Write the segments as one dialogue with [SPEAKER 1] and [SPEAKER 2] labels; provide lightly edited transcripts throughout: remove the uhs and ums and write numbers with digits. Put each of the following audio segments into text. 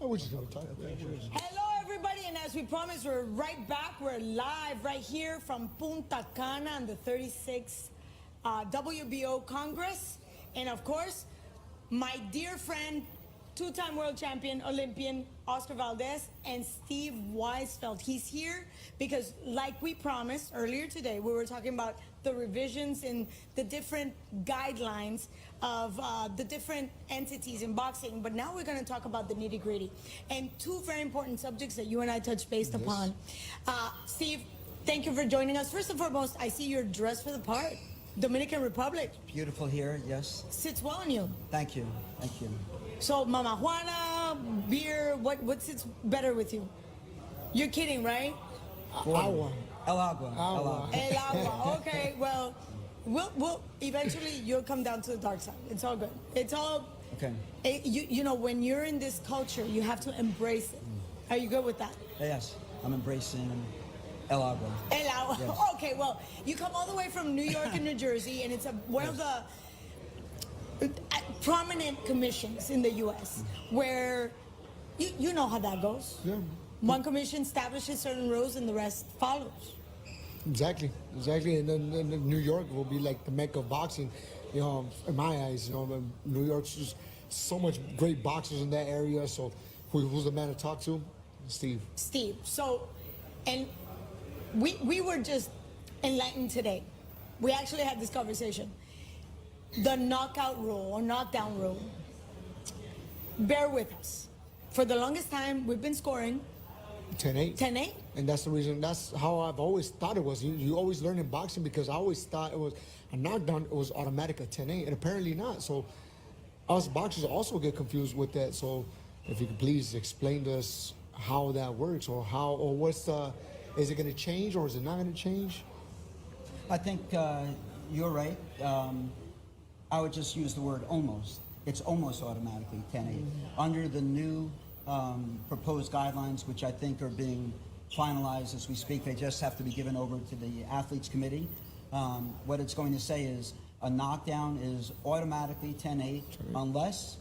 [SPEAKER 1] Oh, we just don't talk.
[SPEAKER 2] Hello, everybody, and as we promised, we're right back. We're live right here from Punta Cana on the 36th WBO Congress. And of course, my dear friend, two-time world champion, Olympian, Oscar Valdez, and Steve Weisfeld. He's here because, like we promised earlier today, we were talking about the revisions in the different guidelines of the different entities in boxing. But now we're going to talk about the nitty-gritty. And two very important subjects that you and I touched base upon. Steve, thank you for joining us. First and foremost, I see you're dressed for the part. Dominican Republic.
[SPEAKER 3] Beautiful here, yes.
[SPEAKER 2] Sits well on you.
[SPEAKER 3] Thank you, thank you.
[SPEAKER 2] So, Mama Juana, beer, what sits better with you? You're kidding, right?
[SPEAKER 1] Agua.
[SPEAKER 3] El agua.
[SPEAKER 1] Agua.
[SPEAKER 2] El agua. Okay, well, we'll eventually you'll come down to the dark side. It's all good. It's all
[SPEAKER 3] Okay.
[SPEAKER 2] You know, when you're in this culture, you have to embrace it. Are you good with that?
[SPEAKER 3] Yes, I'm embracing el agua.
[SPEAKER 2] El agua.
[SPEAKER 3] Yes.
[SPEAKER 2] Okay, well, you come all the way from New York and New Jersey, and it's one of the prominent commissions in the U.S. where you know how that goes.
[SPEAKER 1] Yeah.
[SPEAKER 2] One commission establishes certain rules, and the rest follows.
[SPEAKER 1] Exactly. And then New York will be like the mecca of boxing, you know, in my eyes. You know, New York's just so much great boxers in that area. So, who's the man to talk to? Steve.
[SPEAKER 2] So, and we were just enlightened today. We actually had this conversation. The knockout rule or knockdown rule. Bear with us. For the longest time, we've been scoring
[SPEAKER 1] 10-8.
[SPEAKER 2] 10-8.
[SPEAKER 1] And that's the reason, that's how I've always thought it was. You always learn in boxing because I always thought it was a knockdown, it was automatic at 10-8, and apparently not. So us boxers also get confused with that. So if you could please explain to us how that works, or is it going to change or is it not going to change?
[SPEAKER 3] I think you're right. I would just use the word almost. It's almost automatically 10-8. Under the new proposed guidelines, which I think are being finalized as we speak, they just have to be given over to the athletes committee. What it's going to say is a knockdown is automatically 10-8 unless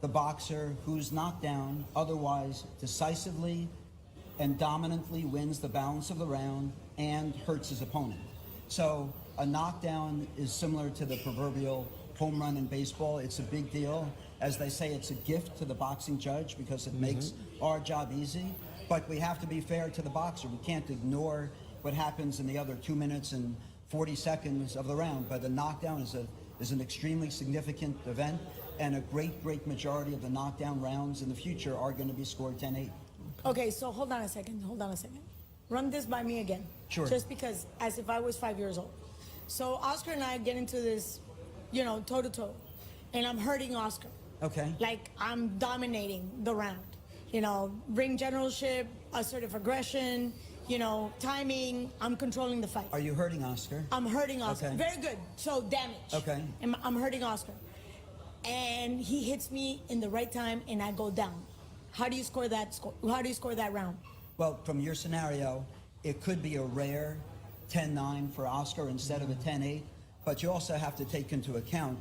[SPEAKER 3] the boxer who's knocked down otherwise decisively and dominantly wins the balance of the round and hurts his opponent. So a knockdown is similar to the proverbial home run in baseball. It's a big deal. As they say, it's a gift to the boxing judge because it makes our job easy. But we have to be fair to the boxer. We can't ignore what happens in the other 2 minutes and 40 seconds of the round. But the knockdown is an extremely significant event, and a great majority of the knockdown rounds in the future are going to be scored 10-8.
[SPEAKER 2] Okay, so hold on a second. Run this by me again.
[SPEAKER 3] Sure.
[SPEAKER 2] Just because, as if I was 5 years old. So Oscar and I get into this, you know, toe-to-toe, and I'm hurting Oscar.
[SPEAKER 3] Okay.
[SPEAKER 2] Like, I'm dominating the round. You know, ring generalship, assertive aggression, you know, timing. I'm controlling the fight.
[SPEAKER 3] Are you hurting Oscar?
[SPEAKER 2] I'm hurting Oscar.
[SPEAKER 3] Okay.
[SPEAKER 2] Very good. So damage.
[SPEAKER 3] Okay.
[SPEAKER 2] I'm hurting Oscar. And he hits me in the right time, and I go down. How do you score that round?
[SPEAKER 3] Well, from your scenario, it could be a rare 10-9 for Oscar instead of a 10-8, but you also have to take into account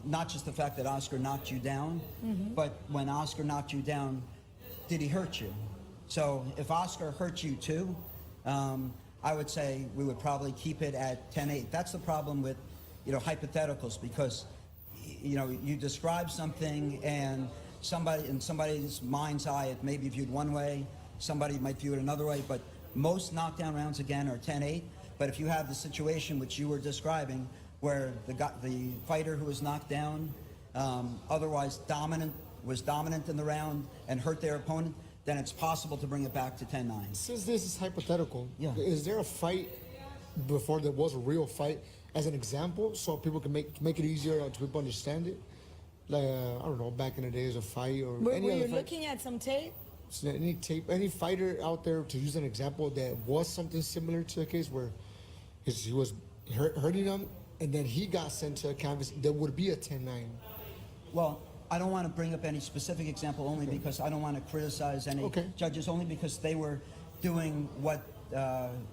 [SPEAKER 3] not just the fact that Oscar knocked you down, but when Oscar knocked you down, did he hurt you? So if Oscar hurt you too, I would say we would probably keep it at 10-8. That's the problem with, you know, hypotheticals, because, you know, you describe something and in somebody's mind's eye, it may be viewed one way, somebody might view it another way, but most knockdown rounds, again, are 10-8. But if you have the situation which you were describing, where the fighter who was knocked down otherwise was dominant in the round and hurt their opponent, then it's possible to bring it back to 10-9.
[SPEAKER 1] Since this is hypothetical,
[SPEAKER 3] Yeah.
[SPEAKER 1] Is there a fight before there was a real fight as an example, so people can make it easier to people understand it? Like, I don't know, back in the days of fight or
[SPEAKER 2] Were
[SPEAKER 1] any other
[SPEAKER 2] you
[SPEAKER 1] fight?
[SPEAKER 2] looking at some tape?
[SPEAKER 1] Any fighter out there, to use an example, that was something similar to a case where he was hurting them and then he got sent to a canvas, there would be a 10-9.
[SPEAKER 3] Well, I don't want to bring up any specific example, only because I don't want to criticize any judges, only because they were doing what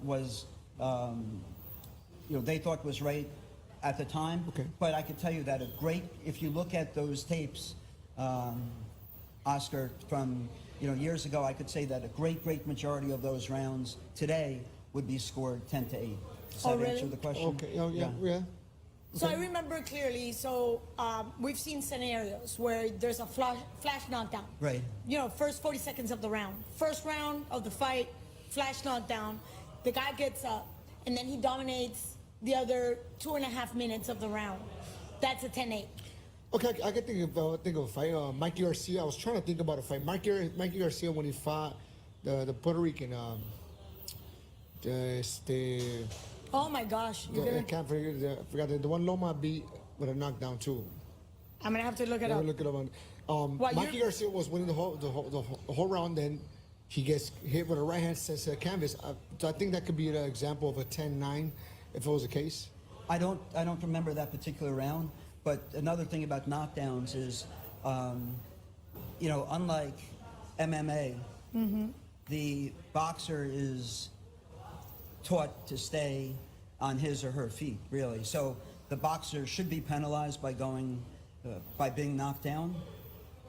[SPEAKER 3] was, you know, they thought was right at the time.
[SPEAKER 1] Okay.
[SPEAKER 3] But I can tell you that if you look at those tapes, Oscar, from years ago, I could say that a great majority of those rounds today would be scored 10-8. Does that
[SPEAKER 2] really?
[SPEAKER 3] answer the question?
[SPEAKER 1] Okay. Oh, yeah.
[SPEAKER 2] So I remember clearly, we've seen scenarios where there's a flash knockdown.
[SPEAKER 3] Right.
[SPEAKER 2] First 40 seconds of the round. First round of the fight, flash knockdown. The guy gets up, and then he dominates the other 2.5 minutes of the round. That's a 10-8.
[SPEAKER 1] Okay, I can think of a fight. Mikey Garcia. I was trying to think about a fight. Mikey Garcia, when he fought the Puerto Rican,
[SPEAKER 2] Oh my gosh.
[SPEAKER 1] I can't forget the one Loma beat with a knockdown too.
[SPEAKER 2] I'm gonna have to look it up.
[SPEAKER 1] Look it up on. Mikey Garcia was winning the whole round. Then he gets hit with a right hand to canvas. So I think that could be an example of a 10-9 if it was the case.
[SPEAKER 3] I don't remember that particular round. But another thing about knockdowns is, unlike MMA, the boxer is taught to stay on his or her feet, really. So the boxer should be penalized by being knocked down.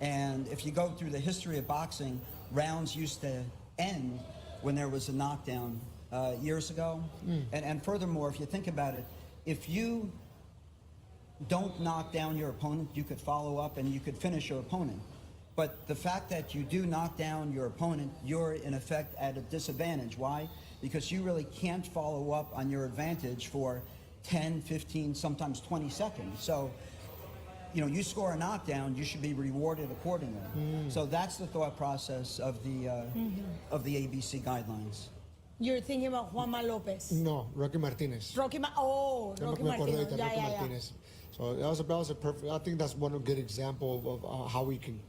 [SPEAKER 3] And if you go through the history of boxing, rounds used to end when there was a knockdown years ago. And furthermore, if you think about it, if you don't knock down your opponent, you could follow up and you could finish your opponent. But the fact that you do knock down your opponent, you're in effect at a disadvantage. Why? Because you really can't follow up on your advantage for 10, 15, sometimes 20 seconds. So, you score a knockdown, you should be rewarded accordingly. So that's the thought process of the ABC guidelines.
[SPEAKER 2] You're thinking about Juanma Lopez.
[SPEAKER 1] No, Rocky Martinez.
[SPEAKER 2] Rocky Martinez. Yeah.
[SPEAKER 1] So that was a perfect. I think that's one good example of how we can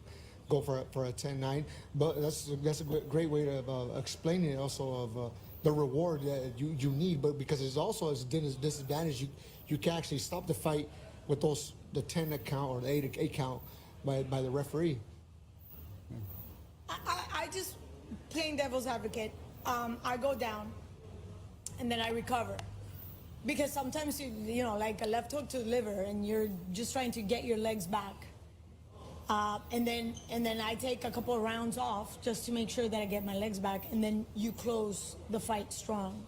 [SPEAKER 1] go for a 10-9. But that's a great way to explain it. Also of the reward that you need, but because it's also a disadvantage, you can actually stop the fight with the 10 count or the 8 count by the referee.
[SPEAKER 2] I just playing devil's advocate. I go down, and then I recover. Because sometimes like a left hook to the liver, and you're just trying to get your legs back, and then I take a couple of rounds off just to make sure that I get my legs back, and then you close the fight strong.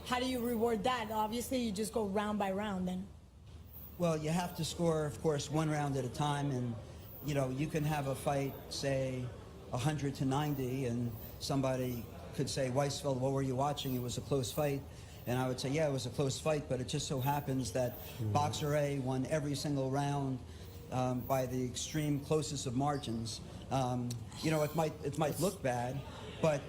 [SPEAKER 2] How do you reward that? Obviously, you just go round by round then.
[SPEAKER 3] Well, you have to score, of course, one round at a time, and you can have a fight, say, 100-90, and somebody could say, Weisfeld, what were you watching? It was a close fight. And I would say, yeah, it was a close fight, but it just so happens that Boxer A won every single round by the extreme closest of margins. It might look bad, but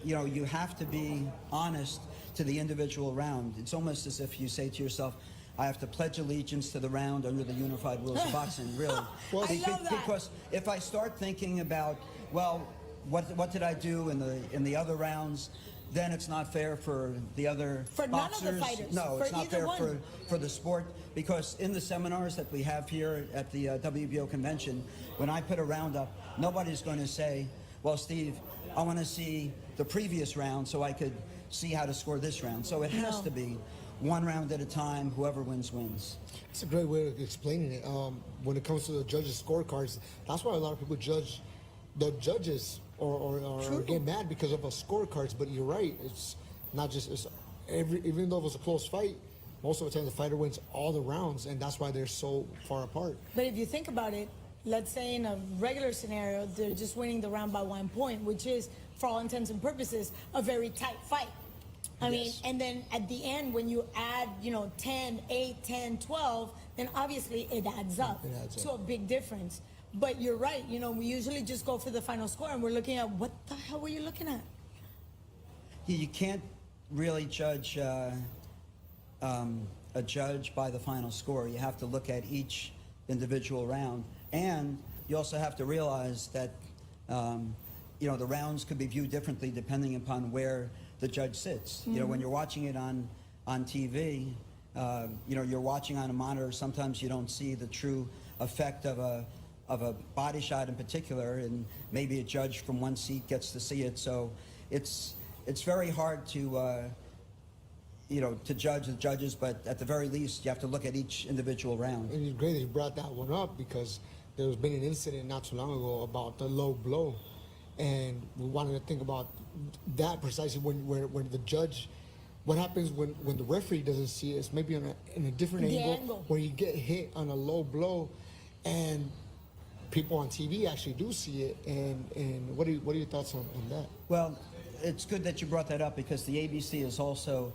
[SPEAKER 3] you have to be honest to the individual round. It's almost as if you say to yourself, I have to pledge allegiance to the round under the unified rules of boxing, really.
[SPEAKER 2] Well, I love that.
[SPEAKER 3] Because if I start thinking about, well, what did I do in the other rounds? Then it's not fair for the other
[SPEAKER 2] boxers.
[SPEAKER 3] None of the fighters. No, it's not fair
[SPEAKER 2] one.
[SPEAKER 3] for the sport, because in the seminars that we have here at the WBO convention, when I put a round up, nobody's going to say, well, Steve, I want to see the previous round so I could see how to score this round. So it has to be one round at a time. Whoever wins, wins.
[SPEAKER 1] It's a great way of explaining it. When it comes to the judges' scorecards, that's why a lot of people judge the judges or get mad because of a scorecards. But you're right. It's not just even though it was a close fight, most of the time the fighter wins all the rounds, and that's why they're so far apart.
[SPEAKER 2] But if you think about it, let's say in a regular scenario, they're just winning the round by 1 point, which is, for all intents and purposes, a very tight fight. I mean, and then at the end, when you add, 10, 8, 10, 12, then obviously it adds up to a big difference. But you're right, we usually just go for the final score, and we're looking at, what the hell were you looking at?
[SPEAKER 3] You can't really judge a judge by the final score. You have to look at each individual round, and you also have to realize that the rounds could be viewed differently depending upon where the judge sits. When you're watching it on TV, you're watching on a monitor. Sometimes you don't see the true effect of a body shot in particular, and maybe a judge from one seat gets to see it. So it's very hard to judge the judges, but at the very least, you have to look at each individual round.
[SPEAKER 1] And it's great that you brought that one up, because there's been an incident not too long ago about the low blow, and we wanted to think about that precisely when the judge. What happens when the referee doesn't see it? It's maybe in a different angle where you get hit on a low blow, and people on TV actually do see it. And what are your thoughts on that?
[SPEAKER 3] Well, it's good that you brought that up because the ABC is also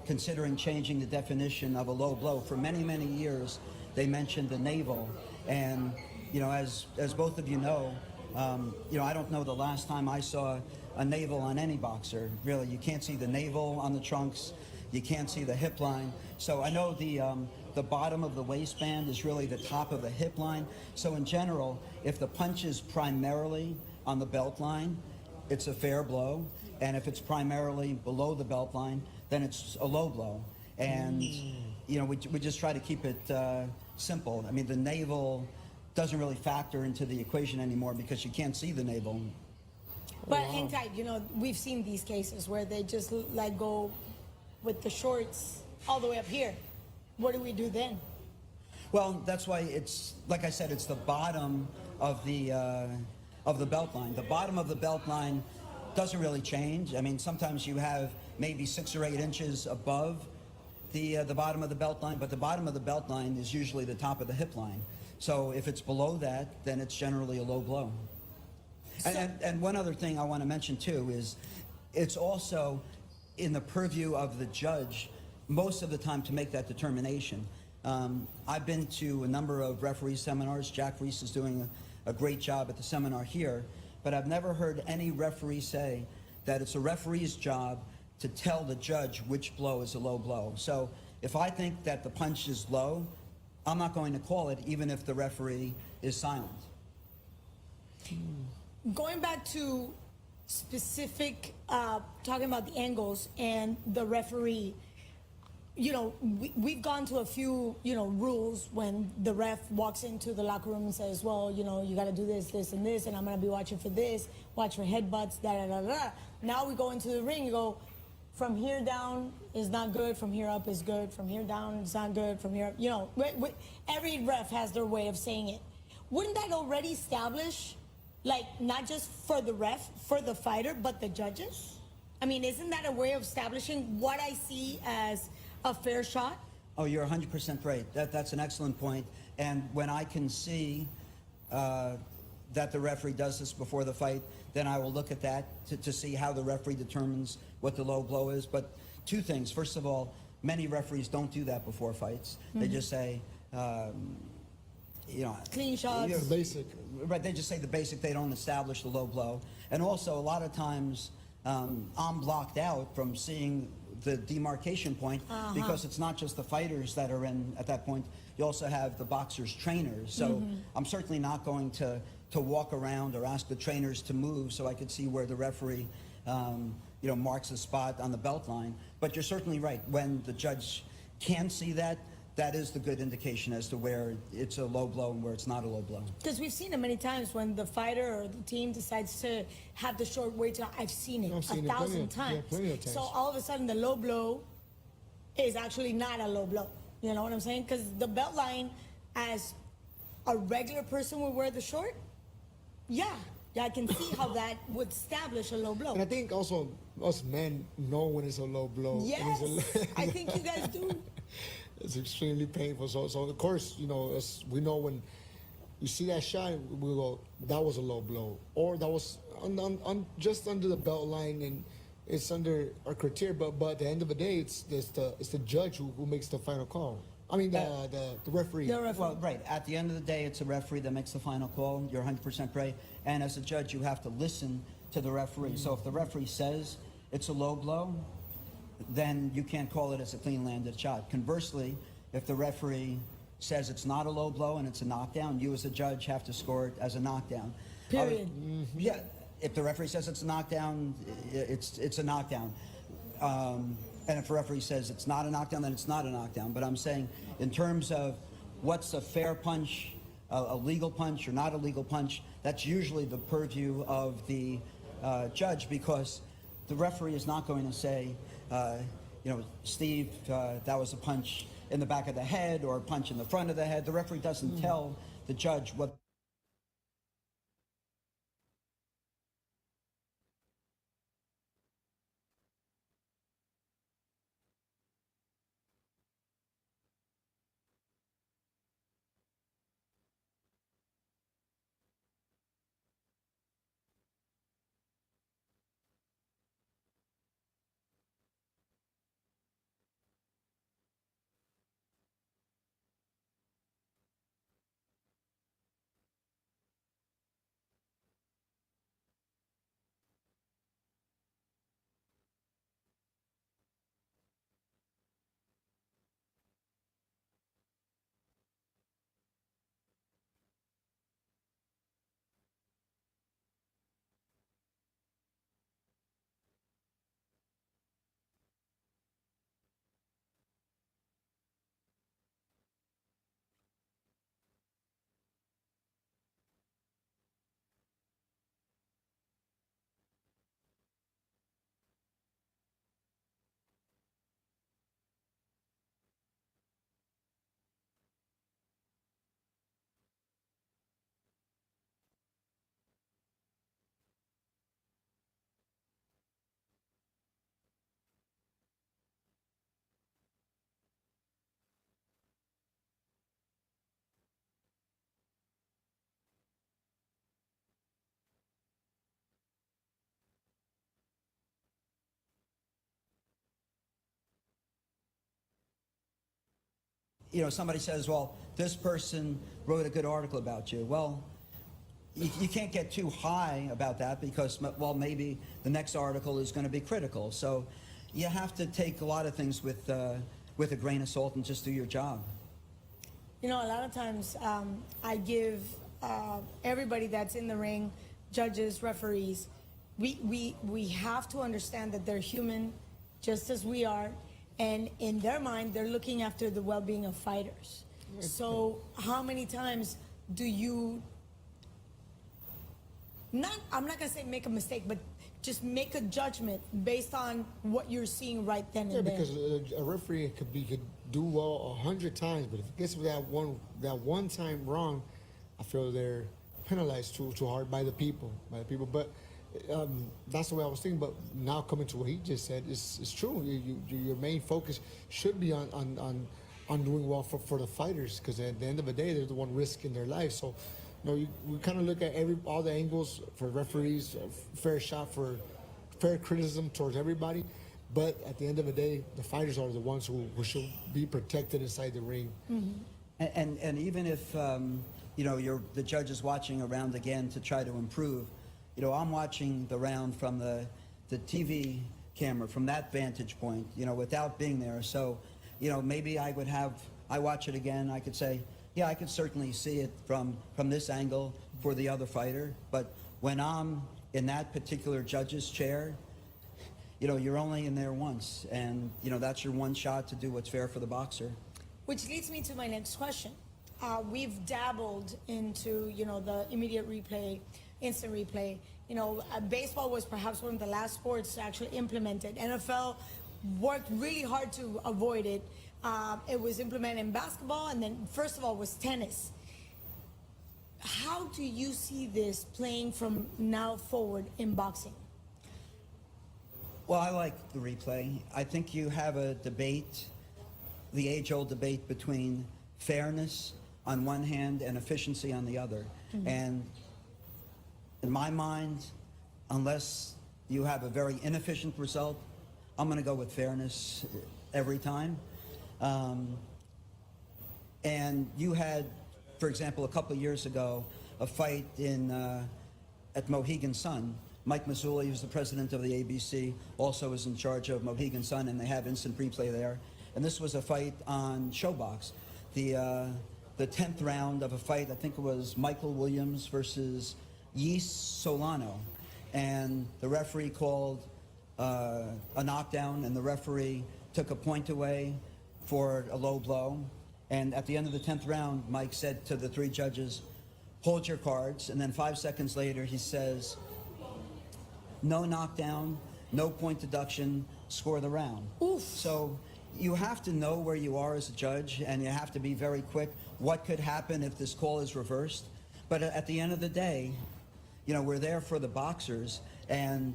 [SPEAKER 3] considering changing the definition of a low blow. For many, many years, they mentioned the navel, and as both of you know, I don't know the last time I saw a navel on any boxer. Really, you can't see the navel on the trunks, you can't see the hip line. So I know the bottom of the waistband is really the top of the hip line. So in general, if the punch is primarily on the belt line, it's a fair blow, and if it's primarily below the belt line, then it's a low blow. And we just try to keep it simple. I mean, the navel doesn't really factor into the equation anymore because you can't see the navel.
[SPEAKER 2] But hang tight, we've seen these cases where they just go with the shorts all the way up here. What do we do then?
[SPEAKER 3] Well, that's why it's, like I said, it's the bottom of the belt line. The bottom of the belt line doesn't really change. I mean, sometimes you have maybe 6 or 8 inches above the bottom of the belt line, but the bottom of the belt line is usually the top of the hip line. So if it's below that, then it's generally a low blow. And one other thing I want to mention too is it's also in the purview of the judge most of the time to make that determination. I've been to a number of referee seminars. Jack Reese is doing a great job at the seminar here, but I've never heard any referee say that it's a referee's job to tell the judge which blow is a low blow. So if I think that the punch is low, I'm not going to call it even if the referee is silent.
[SPEAKER 2] Going back to specific, talking about the angles and the referee, we've gone to a few, rules when the ref walks into the locker room and says, well, you got to do this, this, and this, and I'm going to be watching for this, watch for headbutts, da-da-da-da. Now we go into the ring, you go, from here down is not good, from here up is good, from here down is not good, from here up, every ref has their way of saying it. Wouldn't that already establish, not just for the ref, for the fighter, but the judges? I mean, isn't that a way of establishing what I see as a fair shot?
[SPEAKER 3] Oh, you're 100% right. That's an excellent point. And when I can see that the referee does this before the fight, then I will look at that to see how the referee determines what the low blow is. But 2 things. First of all, many referees don't do that before fights. They just say,
[SPEAKER 2] clean shots.
[SPEAKER 1] Yeah, basic.
[SPEAKER 3] Right, they just say the basic, they don't establish the low blow. And also, a lot of times, I'm blocked out from seeing the demarcation point because it's not just the fighters that are in at that point. You also have the boxers' trainers. So I'm certainly not going to walk around or ask the trainers to move so I could see where the referee marks a spot on the belt line. But you're certainly right. When the judge can see that, that is the good indication as to where it's a low blow and where it's not a low blow.
[SPEAKER 2] Because we've seen it many times when the fighter or the team decides to have the short weight. I've seen it 1,000 times.
[SPEAKER 1] Yeah, plenty of times.
[SPEAKER 2] So all of a sudden the low blow is actually not a low blow. You know what I'm saying? Because the belt line, as a regular person would wear the short, yeah, I can see how that would establish a low blow.
[SPEAKER 1] And I think also us men know when it's a low blow.
[SPEAKER 2] Yes, I think you guys do.
[SPEAKER 1] It's extremely painful. So of course, we know when you see that shot, we go, that was a low blow, or that was just under the belt line, and it's under our criteria. But at the end of the day, it's the judge who makes the final call. I mean, the referee.
[SPEAKER 2] The referee.
[SPEAKER 3] Well, right. At the end of the day, it's a referee that makes the final call. You're 100% right. And as a judge, you have to listen to the referee. So if the referee says it's a low blow, then you can't call it as a clean landed shot. Conversely, if the referee says it's not a low blow and it's a knockdown, you as a judge have to score it as a knockdown.
[SPEAKER 2] Period.
[SPEAKER 3] Yeah. If the referee says it's a knockdown, it's a knockdown. And if a referee says it's not a knockdown, then it's not a knockdown. But I'm saying in terms of what's a fair punch, a legal punch or not a legal punch, that's usually the purview of the judge, because the referee is not going to say, Steve, that was a punch in the back of the head or a punch in the front of the head. The referee doesn't tell the judge what. You know, somebody says, well, this person wrote a good article about you. Well, you can't get too high about that because, well, maybe the next article is going to be critical. So you have to take a lot of things with a grain of salt and just do your job.
[SPEAKER 2] You know, a lot of times I give everybody that's in the ring, judges, referees, we have to understand that they're human just as we are. And in their mind, they're looking after the well-being of fighters. So how many times do you, I'm not gonna say make a mistake, but just make a judgment based on what you're seeing right then and there?
[SPEAKER 1] Yeah, because a referee could do well 100 times, but if it gets that one time wrong, I feel they're penalized too hard by the people. But that's the way I was thinking. But now coming to what he just said, it's true. Your main focus should be on doing well for the fighters, because at the end of the day, they're the one risking their life. So, you know, we kind of look at all the angles for referees, fair shot for fair criticism towards everybody. But at the end of the day, the fighters are the ones who should be protected inside the ring.
[SPEAKER 3] Mm-hmm. And even if you know, the judge is watching a round again to try to improve, you know, I'm watching the round from the TV camera, from that vantage point, you know, without being there. So, you know, maybe I watch it again, I could say, yeah, I could certainly see it from this angle for the other fighter. But when I'm in that particular judge's chair, you know, you're only in there once. And, you know, that's your one shot to do what's fair for the boxer.
[SPEAKER 2] Which leads me to my next question. We've dabbled into, you know, the immediate replay, instant replay. You know, baseball was perhaps one of the last sports to actually implement it. NFL worked really hard to avoid it. It was implemented in basketball, and then first of all was tennis. How do you see this playing from now forward in boxing?
[SPEAKER 3] Well, I like the replay. I think you have a debate, the age-old debate between fairness on one hand and efficiency on the other. Mm-hmm. And in my mind, unless you have a very inefficient result, I'm going to go with fairness every time. And you had, for example, a couple of years ago, a fight at Mohegan Sun. Mike Mazzulli, who's the president of the ABC, also is in charge of Mohegan Sun, and they have instant replay there. And this was a fight on Showbox. The 10th round of a fight, I think it was Michael Williams versus Yis Solano. And the referee called a knockdown, and the referee took a point away for a low blow. And at the end of the 10th round, Mike said to the three judges, hold your cards. And then 5 seconds later, he says, no knockdown, no point deduction, score the round.
[SPEAKER 2] Oof.
[SPEAKER 3] So you have to know where you are as a judge, and you have to be very quick. What could happen if this call is reversed? But at the end of the day, you know, we're there for the boxers, and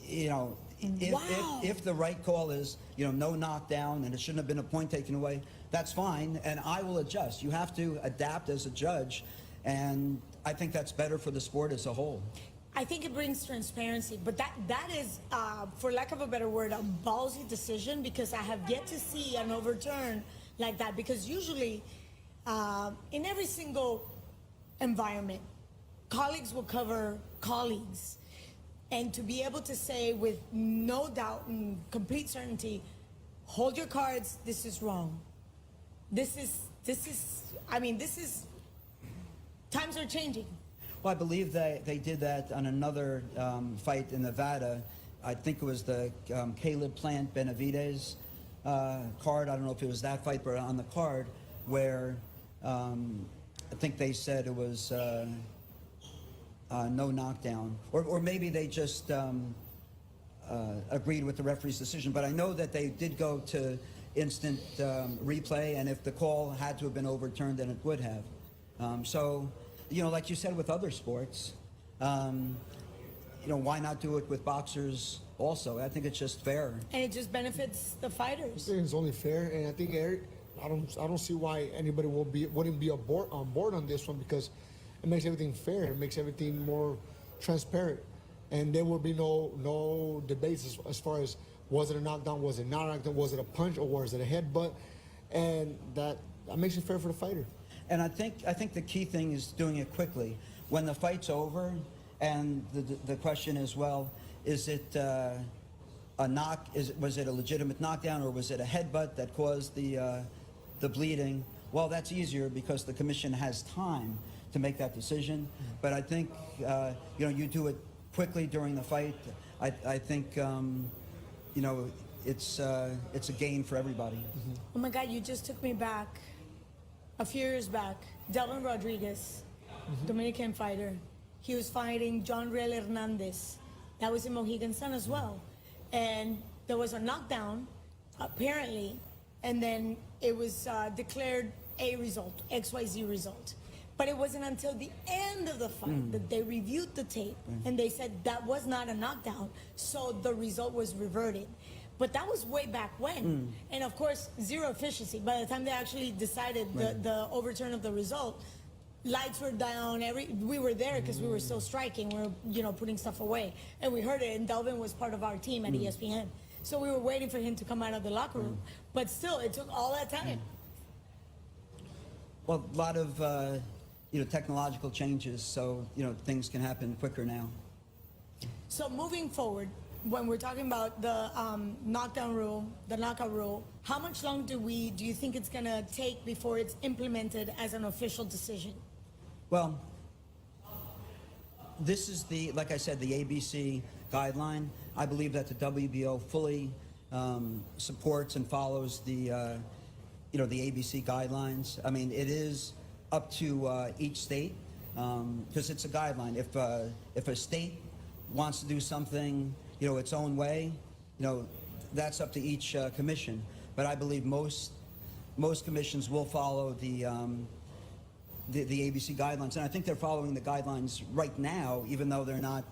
[SPEAKER 3] you know, if the right call is, you know, no knockdown and it shouldn't have been a point taken away, that's fine, and I will adjust. You have to adapt as a judge, and I think that's better for the sport as a whole.
[SPEAKER 2] I think it brings transparency, but that is, for lack of a better word, a ballsy decision, because I have yet to see an overturn like that. Because usually, in every single environment, colleagues will cover colleagues, and to be able to say with no doubt and complete certainty, hold your cards, this is wrong. This is, I mean, times are changing.
[SPEAKER 3] Well, I believe they did that on another fight in Nevada. I think it was the Caleb Plant Benavidez card. I don't know if it was that fight, but on the card where I think they said it was no knockdown. Or maybe they just agreed with the referee's decision. But I know that they did go to instant replay, and if the call had to have been overturned, then it would have. So, you know, like you said with other sports, you know, why not do it with boxers also? I think it's just fair.
[SPEAKER 2] And it just benefits the fighters.
[SPEAKER 1] I think it's only fair, and I think Eric, I don't see why anybody wouldn't be on board on this one, because it makes everything fair. It makes everything more transparent, and there will be no debates as far as was it a knockdown, was it not a knockdown, was it a punch, or was it a headbutt, and that makes it fair for the fighter.
[SPEAKER 3] And I think the key thing is doing it quickly. When the fight's over, and the question is, well, is it was it a legitimate knockdown, or was it a headbutt that caused the bleeding? Well, that's easier because the commission has time to make that decision. But I think you know, you do it quickly during the fight. I think you know, it's a gain for everybody. Mm-hmm.
[SPEAKER 2] Oh my God, you just took me back. A few years back, Delvin Rodriguez, Dominican fighter, he was fighting John Real Hernandez. That was in Mohegan Sun as well. And there was a knockdown, apparently, and then it was declared a result, XYZ result. But it wasn't until the end of the fight that they reviewed the tape, and they said that was not a knockdown, so the result was reverted. But that was way back when. And of course, zero efficiency. By the time they actually decided the overturn of the result, lights were down, we were there because we were still striking, we were, you know, putting stuff away. And we heard it, and Delvin was part of our team at ESPN. So we were waiting for him to come out of the locker room. But still, it took all that time.
[SPEAKER 3] Well, a lot of you know, technological changes, so you know, things can happen quicker now.
[SPEAKER 2] So moving forward, when we're talking about the knockdown rule, the knockout rule, how much longer do you think it's gonna take before it's implemented as an official decision?
[SPEAKER 3] Well, this is like I said, the ABC guideline. I believe that the WBO fully supports and follows the you know, the ABC guidelines. I mean, it is up to each state, because it's a guideline. If a state wants to do something, you know, its own way, you know, that's up to each commission. But I believe most commissions will follow the ABC guidelines, and I think they're following the guidelines right now, even though they're not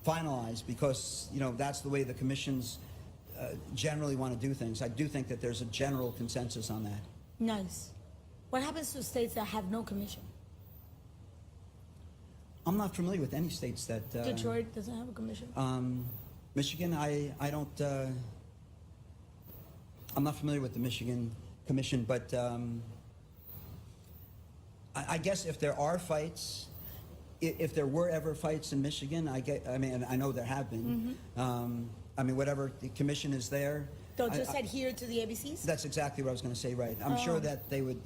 [SPEAKER 3] finalized, because you know, that's the way the commissions generally want to do things. I do think that there's a general consensus on that.
[SPEAKER 2] Nice. What happens to states that have no commission?
[SPEAKER 3] I'm not familiar with any states that
[SPEAKER 2] Detroit doesn't have a commission.
[SPEAKER 3] Michigan, I don't. I'm not familiar with the Michigan Commission, but I guess if there are fights, if there were ever fights in Michigan, I mean, I know there have been. I mean, whatever the commission is there.
[SPEAKER 2] They'll just adhere to the ABCs?
[SPEAKER 3] That's exactly what I was going to say, right. I'm sure that they would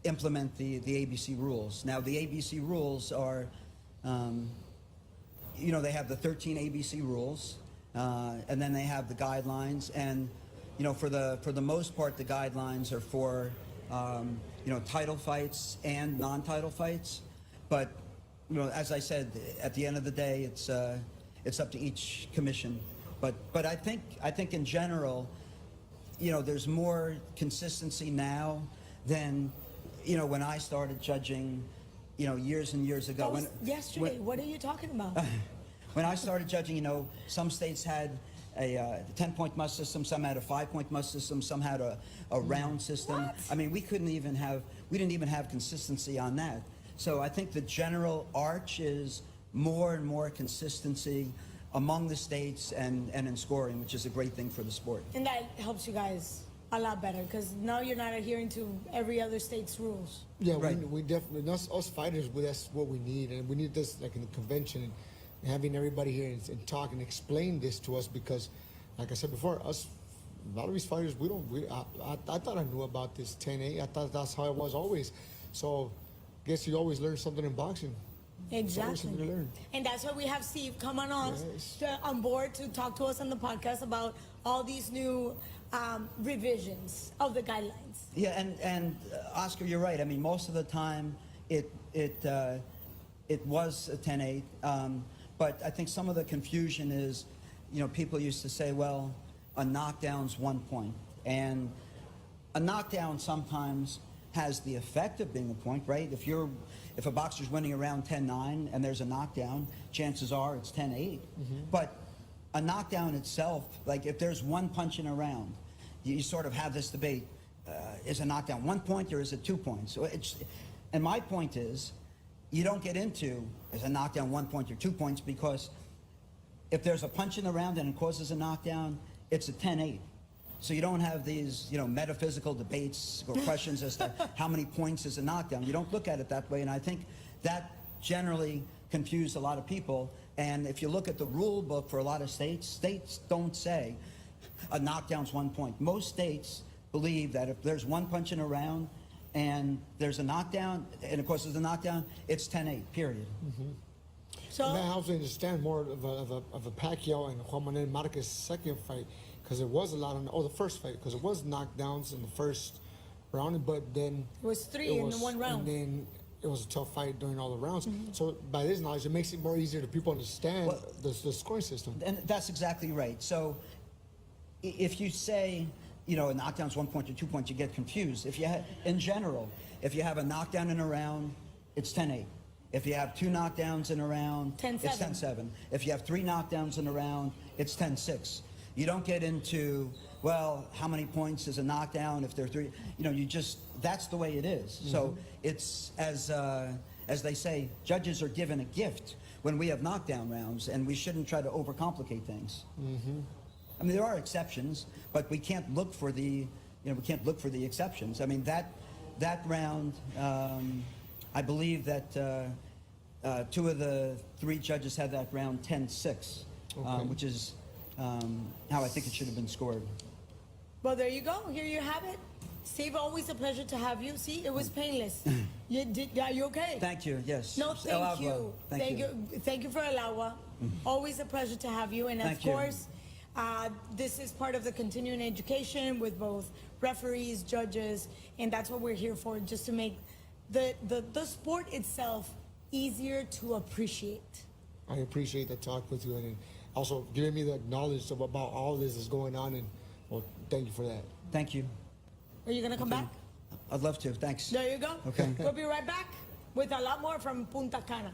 [SPEAKER 3] implement the ABC rules. Now, the ABC rules are, you know, they have the 13 ABC rules, and then they have the guidelines, and, you know, for the most part, the guidelines are for, you know, title fights and non-title fights. But, you know, as I said, at the end of the day, it's up to each commission. But I think in general, you know, there's more consistency now than, you know, when I started judging, you know, years and years ago.
[SPEAKER 2] That was yesterday. What are you talking about?
[SPEAKER 3] When I started judging, you know, some states had a 10-point must system, some had a 5-point must system, some had a round system.
[SPEAKER 2] What?
[SPEAKER 3] I mean, we didn't even have consistency on that. So I think the general arch is more and more consistency among the states and in scoring, which is a great thing for the sport.
[SPEAKER 2] And that helps you guys a lot better because now you're not adhering to every other state's rules.
[SPEAKER 1] Yeah,
[SPEAKER 3] Right.
[SPEAKER 1] we definitely, us fighters, that's what we need. And we need this like in the convention and having everybody here and talk and explain this to us because, like I said before, us, a lot of these fighters, I thought I knew about this 10-8. I thought that's how it was always. So I guess you always learn something in boxing. It's always
[SPEAKER 2] Exactly.
[SPEAKER 1] something to learn.
[SPEAKER 2] And that's why we have Steve come on
[SPEAKER 1] Yes.
[SPEAKER 2] on board to talk to us on the podcast about all these new revisions of the guidelines.
[SPEAKER 3] Yeah, and Oscar, you're right. I mean, most of the time it was a 10-8, but I think some of the confusion is, you know, people used to say, well, a knockdown's 1 point, and a knockdown sometimes has the effect of being a point, right? If a boxer's winning around 10-9 and there's a knockdown, chances are it's 10-8. But a knockdown itself, like if there's one punch in a round, you sort of have this debate: is a knockdown 1 point or is it 2 points? So and my point is, you don't get into is a knockdown 1 point or 2 points, because if there's a punch in the round and it causes a knockdown, it's a 10-8. So you don't have these, you know, metaphysical debates or questions as to how many points is a knockdown. You don't look at it that way, and I think that generally confused a lot of people. And if you look at the rule book for a lot of states, states don't say a knockdown's 1 point. Most states believe that if there's one punch in a round and there's a knockdown, and of course there's a knockdown, it's 10-8, period.
[SPEAKER 2] So
[SPEAKER 1] And that helps me understand more of a Pacquiao and Juan Manuel Marquez second fight, because it was a lot on the first fight, because it was knockdowns in the first round, but then
[SPEAKER 2] it was three in one round.
[SPEAKER 1] and then it was a tough fight during all the rounds. So by this knowledge, it makes it more easier to people understand the scoring system.
[SPEAKER 3] And that's exactly right. So if you say, you know, a knockdown's 1 point or 2 points, you get confused. If you in general, if you have a knockdown in a round, it's 10-8. If you have two knockdowns in a round,
[SPEAKER 2] 10-7.
[SPEAKER 3] it's 10-7. If you have three knockdowns in a round, it's 10-6. You don't get into, well, how many points is a knockdown if there are three? You know, you just, that's the way it is. So it's, as they say, judges are given a gift when we have knockdown rounds, and we shouldn't try to overcomplicate things. I mean, there are exceptions, but we can't look for the, exceptions. I mean, that round, I believe that two of the three judges had that round 10-6, which is how I think it should have been scored.
[SPEAKER 2] Well, there you go. Here you have it. Steve, always a pleasure to have you. See, it was painless. Are you okay?
[SPEAKER 3] Thank you, yes.
[SPEAKER 2] No, thank
[SPEAKER 3] Elagua.
[SPEAKER 2] you.
[SPEAKER 3] Thank you.
[SPEAKER 2] Thank you for Elagua. Always a pleasure to have you. And of
[SPEAKER 3] Thank you.
[SPEAKER 2] course, this is part of the continuing education with both referees, judges, and that's what we're here for, just to make the sport itself easier to appreciate.
[SPEAKER 1] I appreciate the talk with you, and also giving me the knowledge about all this is going on, and well, thank you for that.
[SPEAKER 3] Thank you.
[SPEAKER 2] Are you going to come back?
[SPEAKER 3] I'd love to, thanks.
[SPEAKER 2] There you go.
[SPEAKER 3] Okay.
[SPEAKER 2] We'll be right back with a lot more from Punta Cana.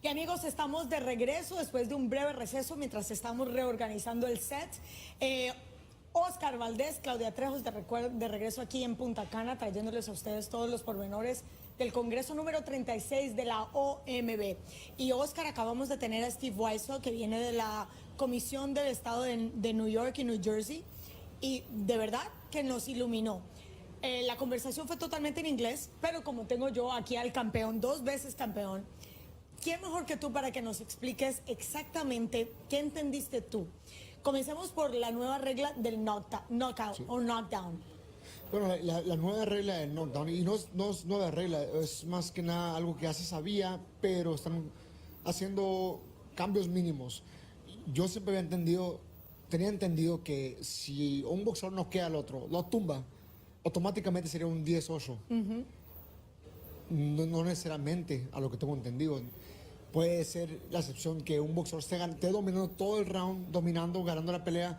[SPEAKER 2] Y amigos, estamos de regreso después de un breve receso mientras estamos reorganizando el set. Oscar Valdés, Claudia Trejos de regreso aquí en Punta Cana, trayéndoles a ustedes todos los pormenores del Congreso número 36 de la OMB. Y Oscar, acabamos de tener a Steve Weisel, que viene de la Comisión del Estado de New York y New Jersey, y de verdad que nos iluminó. La conversación fue totalmente en inglés, pero como tengo yo aquí al campeón, 2 veces campeón, ¿quién mejor que tú para que nos expliques exactamente qué entendiste tú? Comencemos por la nueva regla del knockout sí. O knockdown.
[SPEAKER 1] Bueno, la nueva regla del knockdown, y no es nueva regla, es más que nada algo que ya se sabía, pero están haciendo cambios mínimos. Yo siempre tenía entendido que si un boxeador noquea al otro, lo tumba, automáticamente sería un 10-8. No necesariamente, a lo que tengo entendido. Puede ser la excepción que un boxeador esté dominando todo el round, ganando la pelea,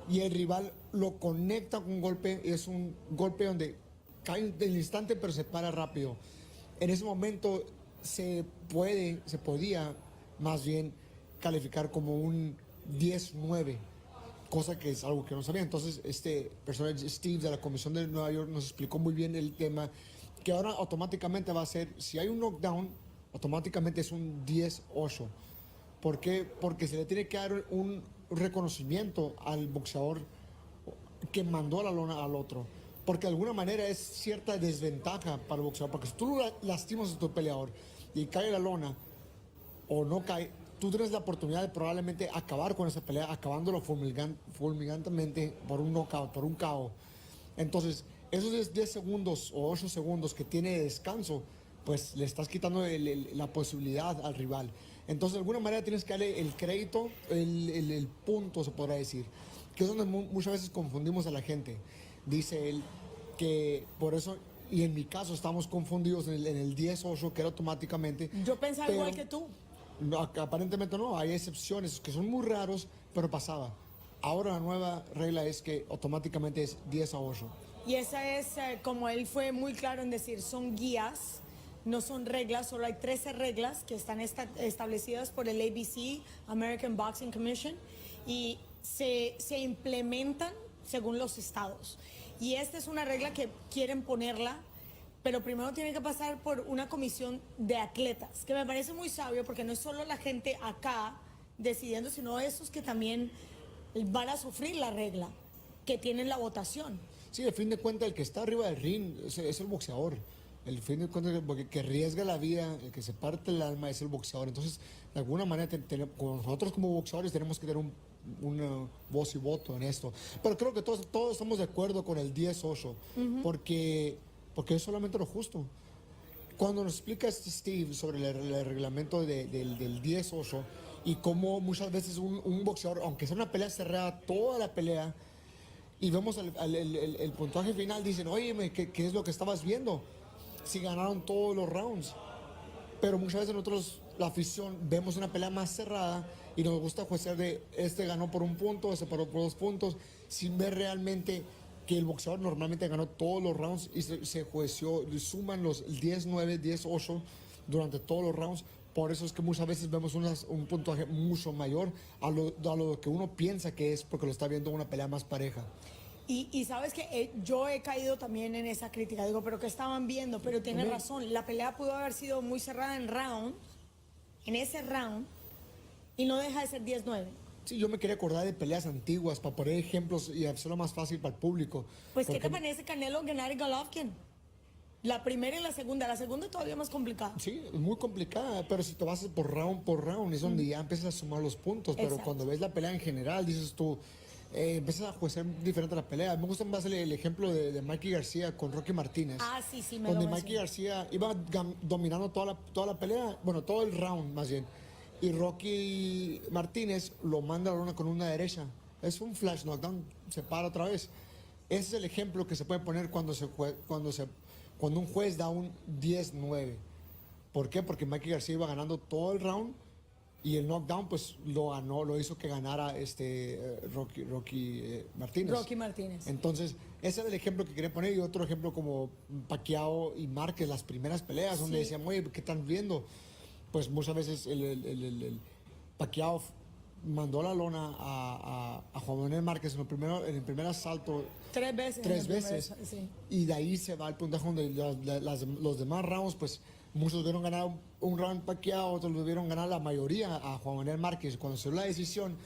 [SPEAKER 1] y el rival lo conecta con un golpe, y es un golpe donde cae en el instante pero se para rápido. En ese momento se podía más bien calificar como un 10-9, cosa que es algo que no sabía. Entonces este personaje Steve de la Comisión de Nueva York nos explicó muy bien el tema, que ahora automáticamente va a ser, si hay un knockdown, automáticamente es un 10-8. ¿Por qué? Porque se le tiene que dar un reconocimiento al boxeador que mandó a la lona al otro. Porque de alguna manera es cierta desventaja para el boxeador. Porque si tú lastimas a tu peleador y cae la lona o no cae, tú tienes la oportunidad de probablemente acabar con esa pelea, acabándolo fulminantemente por un knockout, por un KO. Entonces, esos 10 segundos o 8 segundos que tiene de descanso, pues le estás quitando la posibilidad al rival. Entonces, de alguna manera tienes que darle el crédito, el punto, se podrá decir, que es donde muchas veces confundimos a la gente. Dice él que por eso, y en mi caso estamos confundidos en el 10-8, que era automáticamente.
[SPEAKER 2] Yo pensaba igual que tú.
[SPEAKER 1] No, aparentemente no, hay excepciones que son muy raros, pero pasaba. Ahora la nueva regla es que automáticamente es 10-8.
[SPEAKER 2] Y esa es, como él fue muy claro en decir, son guías. No son reglas, solo hay 13 reglas que están establecidas por el ABC, American Boxing Commission, y se implementan según los estados. Y esta es una regla que quieren ponerla, pero primero tiene que pasar por una comisión de atletas, que me parece muy sabio porque no es solo la gente acá decidiendo, sino esos que también van a sufrir la regla, que tienen la votación.
[SPEAKER 1] Sí, al fin de cuentas, el que está arriba del ring es el boxeador. El fin de cuentas, que arriesga la vida, el que se parte el alma es el boxeador. Entonces, de alguna manera, nosotros como boxeadores tenemos que tener una voz y voto en esto. Pero creo que todos estamos de acuerdo con el 10-8, porque es solamente lo justo. Cuando nos explica Steve sobre el reglamento del 10-8 y cómo muchas veces un boxeador, aunque sea una pelea cerrada, toda la pelea, y vemos el puntaje final, dicen, oye, ¿qué es lo que estabas viendo? Si ganaron todos los rounds. Pero muchas veces nosotros, la afición, vemos una pelea más cerrada y nos gusta juiciar de este ganó por 1 punto, este por 2 puntos, sin ver realmente que el boxeador normalmente ganó todos los rounds y se juició, suman los 10-9, 10-8 durante todos los rounds. Por eso es que muchas veces vemos un puntaje mucho mayor a lo que uno piensa que es, porque lo está viendo una pelea más pareja.
[SPEAKER 2] Y sabes que yo he caído también en esa crítica, digo, pero ¿qué estaban viendo? Pero tienes razón, la pelea pudo haber sido muy cerrada en ese round, y no deja de ser 10-9.
[SPEAKER 1] Sí, yo me quería acordar de peleas antiguas para poner ejemplos y hacerlo más fácil para el público.
[SPEAKER 2] Pues, ¿qué te parece Canelo, Gennady Golovkin? La primera y la segunda es todavía más complicada.
[SPEAKER 1] Sí, es muy complicada, pero si te vas por round, es donde ya empiezas a sumar los puntos. Pero cuando ves la pelea en general, dices tú, empiezas a jugar diferente la pelea. Me gusta más el ejemplo de Mikey García con Rocky Martínez.
[SPEAKER 2] Ah, sí,
[SPEAKER 1] donde Mikey García iba dominando toda la pelea, bueno, todo el round más bien. Y Rocky Martínez lo manda a la lona con una derecha. Es un flash knockdown, se para otra vez. Ese es el ejemplo que se puede poner cuando un juez da un 10-9. ¿Por qué? Porque Mikey García iba ganando todo el round y el knockdown pues lo hizo que ganara Rocky Martínez.
[SPEAKER 2] Rocky Martínez.
[SPEAKER 1] Entonces, ese era el ejemplo que quería poner, y otro ejemplo como Pacquiao y Márquez, las primeras peleas, donde decían, oye, ¿qué están viendo? pues muchas veces el Pacquiao mandó la lona a Juan Manuel Márquez en el primer asalto
[SPEAKER 2] 3 veces.
[SPEAKER 1] tres
[SPEAKER 2] en el primer-
[SPEAKER 1] veces,
[SPEAKER 2] sí.
[SPEAKER 1] y de ahí se va el puntaje donde los demás rounds, pues muchos vieron ganar un round Pacquiao, otros lo vieron ganar la mayoría a Juan Manuel Márquez. Cuando se dio la decisión,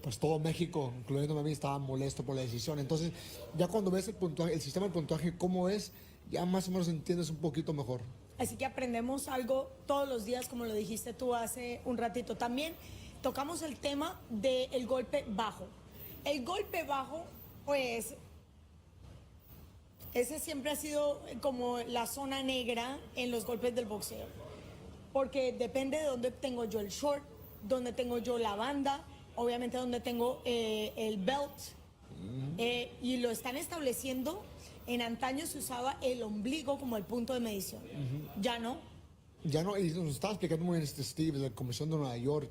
[SPEAKER 1] pues todo México, incluyéndome a mí, estaba molesto por la decisión. Entonces, ya cuando ves el puntaje, el sistema de puntaje, cómo es, ya más o menos entiendes un poquito mejor.
[SPEAKER 2] Así que aprendemos algo todos los días, como lo dijiste tú hace un ratito. También tocamos el tema del golpe bajo. El golpe bajo, pues, ese siempre ha sido como la zona negra en los golpes del boxeo. Porque depende de dónde tengo yo el short, dónde tengo yo la banda, obviamente dónde tengo el belt. Y lo están estableciendo. En antaño se usaba el ombligo como el punto de medición. Ya no.
[SPEAKER 1] Ya no, y nos estaba explicando muy bien Steve de la Comisión de Nueva York,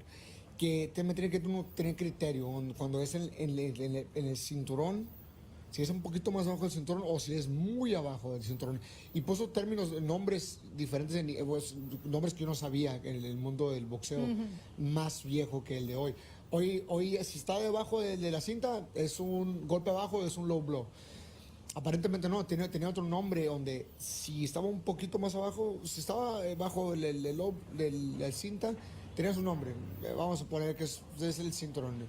[SPEAKER 1] que tiene que uno tener criterio cuando es en el cinturón, si es un poquito más abajo del cinturón o si es muy abajo del cinturón. Y puso términos, nombres diferentes, nombres que yo no sabía en el mundo del boxeo, más viejo que el de hoy. Hoy si está debajo de la cinta, es un golpe abajo, es un low blow. Aparentemente no, tenía otro nombre donde si estaba un poquito más abajo, si estaba bajo la cinta, tenía su nombre. Vamos a poner que es el cinturón.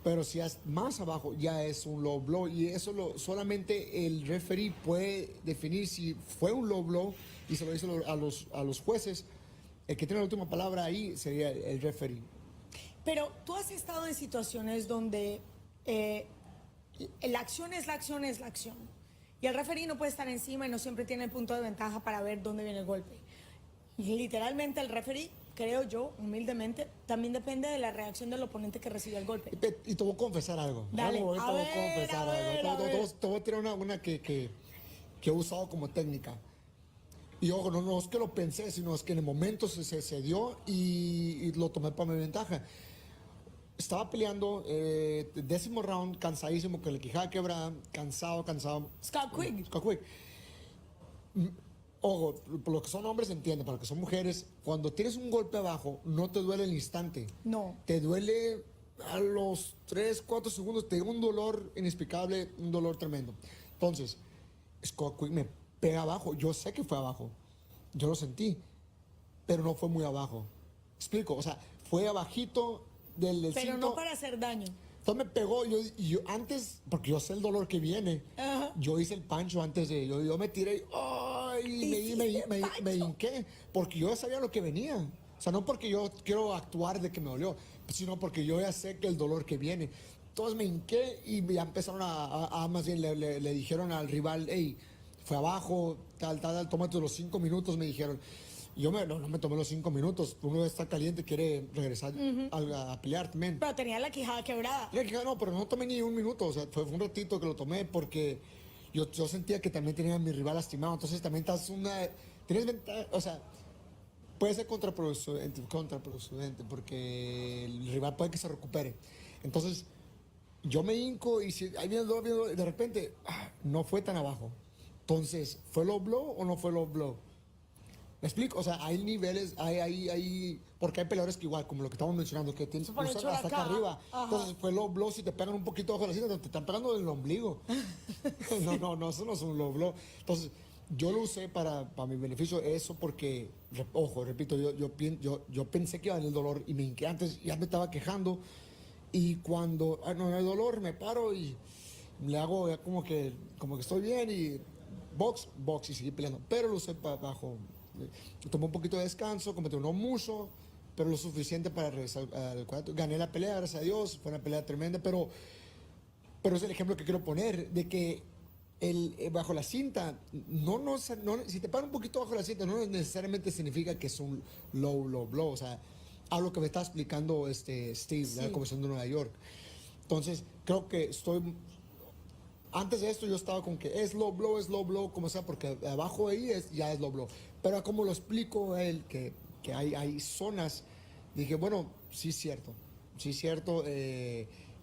[SPEAKER 1] Pero si es más abajo, ya es un low blow. Y eso solamente el referee puede definir si fue un low blow, y se lo dice a los jueces. El que tiene la última palabra ahí sería el referee.
[SPEAKER 2] Pero tú has estado en situaciones donde la acción es la acción es la acción. Y el referee no puede estar encima y no siempre tiene el punto de ventaja para ver dónde viene el golpe. Y literalmente el referee, creo yo, humildemente, también depende de la reacción del oponente que recibe el golpe.
[SPEAKER 1] Y te voy a confesar algo.
[SPEAKER 2] Dale,
[SPEAKER 1] Te voy
[SPEAKER 2] a ver.
[SPEAKER 1] Te voy a tirar una que he usado como técnica. Y ojo, no es que lo pensé, sino es que en el momento se dio y lo tomé para mi ventaja. Estaba peleando, décimo round, cansadísimo, con la quijada quebrada, cansado.
[SPEAKER 2] Scott Quigg.
[SPEAKER 1] Scott Quigg. Ojo, por lo que son hombres entienden, para lo que son mujeres, cuando tienes un golpe abajo, no te duele el instante.
[SPEAKER 2] No.
[SPEAKER 1] Te duele a los 3, 4 segundos, te da un dolor inexplicable, un dolor tremendo. Entonces, Scott Quigg me pega abajo, yo sé que fue abajo, yo lo sentí, pero no fue muy abajo. Explico, o sea, fue abajito del
[SPEAKER 2] Pero
[SPEAKER 1] cinto.
[SPEAKER 2] no para hacer daño.
[SPEAKER 1] Entonces me pegó, y yo antes, porque yo sé el dolor que viene,
[SPEAKER 2] Ajá.
[SPEAKER 1] yo hice el pancho antes de, yo me tiré, y me hinqué, porque yo ya sabía lo que venía. O sea, no porque yo quiero actuar de que me dolió, sino porque yo ya sé que el dolor que viene. Entonces me hinqué y ya empezaron más bien le dijeron al rival, hey, fue abajo, tal, tómate los 5 minutos, me dijeron. Y yo no me tomé los 5 minutos. Uno está caliente, quiere regresar a pelear también.
[SPEAKER 2] Pero tenía la quijada quebrada.
[SPEAKER 1] No, pero no tomé ni un minuto. O sea, fue un ratito que lo tomé porque yo sentía que también tenía a mi rival lastimado. Entonces también tienes ventaja. O sea, puede ser contraproducente porque el rival puede que se recupere. Entonces, yo me hinco y ahí viene de repente, no fue tan abajo. Entonces, ¿fue low blow o no fue low blow? ¿Me explico? O sea, hay niveles, porque hay peleadores que igual, como lo que estamos mencionando, que tienes que usar hasta acá arriba.
[SPEAKER 2] Ajá.
[SPEAKER 1] Entonces fue low blow si te pegan un poquito bajo la cinta, te están pegando del ombligo. No, eso no es un low blow. Entonces, yo lo usé para mi beneficio, eso porque, ojo, repito, yo pensé que iba a venir el dolor y me hinqué antes, ya me estaba quejando. Y cuando no hay dolor, me paro y le hago ya como que estoy bien y box y seguí peleando. Pero lo usé para abajo. Tomé un poquito de descanso, cometí uno mucho, pero lo suficiente para regresar al cuadro. Gané la pelea, gracias a Dios, fue una pelea tremenda, pero es el ejemplo que quiero poner, de que bajo la cinta, si te paran un poquito bajo la cinta, no necesariamente significa que es un low blow, o sea, a lo que me está explicando Steve, de la Comisión de Nueva York. Entonces, creo que antes de esto yo estaba con que es low blow, como sea, porque abajo ahí ya es low blow. Pero como lo explico a él, que hay zonas, dije, bueno, sí es cierto.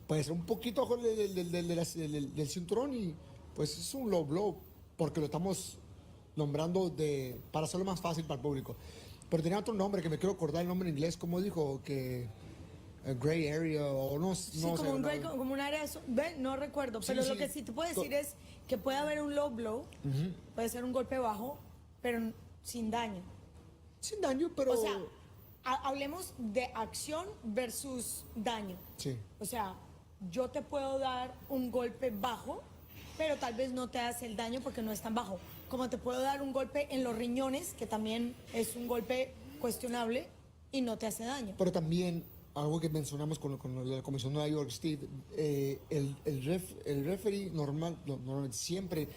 [SPEAKER 1] Puede ser un poquito abajo del cinturón y pues es un low blow, porque lo estamos nombrando para hacerlo más fácil para el público. Pero tenía otro nombre que me quiero acordar el nombre en inglés. ¿Cómo dijo? Que gray area o no,
[SPEAKER 2] Sí,
[SPEAKER 1] no
[SPEAKER 2] como
[SPEAKER 1] sé.
[SPEAKER 2] un,
[SPEAKER 1] no.
[SPEAKER 2] como un área, no recuerdo,
[SPEAKER 1] Sí,
[SPEAKER 2] pero
[SPEAKER 1] sí.
[SPEAKER 2] lo que sí te puedo decir es que puede haber un low blow, puede ser un golpe bajo, pero sin daño.
[SPEAKER 1] Sin daño, pero...
[SPEAKER 2] O sea, hablemos de acción versus daño.
[SPEAKER 1] Sí.
[SPEAKER 2] O sea, yo te puedo dar un golpe bajo, pero tal vez no te hace el daño porque no es tan bajo. Como te puedo dar un golpe en los riñones, que también es un golpe cuestionable y no te hace daño.
[SPEAKER 1] Pero también, algo que mencionamos con la Comisión de Nueva York, Steve, el referee normalmente siempre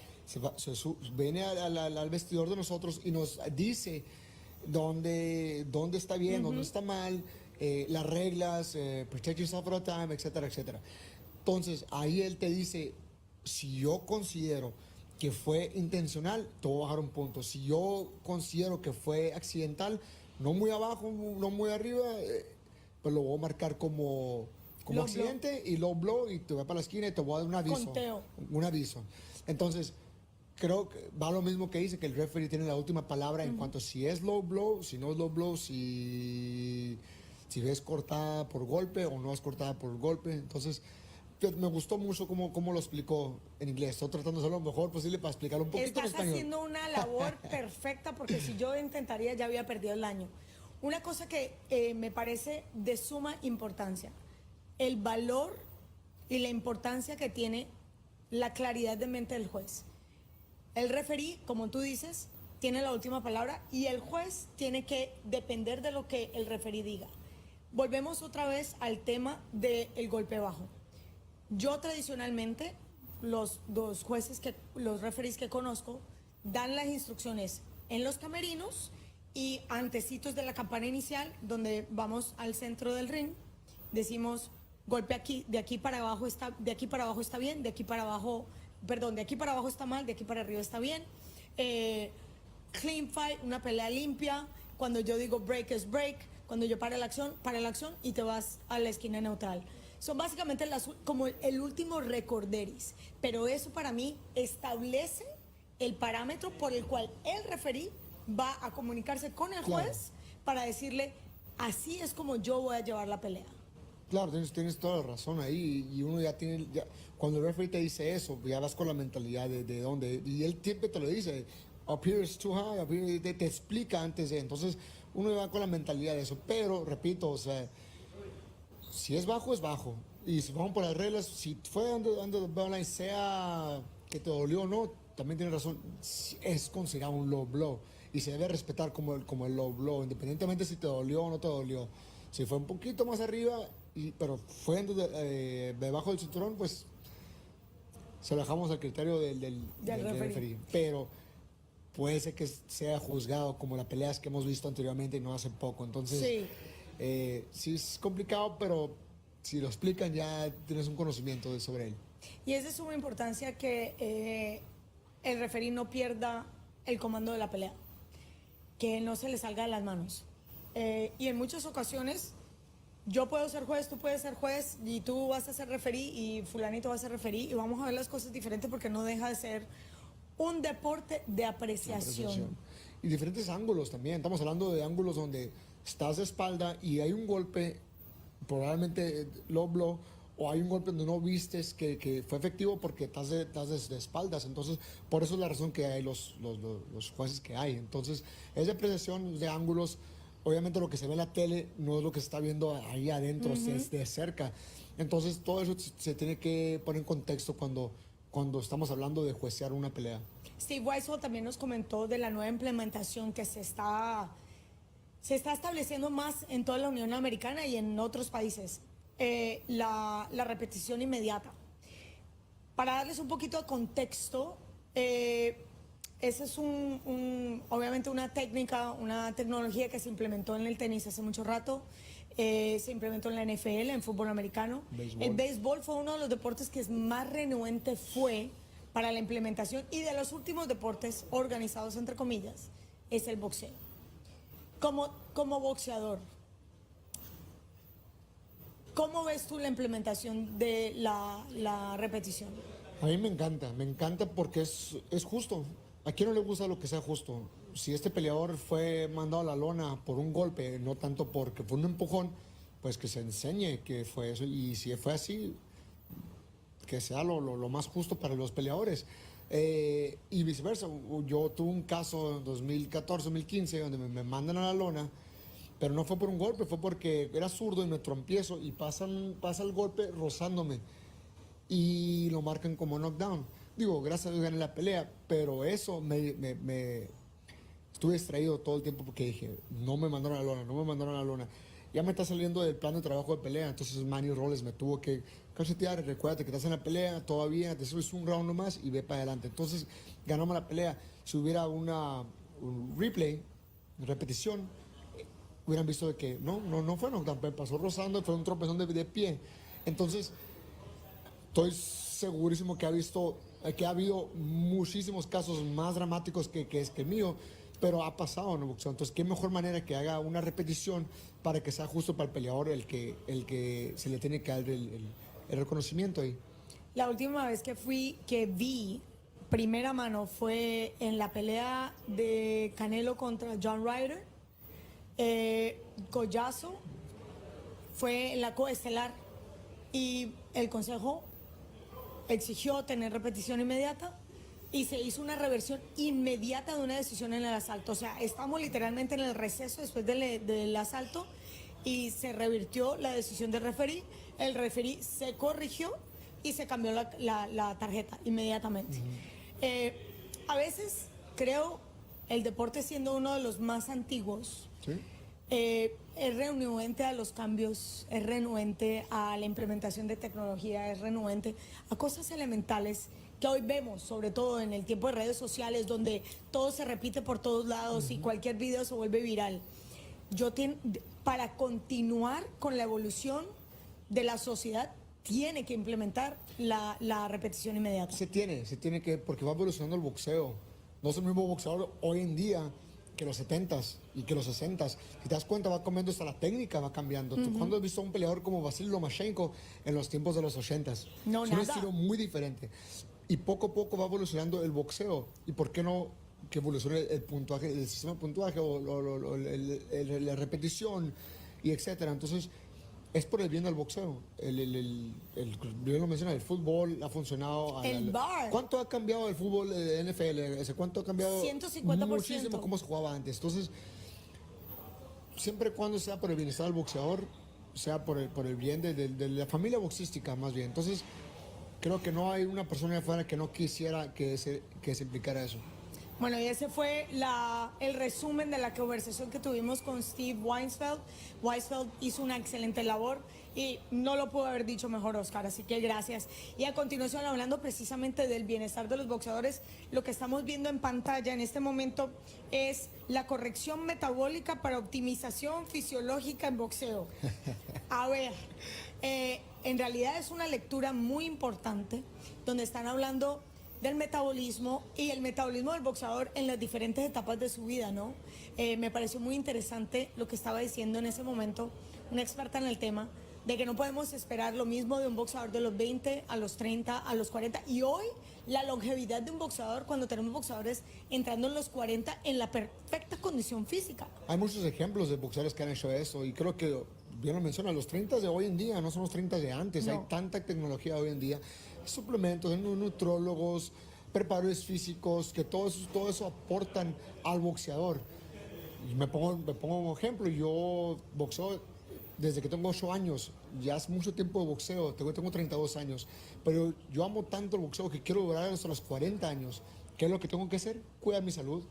[SPEAKER 1] viene al vestidor de nosotros y nos dice dónde está bien, dónde está mal, las reglas, protect yourself at a time, etcétera, etcétera. Entonces, ahí él te dice, si yo considero que fue intencional, te voy a bajar un punto. Si yo considero que fue accidental, no muy abajo, no muy arriba, pues lo voy a marcar como
[SPEAKER 2] Low
[SPEAKER 1] accidente y low blow y te voy para la esquina y te voy a dar un aviso.
[SPEAKER 2] Conteo.
[SPEAKER 1] Un aviso. Entonces, creo que va lo mismo que dice, que el referee tiene la última palabra en cuanto a si es low blow, si no es low blow, si es cortada por golpe o no es cortada por golpe. Entonces, me gustó mucho cómo lo explicó en inglés. Estoy tratando de hacer lo mejor posible para explicar un poquito en
[SPEAKER 2] Estás
[SPEAKER 1] español.
[SPEAKER 2] haciendo una labor perfecta porque si yo intentaría ya había perdido el año. Una cosa que me parece de suma importancia, el valor y la importancia que tiene la claridad de mente del juez. El referí, como tú dices, tiene la última palabra y el juez tiene que depender de lo que el referí diga. Volvemos otra vez al tema del golpe bajo. Yo tradicionalmente, los referees que conozco, dan las instrucciones en los camerinos y antecitos de la campana inicial, donde vamos al centro del ring, decimos golpe aquí, de aquí para abajo está bien, de aquí para abajo está mal, de aquí para arriba está bien. Clean fight, una pelea limpia. Cuando yo digo break es break. Cuando yo para la acción y te vas a la esquina neutral. Son básicamente como el último recorderis, pero eso para mí establece el parámetro por el cual el referí va a comunicarse con el juez para decirle, así es como yo voy a llevar la pelea.
[SPEAKER 1] Claro, tienes toda la razón ahí y uno ya tiene, cuando el referee te dice eso, ya vas con la mentalidad de dónde, y él siempre te lo dice, up here is too high, up here, te explica antes de, entonces uno va con la mentalidad de eso, pero repito, o sea, si es bajo, y si vamos por las reglas, si fue under the bell line, sea que te dolió o no, también tienes razón, es considerado un low blow, y se debe respetar como el low blow, independientemente si te dolió o no te dolió. Si fue un poquito más arriba, pero fue debajo del cinturón, pues se lo dejamos al criterio del referee. Pero puede ser que sea juzgado como las peleas que hemos visto anteriormente y no hace poco. Entonces, sí es complicado, pero si lo explican ya tienes un conocimiento sobre él.
[SPEAKER 2] Y es de suma importancia que el referee no pierda el comando de la pelea, que no se le salga de las manos. Y en muchas ocasiones yo puedo ser juez, tú puedes ser juez y tú vas a ser referí y fulanito va a ser referí y vamos a ver las cosas diferentes porque no deja de ser un deporte de apreciación.
[SPEAKER 1] Y diferentes ángulos también. Estamos hablando de ángulos donde estás de espalda y hay un golpe, probablemente low blow, o hay un golpe donde no vistes que fue efectivo porque estás de espaldas. Entonces, por eso es la razón que hay los jueces que hay. Entonces, es de apreciación, de ángulos. Obviamente lo que se ve en la tele no es lo que se está viendo ahí adentro, es de cerca. Entonces todo eso se tiene que poner en contexto cuando estamos hablando de juecear una pelea.
[SPEAKER 2] Steve Weisel también nos comentó de la nueva implementación que se está estableciendo más en toda la Unión Americana y en otros países. La repetición inmediata. Para darles un poquito de contexto, esa es obviamente una técnica, una tecnología que se implementó en el tenis hace mucho rato, se implementó en la NFL, en fútbol americano. El béisbol fue uno de los deportes que más renuente fue para la implementación y de los últimos deportes organizados, entre comillas, es el boxeo. Como boxeador, ¿cómo ves tú la implementación de la repetición?
[SPEAKER 1] A mí me encanta porque es justo. ¿A quién no le gusta lo que sea justo? Si este peleador fue mandado a la lona por un golpe, no tanto porque fue un empujón, pues que se enseñe que fue eso. Y si fue así, que sea lo más justo para los peleadores. Y viceversa. Yo tuve un caso en 2014-2015 donde me mandan a la lona, pero no fue por un golpe, fue porque era zurdo y me trompiezo y pasa el golpe rozándome y lo marcan como knockdown. Digo, gracias a Dios gané la pelea, pero eso me estuve distraído todo el tiempo porque dije, no me mandaron a la lona, no me mandaron a la lona. Ya me está saliendo del plan de trabajo de pelea, entonces Manny Robles me tuvo que cachetear, recuérdate que estás en la pelea todavía, te subes un round nomás y ve para adelante. Entonces ganamos la pelea. Si hubiera un replay, repetición, hubieran visto de que no fue knockdown, pasó rozando, fue un tropezón de pie. Entonces, estoy segurísimo que ha habido muchísimos casos más dramáticos que el mío, pero ha pasado en el boxeo. Entonces, qué mejor manera que haga una repetición para que sea justo para el peleador el que se le tiene que dar el reconocimiento ahí.
[SPEAKER 2] La última vez que vi primera mano fue en la pelea de Canelo contra John Ryder. Collazo fue en la coestelar y el consejo exigió tener repetición inmediata y se hizo una reversión inmediata de una decisión en el asalto. O sea, estamos literalmente en el receso después del asalto y se revirtió la decisión del referí. El referí se corrigió y se cambió la tarjeta inmediatamente. A veces creo el deporte, siendo uno de los más antiguos,
[SPEAKER 1] ¿Sí?
[SPEAKER 2] Es renuente a los cambios, es renuente a la implementación de tecnología, es renuente a cosas elementales que hoy vemos, sobre todo en el tiempo de redes sociales, donde todo se repite por todos lados y cualquier video se vuelve viral. Para continuar con la evolución de la sociedad, tiene que implementar la repetición inmediata.
[SPEAKER 1] Se tiene que, porque va evolucionando el boxeo. No es el mismo boxeador hoy en día que los 70s y que los 60s. Si te das cuenta, va cambiando, hasta la técnica va cambiando. ¿Tú cuándo has visto a un peleador como Vasily Lomachenko en los tiempos de los 80s?
[SPEAKER 2] No,
[SPEAKER 1] es
[SPEAKER 2] nada.
[SPEAKER 1] un estilo muy diferente. Y poco a poco va evolucionando el boxeo. ¿Y por qué no que evolucione el puntuaje, el sistema de puntuaje o la repetición y etcétera? Entonces, es por el bien del boxeo. Bien lo menciona, el fútbol ha funcionado.
[SPEAKER 2] El bar.
[SPEAKER 1] ¿Cuánto ha cambiado el fútbol de NFL? ¿Cuánto ha cambiado?
[SPEAKER 2] 150%.
[SPEAKER 1] Muchísimo cómo se jugaba antes. Entonces, siempre y cuando sea por el bienestar del boxeador, sea por el bien de la familia boxística más bien. Entonces, creo que no hay una persona de afuera que no quisiera que se implicara eso.
[SPEAKER 2] Bueno, y ese fue el resumen de la conversación que tuvimos con Steve Weisfeld. Weisfeld hizo una excelente labor y no lo pudo haber dicho mejor, Oscar, así que gracias. Y a continuación, hablando precisamente del bienestar de los boxeadores, lo que estamos viendo en pantalla en este momento es la corrección metabólica para optimización fisiológica en boxeo. A ver, en realidad es una lectura muy importante donde están hablando del metabolismo y el metabolismo del boxeador en las diferentes etapas de su vida, ¿no? Me pareció muy interesante lo que estaba diciendo en ese momento una experta en el tema, de que no podemos esperar lo mismo de un boxeador de los 20 a los 30, a los 40. Y hoy la longevidad de un boxeador, cuando tenemos boxeadores entrando en los 40 en la perfecta condición física.
[SPEAKER 1] Hay muchos ejemplos de boxeadores que han hecho eso y creo que, bien lo menciona, los 30 de hoy en día no son los 30 de antes.
[SPEAKER 2] No.
[SPEAKER 1] Hay tanta tecnología hoy en día, suplementos, nutrólogos, preparadores físicos, que todo eso aportan al boxeador. Y me pongo como ejemplo, yo boxeo desde que tengo 8 años, ya hace mucho tiempo de boxeo, tengo 32 años, pero yo amo tanto el boxeo que quiero durar hasta los 40 años. ¿Qué es lo que tengo que hacer? Cuidar mi salud.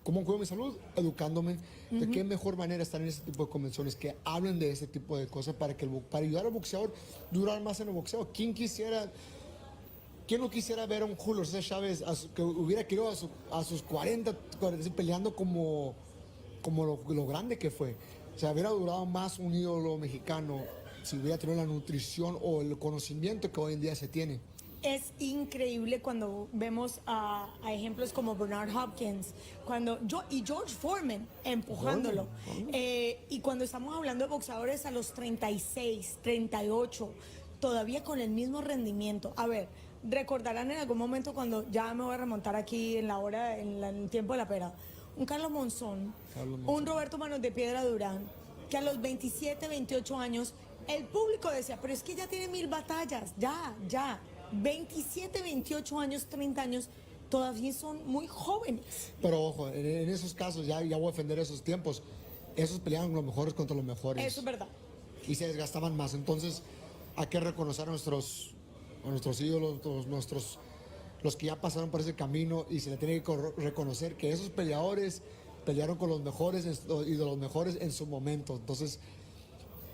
[SPEAKER 1] ¿Cómo cuido mi salud? Educándome. ¿De qué mejor manera estar en ese tipo de convenciones que hablen de ese tipo de cosas para ayudar al boxeador a durar más en el boxeo? ¿Quién no quisiera ver a un Julio César Chávez que hubiera querido a sus 40 peleando como lo grande que fue? O sea, hubiera durado más un ídolo mexicano si hubiera tenido la nutrición o el conocimiento que hoy en día se tiene.
[SPEAKER 2] Es increíble cuando vemos a ejemplos como Bernard Hopkins y George Foreman empujándolo. Y cuando estamos hablando de boxeadores a los 36, 38, todavía con el mismo rendimiento. A ver, recordarán en algún momento cuando ya me voy a remontar aquí en la hora, en el tiempo de la pera, un Carlos Monzón, un Roberto Manos de Piedra Durán, que a los 27, 28 años, el público decía, pero es que ya tiene 1000 batallas, ya, 27, 28 años, 30 años, todavía son muy jóvenes.
[SPEAKER 1] Pero ojo, en esos casos, ya voy a defender esos tiempos, esos peleaban los mejores contra los mejores.
[SPEAKER 2] Eso es verdad.
[SPEAKER 1] Y se desgastaban más. Entonces, hay que reconocer a nuestros ídolos, los que ya pasaron por ese camino, y se le tiene que reconocer que esos peleadores pelearon con los mejores y de los mejores en su momento. Entonces,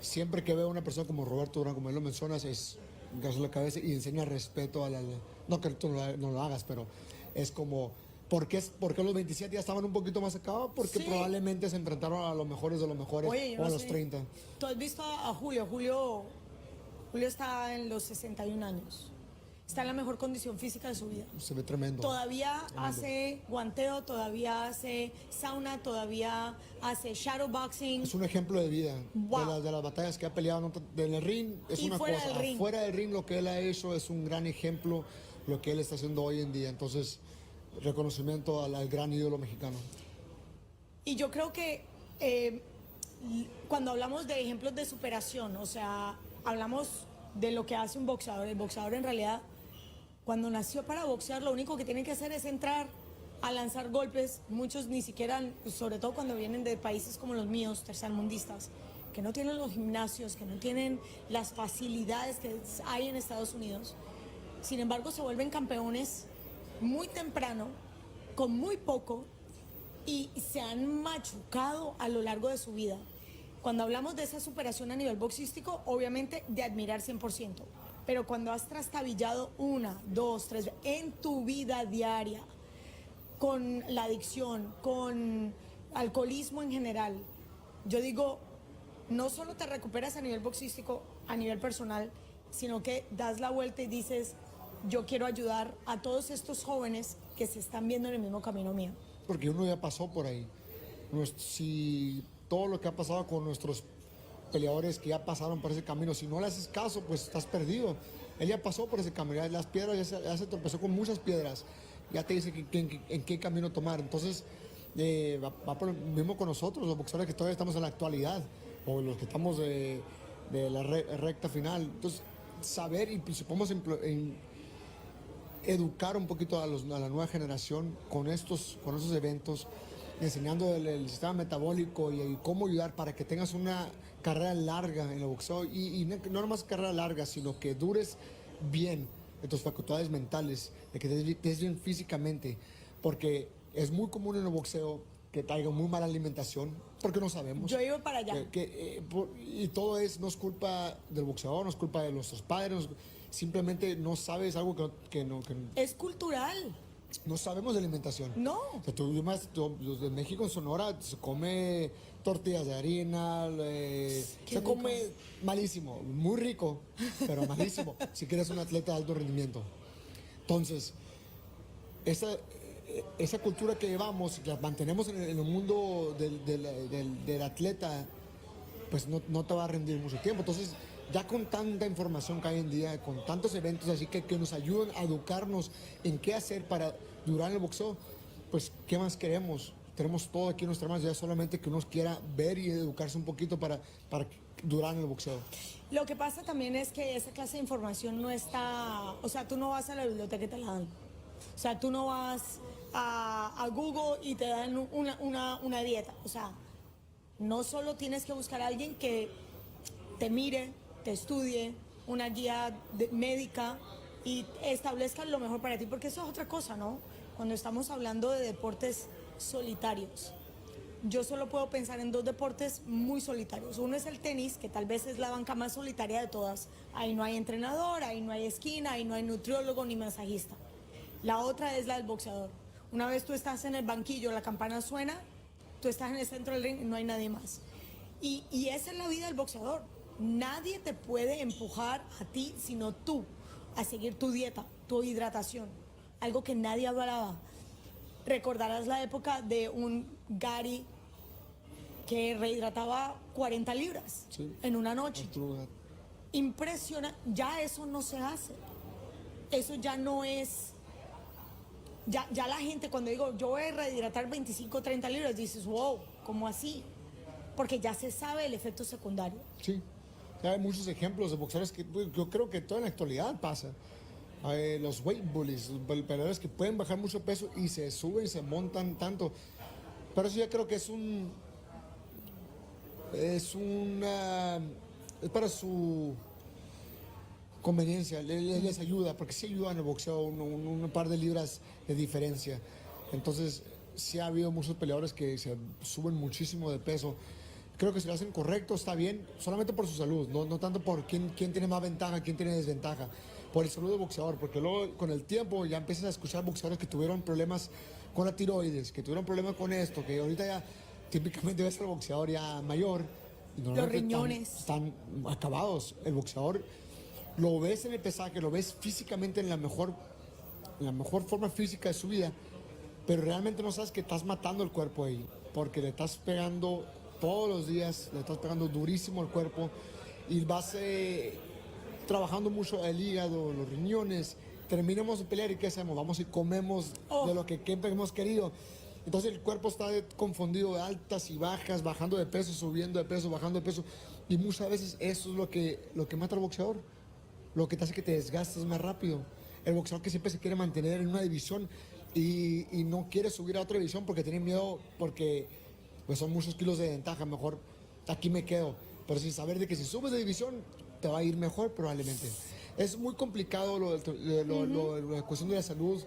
[SPEAKER 1] siempre que veo a una persona como Roberto Durán, como él lo mencionas, es un caso de la cabeza y enseña respeto a la... No que tú no lo hagas, pero es como... ¿Por qué los 27 ya estaban un poquito más acá? Porque
[SPEAKER 2] Sí.
[SPEAKER 1] probablemente se enfrentaron a los mejores de los mejores.
[SPEAKER 2] Oye, yo
[SPEAKER 1] o a
[SPEAKER 2] no
[SPEAKER 1] los
[SPEAKER 2] sé.
[SPEAKER 1] 30.
[SPEAKER 2] ¿Tú has visto a Julio? Julio está en los 61 años. Está en la mejor condición física de su vida.
[SPEAKER 1] Se ve tremendo.
[SPEAKER 2] Todavía hace guanteo, todavía hace sauna, todavía hace shadowboxing.
[SPEAKER 1] Es un ejemplo de vida.
[SPEAKER 2] Wow.
[SPEAKER 1] De las batallas que ha peleado en el ring. Es
[SPEAKER 2] Y
[SPEAKER 1] una
[SPEAKER 2] fuera
[SPEAKER 1] cosa.
[SPEAKER 2] del ring.
[SPEAKER 1] Fuera del ring, lo que él ha hecho es un gran ejemplo. Lo que él está haciendo hoy en día. Entonces, reconocimiento al gran ídolo mexicano.
[SPEAKER 2] Y yo creo que cuando hablamos de ejemplos de superación, o sea, hablamos de lo que hace un boxeador. El boxeador en realidad, cuando nació para boxear, lo único que tiene que hacer es entrar a lanzar golpes. Muchos ni siquiera, sobre todo cuando vienen de países como los míos, tercermundistas, que no tienen los gimnasios, que no tienen las facilidades que hay en Estados Unidos. Sin embargo, se vuelven campeones muy temprano, con muy poco, y se han machucado a lo largo de su vida. Cuando hablamos de esa superación a nivel boxístico, obviamente de admirar 100%, pero cuando has trastabillado 1, 2, 3 en tu vida diaria, con la adicción, con alcoholismo en general, yo digo, no solo te recuperas a nivel boxístico, a nivel personal, sino que das la vuelta y dices, yo quiero ayudar a todos estos jóvenes que se están viendo en el mismo camino mío.
[SPEAKER 1] Porque uno ya pasó por ahí. Si todo lo que ha pasado con nuestros peleadores que ya pasaron por ese camino, si no le haces caso, pues estás perdido. Él ya pasó por ese camino, ya las piedras, ya se tropezó con muchas piedras, ya te dice en qué camino tomar. Entonces, va por lo mismo con nosotros, los boxeadores que todavía estamos en la actualidad, o los que estamos de la recta final. Entonces, saber y si podemos educar un poquito a la nueva generación con esos eventos, enseñando el sistema metabólico y cómo ayudar para que tengas una carrera larga en el boxeo y no nomás carrera larga, sino que dures bien en tus facultades mentales, de que estés bien físicamente, porque es muy común en el boxeo que traiga muy mala alimentación, porque no sabemos.
[SPEAKER 2] Yo iba para allá.
[SPEAKER 1] Y todo no es culpa del boxeador, no es culpa de nuestros padres, simplemente no sabes algo que
[SPEAKER 2] Es cultural.
[SPEAKER 1] no sabemos de alimentación.
[SPEAKER 2] No.
[SPEAKER 1] O sea, los de México, en Sonora, se come tortillas de harina, se come malísimo, muy rico, pero malísimo, si quieres un atleta de alto rendimiento. Entonces, esa cultura que llevamos, la mantenemos en el mundo del atleta, pues no te va a rendir mucho tiempo. Entonces, ya con tanta información que hay en día, con tantos eventos así que nos ayudan a educarnos en qué hacer para durar en el boxeo, pues ¿qué más queremos? Tenemos todo aquí en nuestras manos, ya solamente que uno quiera ver y educarse un poquito para durar en el boxeo.
[SPEAKER 2] Lo que pasa también es que esa clase de información no está, o sea, tú no vas a la biblioteca y te la dan. O sea, tú no vas a Google y te dan una dieta. O sea, no solo tienes que buscar a alguien que te mire, te estudie, una guía médica y establezca lo mejor para ti, porque eso es otra cosa, ¿no? Cuando estamos hablando de deportes solitarios, yo solo puedo pensar en 2 deportes muy solitarios. Uno es el tenis, que tal vez es la banca más solitaria de todas. Ahí no hay entrenador, ahí no hay esquina, ahí no hay nutriólogo ni masajista. La otra es la del boxeador. Una vez tú estás en el banquillo, la campana suena, tú estás en el centro del ring y no hay nadie más. Y esa es la vida del boxeador. Nadie te puede empujar a ti, sino tú, a seguir tu dieta, tu hidratación. Algo que nadie hablaba. Recordarás la época de un Gary que rehidrataba 40 libras en una noche. Impresionante. Ya eso no se hace. eso ya no es... Ya la gente, cuando digo yo voy a rehidratar 25 o 30 libras, dices, wow, ¿cómo así? Porque ya se sabe el efecto secundario.
[SPEAKER 1] Sí, hay muchos ejemplos de boxeadores que yo creo que todo en la actualidad pasa. Los weight bullies, peleadores que pueden bajar mucho peso y se suben, se montan tanto. Pero eso ya creo que es para su conveniencia, les ayuda, porque sí ayuda en el boxeo un par de libras de diferencia. Entonces, sí ha habido muchos peleadores que se suben muchísimo de peso. Creo que si lo hacen correcto, está bien, solamente por su salud, no tanto por quién tiene más ventaja, quién tiene desventaja, por el salud del boxeador, porque luego con el tiempo ya empiezas a escuchar boxeadores que tuvieron problemas con la tiroides, que tuvieron problemas con esto, que ahorita ya típicamente ves al boxeador ya mayor, y
[SPEAKER 2] Los riñones.
[SPEAKER 1] están acabados. El boxeador lo ves en el pesaje, lo ves físicamente en la mejor forma física de su vida, pero realmente no sabes que estás matando el cuerpo ahí, porque le estás pegando todos los días, le estás pegando durísimo al cuerpo y vas trabajando mucho el hígado, los riñones. Terminamos de pelear y ¿qué hacemos? Vamos y comemos de lo que hemos querido. Entonces el cuerpo está confundido de altas y bajas, bajando de peso, subiendo de peso, bajando de peso. Y muchas veces eso es lo que mata al boxeador, lo que te hace que te desgastes más rápido. El boxeador que siempre se quiere mantener en una división y no quiere subir a otra división porque tiene miedo, porque pues son muchos kilos de ventaja, mejor aquí me quedo. Pero sin saber de que si subes de división te va a ir mejor probablemente. Es muy complicado la cuestión de la salud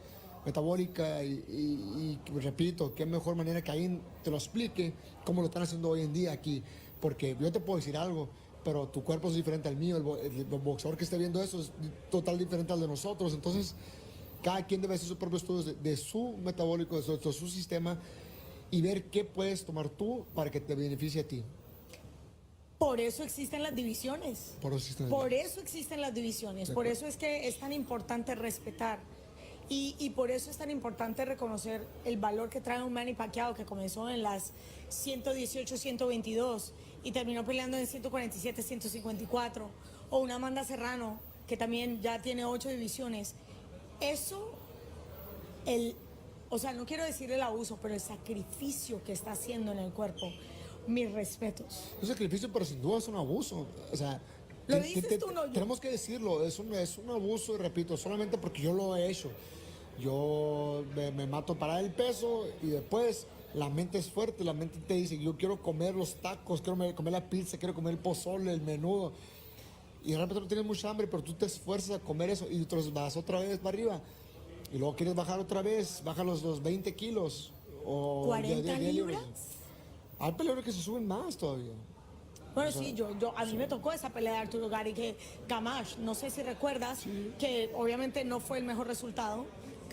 [SPEAKER 1] metabólica y repito, qué mejor manera que alguien te lo explique cómo lo están haciendo hoy en día aquí. Porque yo te puedo decir algo, pero tu cuerpo es diferente al mío, el boxeador que esté viendo eso es total diferente al de nosotros. Entonces, cada quien debe hacer sus propios estudios de su metabólico, de su sistema, y ver qué puedes tomar tú para que te beneficie a ti.
[SPEAKER 2] Por eso existen las divisiones. Por eso existen las divisiones. Por eso es que es tan importante respetar. Y por eso es tan importante reconocer el valor que trae un Manny Pacquiao, que comenzó en las 118, 122 y terminó peleando en 147, 154. O una Amanda Serrano, que también ya tiene 8 divisiones. Eso, o sea, no quiero decir el abuso, pero el sacrificio que está haciendo en el cuerpo, mis respetos.
[SPEAKER 1] Un sacrificio, pero sin duda es un abuso. O sea,
[SPEAKER 2] lo dices tú, no yo.
[SPEAKER 1] Tenemos que decirlo, es un abuso, y repito, solamente porque yo lo he hecho. Yo me mato para el peso y después la mente es fuerte, la mente te dice, yo quiero comer los tacos, quiero comer la pizza, quiero comer el pozole, el menudo. Y de repente no tienes mucha hambre, pero tú te esfuerzas a comer eso y entonces vas otra vez para arriba. Y luego quieres bajar otra vez, baja los 20 kilos. O
[SPEAKER 2] 40 libras.
[SPEAKER 1] Hay peleadores que se suben más todavía.
[SPEAKER 2] Bueno, sí, a mí me tocó esa pelea de Arturo Gatti, que Gamache, no sé si recuerdas, que obviamente no fue el mejor resultado.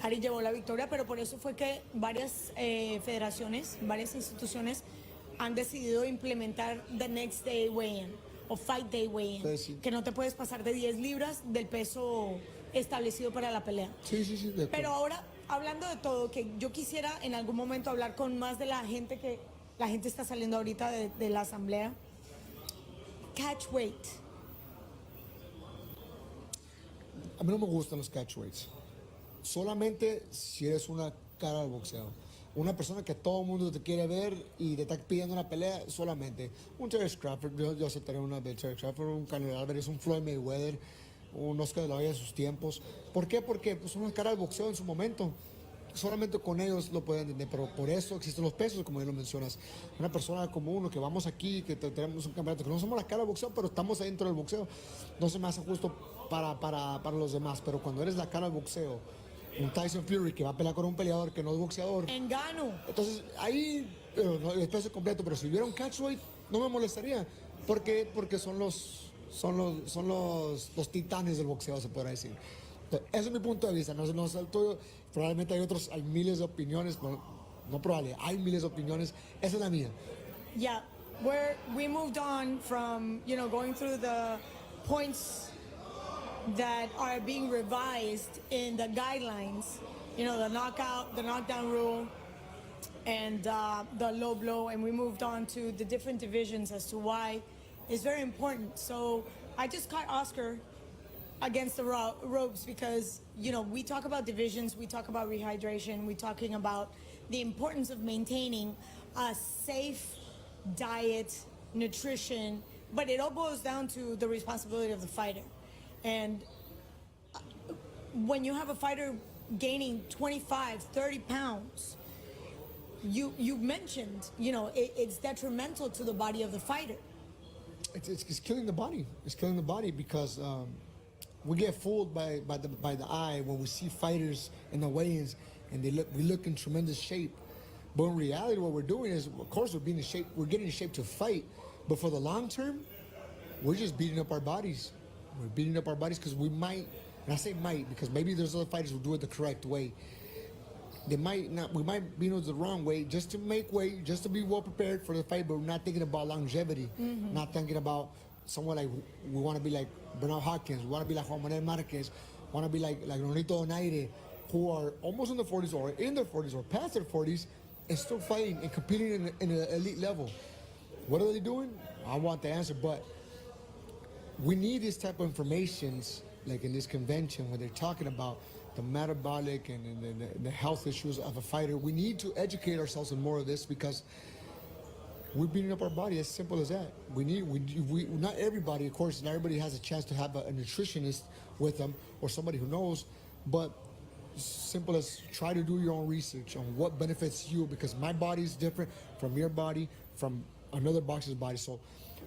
[SPEAKER 2] Gatti llevó la victoria, pero por eso fue que varias federaciones, varias instituciones han decidido implementar the next day weigh-in o fight day weigh-in, sí. Que no te puedes pasar de 10 libras del peso establecido para la pelea.
[SPEAKER 1] Sí.
[SPEAKER 2] Pero ahora, hablando de todo, que yo quisiera en algún momento hablar con más de la gente que la gente está saliendo ahorita de la asamblea. Catch weight.
[SPEAKER 1] A mí no me gustan los catch weights. Solamente si eres una cara al boxeo. Una persona que todo el mundo te quiere ver y te está pidiendo una pelea, solamente. Un Terry Crawford, yo aceptaría una de Terry Crawford, un Canelo Álvarez, un Floyd Mayweather, un Oscar de la Hoya de sus tiempos. ¿Por qué? Porque pues, una cara al boxeo en su momento. Solamente con ellos lo pueden entender, pero por eso existen los pesos, como ya lo mencionas. Una persona como uno, que vamos aquí, que tenemos un campeonato, que no somos la cara del boxeo, pero estamos adentro del boxeo, no se me hace justo para los demás. Pero cuando eres la cara del boxeo, un Tyson Fury que va a pelear con un peleador que no es boxeador,
[SPEAKER 2] engano.
[SPEAKER 1] Entonces ahí no, el peso completo, pero si hubiera un catchweight no me molestaría. ¿Por qué? Porque son los titanes del boxeo, se podrá decir. Entonces, ese es mi punto de vista, no es el tuyo. Probablemente hay miles de opiniones, no probable, hay miles de opiniones. Esa es la mía.
[SPEAKER 2] Yeah, we moved on from, going through the points that are being revised in the guidelines, the knockdown rule, and the low blow, and we moved on to the different divisions as to why it's very important. So I just caught Oscar against the ropes because, we talk about divisions, we talk about rehydration, we're talking about the importance of maintaining a safe diet, nutrition, but it all boils down to the responsibility of the fighter. And when you have a fighter gaining 25, 30 pounds, you mentioned, it's detrimental to the body of the fighter.
[SPEAKER 1] It's killing the body. It's killing the body because we get fooled by the eye when we see fighters in the weigh-ins and we look in tremendous shape. But in reality, what we're doing is, of course, we're getting in shape to fight. But for the long term, we're just beating up our bodies. We're beating up our bodies because we might, and I say might because maybe there's other fighters who do it the correct way. We might be doing it the wrong way just to make weight, just to be well prepared for the fight, but we're not thinking about longevity, not thinking about someone like, we want to be like Bernal Hopkins, we want to be like Juan Manuel Marquez, want to be like Nonito Donaire, who are almost in their 40s or in their 40s or past their 40s and still fighting and competing in an elite level. What are they doing? I want the answer, but we need this type of information, like in this convention where they're talking about the metabolic and the health issues of a fighter. We need to educate ourselves on more of this because we're beating up our body, as simple as that. We not everybody, of course, not everybody has a chance to have a nutritionist with them or somebody who knows, but simple as try to do your own research on what benefits you, because my body is different from your body, from another boxer's body. So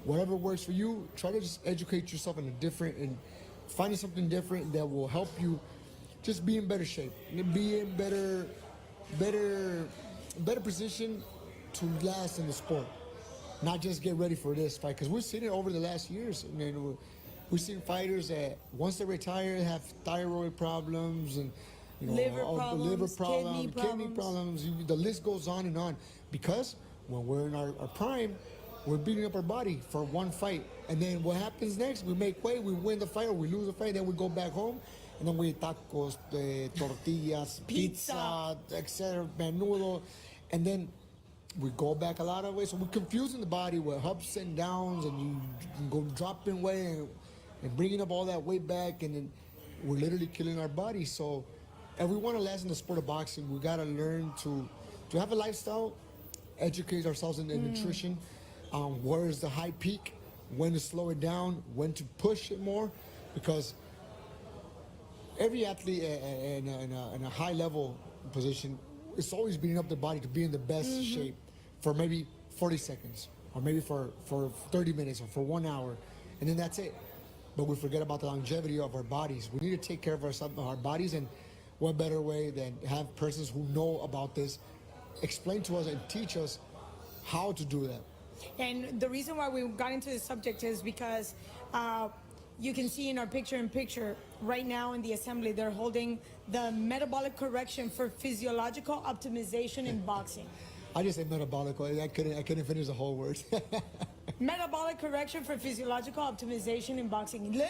[SPEAKER 1] whatever works for you, try to just educate yourself in a different and finding something different that will help you just be in better shape, be in better position to last in the sport, not just get ready for this fight. Because we've seen it over the last years. We've seen fighters that once they retire have thyroid problems and
[SPEAKER 2] liver problems,
[SPEAKER 1] kidney problems. The list goes on and on. Because when we're in our prime, we're beating up our body for one fight. And then what happens next? We make weight, we win the fight, or we lose the fight, then we go back home. And then we eat tacos, tortillas, pizza, etc., menudo. And then we go back a lot of ways. So we're confusing the body with ups and downs, and you can go dropping weight and bringing up all that weight back, and then we're literally killing our body. So if we want to last in the sport of boxing, we got to learn to have a lifestyle, educate ourselves in nutrition, where is the high peak, when to slow it down, when to push it more, because every athlete in a high level position is always beating up the body to be in the best shape for maybe 40 seconds or maybe for 30 minutes or for 1 hour, and then that's it. But we forget about the longevity of our bodies. We need to take care of our bodies, and what better way than have persons who know about this explain to us and teach us how to do that.
[SPEAKER 2] And the reason why we got into this subject is because you can see in our picture-in-picture right now in the assembly, they're holding the metabolic correction for physiological optimization in boxing.
[SPEAKER 1] I just said metabolic. I couldn't finish the whole word.
[SPEAKER 2] Metabolic correction for physiological optimization in boxing. Yeah,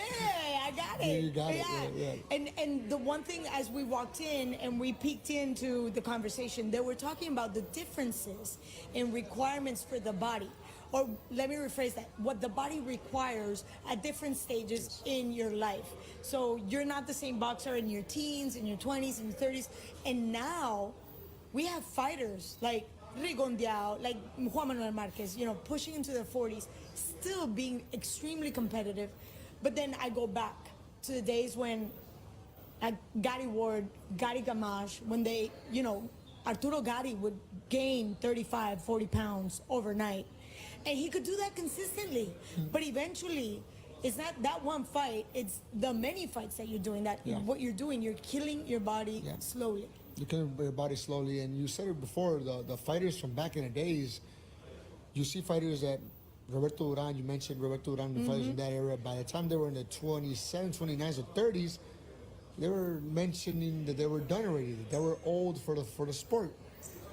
[SPEAKER 2] I got it.
[SPEAKER 1] You got it. Yeah.
[SPEAKER 2] And the one thing, as we walked in and we peeked into the conversation, they were talking about the differences in requirements for the body. Or let me rephrase that, what the body requires at different stages in your life. So you're not the same boxer in your teens, in your 20s, in your 30s. And now we have fighters like Rigondeaux, like Juan Manuel Marquez, pushing into their 40s, still being extremely competitive. But then I go back to the days when Gary Ward, Gary Gamache, when they, Arturo Gatti would gain 35, 40 pounds overnight. And he could do that consistently. But eventually, it's not that one fight, it's the many fights that you're doing. What you're doing, you're killing your body slowly.
[SPEAKER 1] You kill your body slowly. And you said it before, the fighters from back in the days, you see fighters that Roberto Duran, you mentioned Roberto Duran, the fighters in that era, by the time they were in the 27s, 29s, or 30s, they were mentioning that they were done already, that they were old for the sport.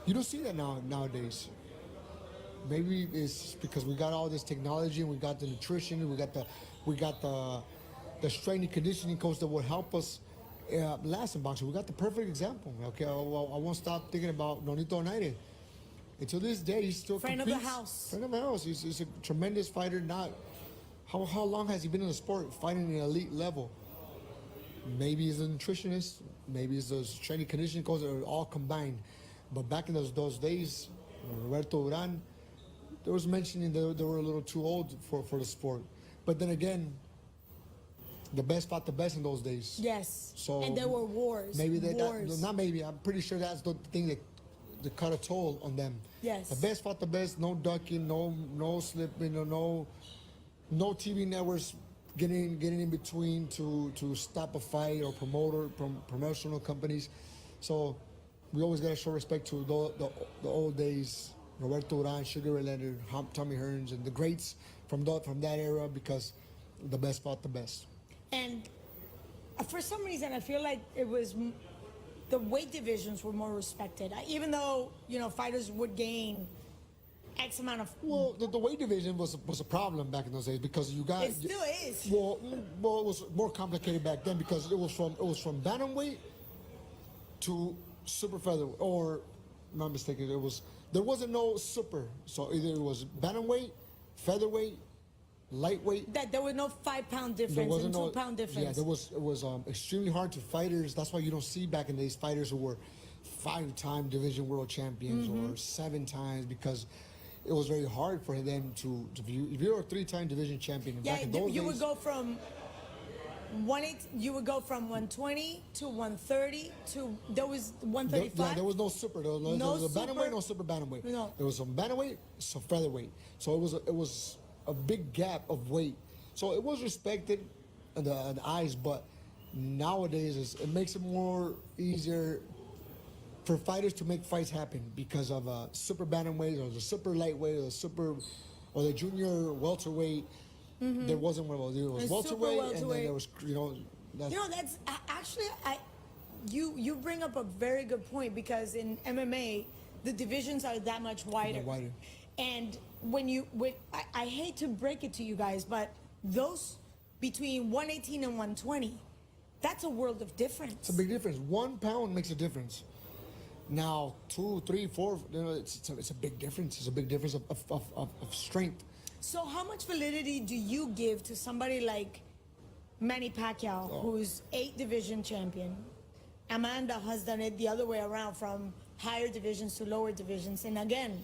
[SPEAKER 1] You don't see that nowadays. Maybe it's because we got all this technology, and we got the nutrition, we got the strength and conditioning coach that will help us last in boxing. We got the perfect example. Okay, I won't stop thinking about Nonito Donaire. Until this day, he's still
[SPEAKER 2] friend
[SPEAKER 1] competes.
[SPEAKER 2] of the house.
[SPEAKER 1] Friend of the house. He's a tremendous fighter. How long has he been in the sport, fighting at an elite level? maybe it's a nutritionist, maybe it's the training conditioning coach, are all combined. But back in those days, Roberto Duran, there was mentioning they were a little too old for the sport. But then again, the best fought the best in those days.
[SPEAKER 2] Yes.
[SPEAKER 1] So
[SPEAKER 2] and there were wars.
[SPEAKER 1] Maybe
[SPEAKER 2] wars.
[SPEAKER 1] not maybe. I'm pretty sure that's the thing that cut a toll on them.
[SPEAKER 2] Yes.
[SPEAKER 1] The best fought the best. No ducking. No slipping. No TV networks getting in between to stop a fight or promotional companies. So we always gotta show respect to the old days. Roberto Duran, Sugar Ray Leonard, Tommy Hearns, and the greats from that era, because the best fought the best.
[SPEAKER 2] And for some reason, I feel like it was the weight divisions were more respected. Even though, fighters would gain X amount of...
[SPEAKER 1] Well, the weight division was a problem back in those days, because you got...
[SPEAKER 2] It still is.
[SPEAKER 1] Well, it was more complicated back then, because it was from bantamweight to super featherweight, or, not mistaken, there wasn't no super. So either it was bantamweight, featherweight, lightweight.
[SPEAKER 2] That there was no 5-pound difference and 2-pound difference.
[SPEAKER 1] Yeah, it was extremely hard to fighters. That's why you don't see back in the days fighters who were 5-time division world champions or 7 times, because it was very hard for them to if you're a 3-time division champion.
[SPEAKER 2] Yeah,
[SPEAKER 1] back in those
[SPEAKER 2] you
[SPEAKER 1] days,
[SPEAKER 2] would go from 120 to 130 to there was 135.
[SPEAKER 1] there was no super. There was a bantamweight, no super bantamweight.
[SPEAKER 2] No.
[SPEAKER 1] There was some bantamweight, some featherweight. So it was a big gap of weight. So it was respected in the eyes, but nowadays it makes it more easier for fighters to make fights happen, because of super bantamweight or the super lightweight or the junior welterweight. There wasn't one of those. There was welterweight, and then there was
[SPEAKER 2] that's actually you bring up a very good point, because in MMA the divisions are that much wider. And I hate to break it to you guys, but those between 118 and 120, that's a world of difference.
[SPEAKER 1] It's a big difference. 1 pound makes a difference. Now 2, 3, 4, it's a big difference. It's a big difference of strength.
[SPEAKER 2] So how much validity do you give to somebody like Manny Pacquiao, who's 8 division champion? Amanda has done it the other way around, from higher divisions to lower divisions, and again,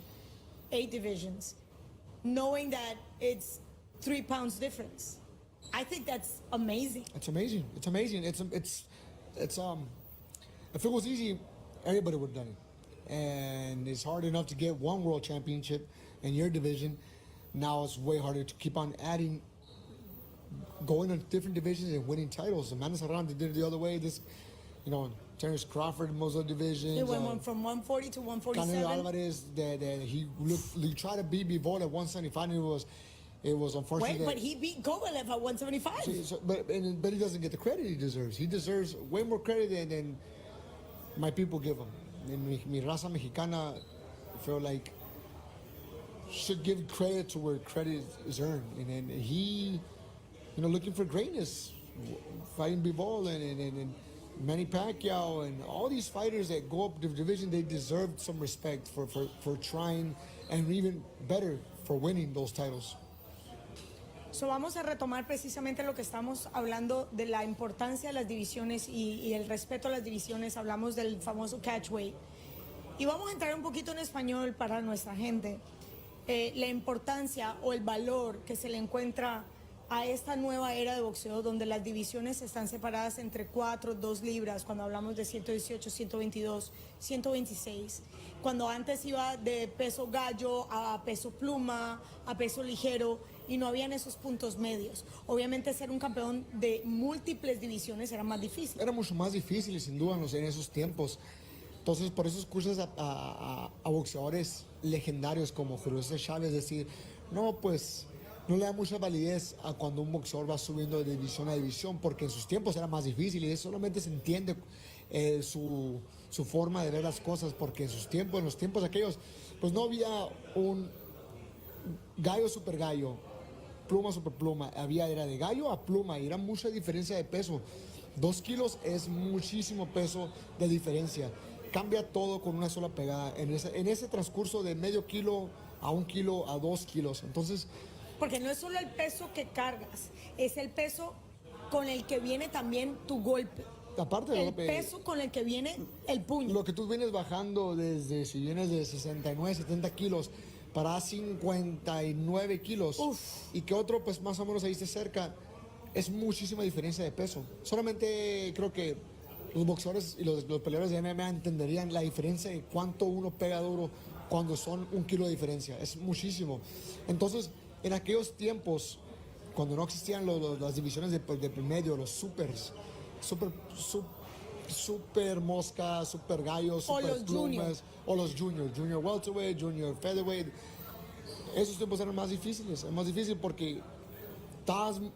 [SPEAKER 2] 8 divisions, knowing that it's 3 pounds difference. I think that's amazing.
[SPEAKER 1] It's amazing. It's amazing. It's if it was easy, everybody would have done it. And it's hard enough to get 1 world championship in your division. Now it's way harder to keep on adding, going on different divisions and winning titles. Amanda Serrano did it the other way. Terrence Crawford, most of the divisions.
[SPEAKER 2] It went from 140 to 147.
[SPEAKER 1] Canelo Alvarez, he tried to beat Bivol at 175, and it was unfortunate.
[SPEAKER 2] Wait, but he beat Kovalev at 175.
[SPEAKER 1] But he doesn't get the credit he deserves. He deserves way more credit than my people give him. And mi raza mexicana, I feel like, should give credit to where credit is earned. And he, looking for greatness, fighting Bivol and Manny Pacquiao and all these fighters that go up the division, they deserve some respect for trying, and even better, for winning those titles.
[SPEAKER 2] So vamos a retomar precisamente lo que estamos hablando de la importancia de las divisiones y el respeto a las divisiones. Hablamos del famoso catchweight. Y vamos a entrar un poquito en español para nuestra gente. La importancia o el valor que se le encuentra a esta nueva era de boxeo, donde las divisiones están separadas entre 4, 2 libras, cuando hablamos de 118, 122, 126, cuando antes iba de peso gallo a peso pluma, a peso ligero, y no habían esos puntos medios. Obviamente ser un campeón de múltiples divisiones era más difícil.
[SPEAKER 1] Era mucho más difícil, sin duda, en esos tiempos. Entonces, por eso escuchas a boxeadores legendarios como Julio César Chávez decir, no, pues no le da mucha validez a cuando un boxeador va subiendo de división a división, porque en sus tiempos era más difícil, y solamente se entiende su forma de ver las cosas, porque en los tiempos aquellos, pues no había un gallo super gallo, pluma super pluma, era de gallo a pluma, y era mucha diferencia de peso. 2 kilos es muchísimo peso de diferencia. Cambia todo con una sola pegada en ese transcurso de medio kilo a 1 kilo a 2 kilos. Entonces,
[SPEAKER 2] porque no es solo el peso que cargas, es el peso con el que viene también tu golpe.
[SPEAKER 1] Aparte del
[SPEAKER 2] El
[SPEAKER 1] golpe,
[SPEAKER 2] peso con el que viene el puño.
[SPEAKER 1] lo que tú vienes bajando desde, si vienes de 69, 70 kilos para 59 kilos
[SPEAKER 2] Uf.
[SPEAKER 1] y que otro pues más o menos ahí esté cerca, es muchísima diferencia de peso. Solamente creo que los boxeadores y los peleadores de MMA entenderían la diferencia de cuánto uno pega duro cuando son 1 kilo de diferencia. Es muchísimo. Entonces, en aquellos tiempos, cuando no existían las divisiones de medio, los supers, super mosca, super gallos,
[SPEAKER 2] O
[SPEAKER 1] super
[SPEAKER 2] los junior.
[SPEAKER 1] plumas, o los junior welterweight, junior featherweight. Esos tiempos eran más difíciles, es más difícil porque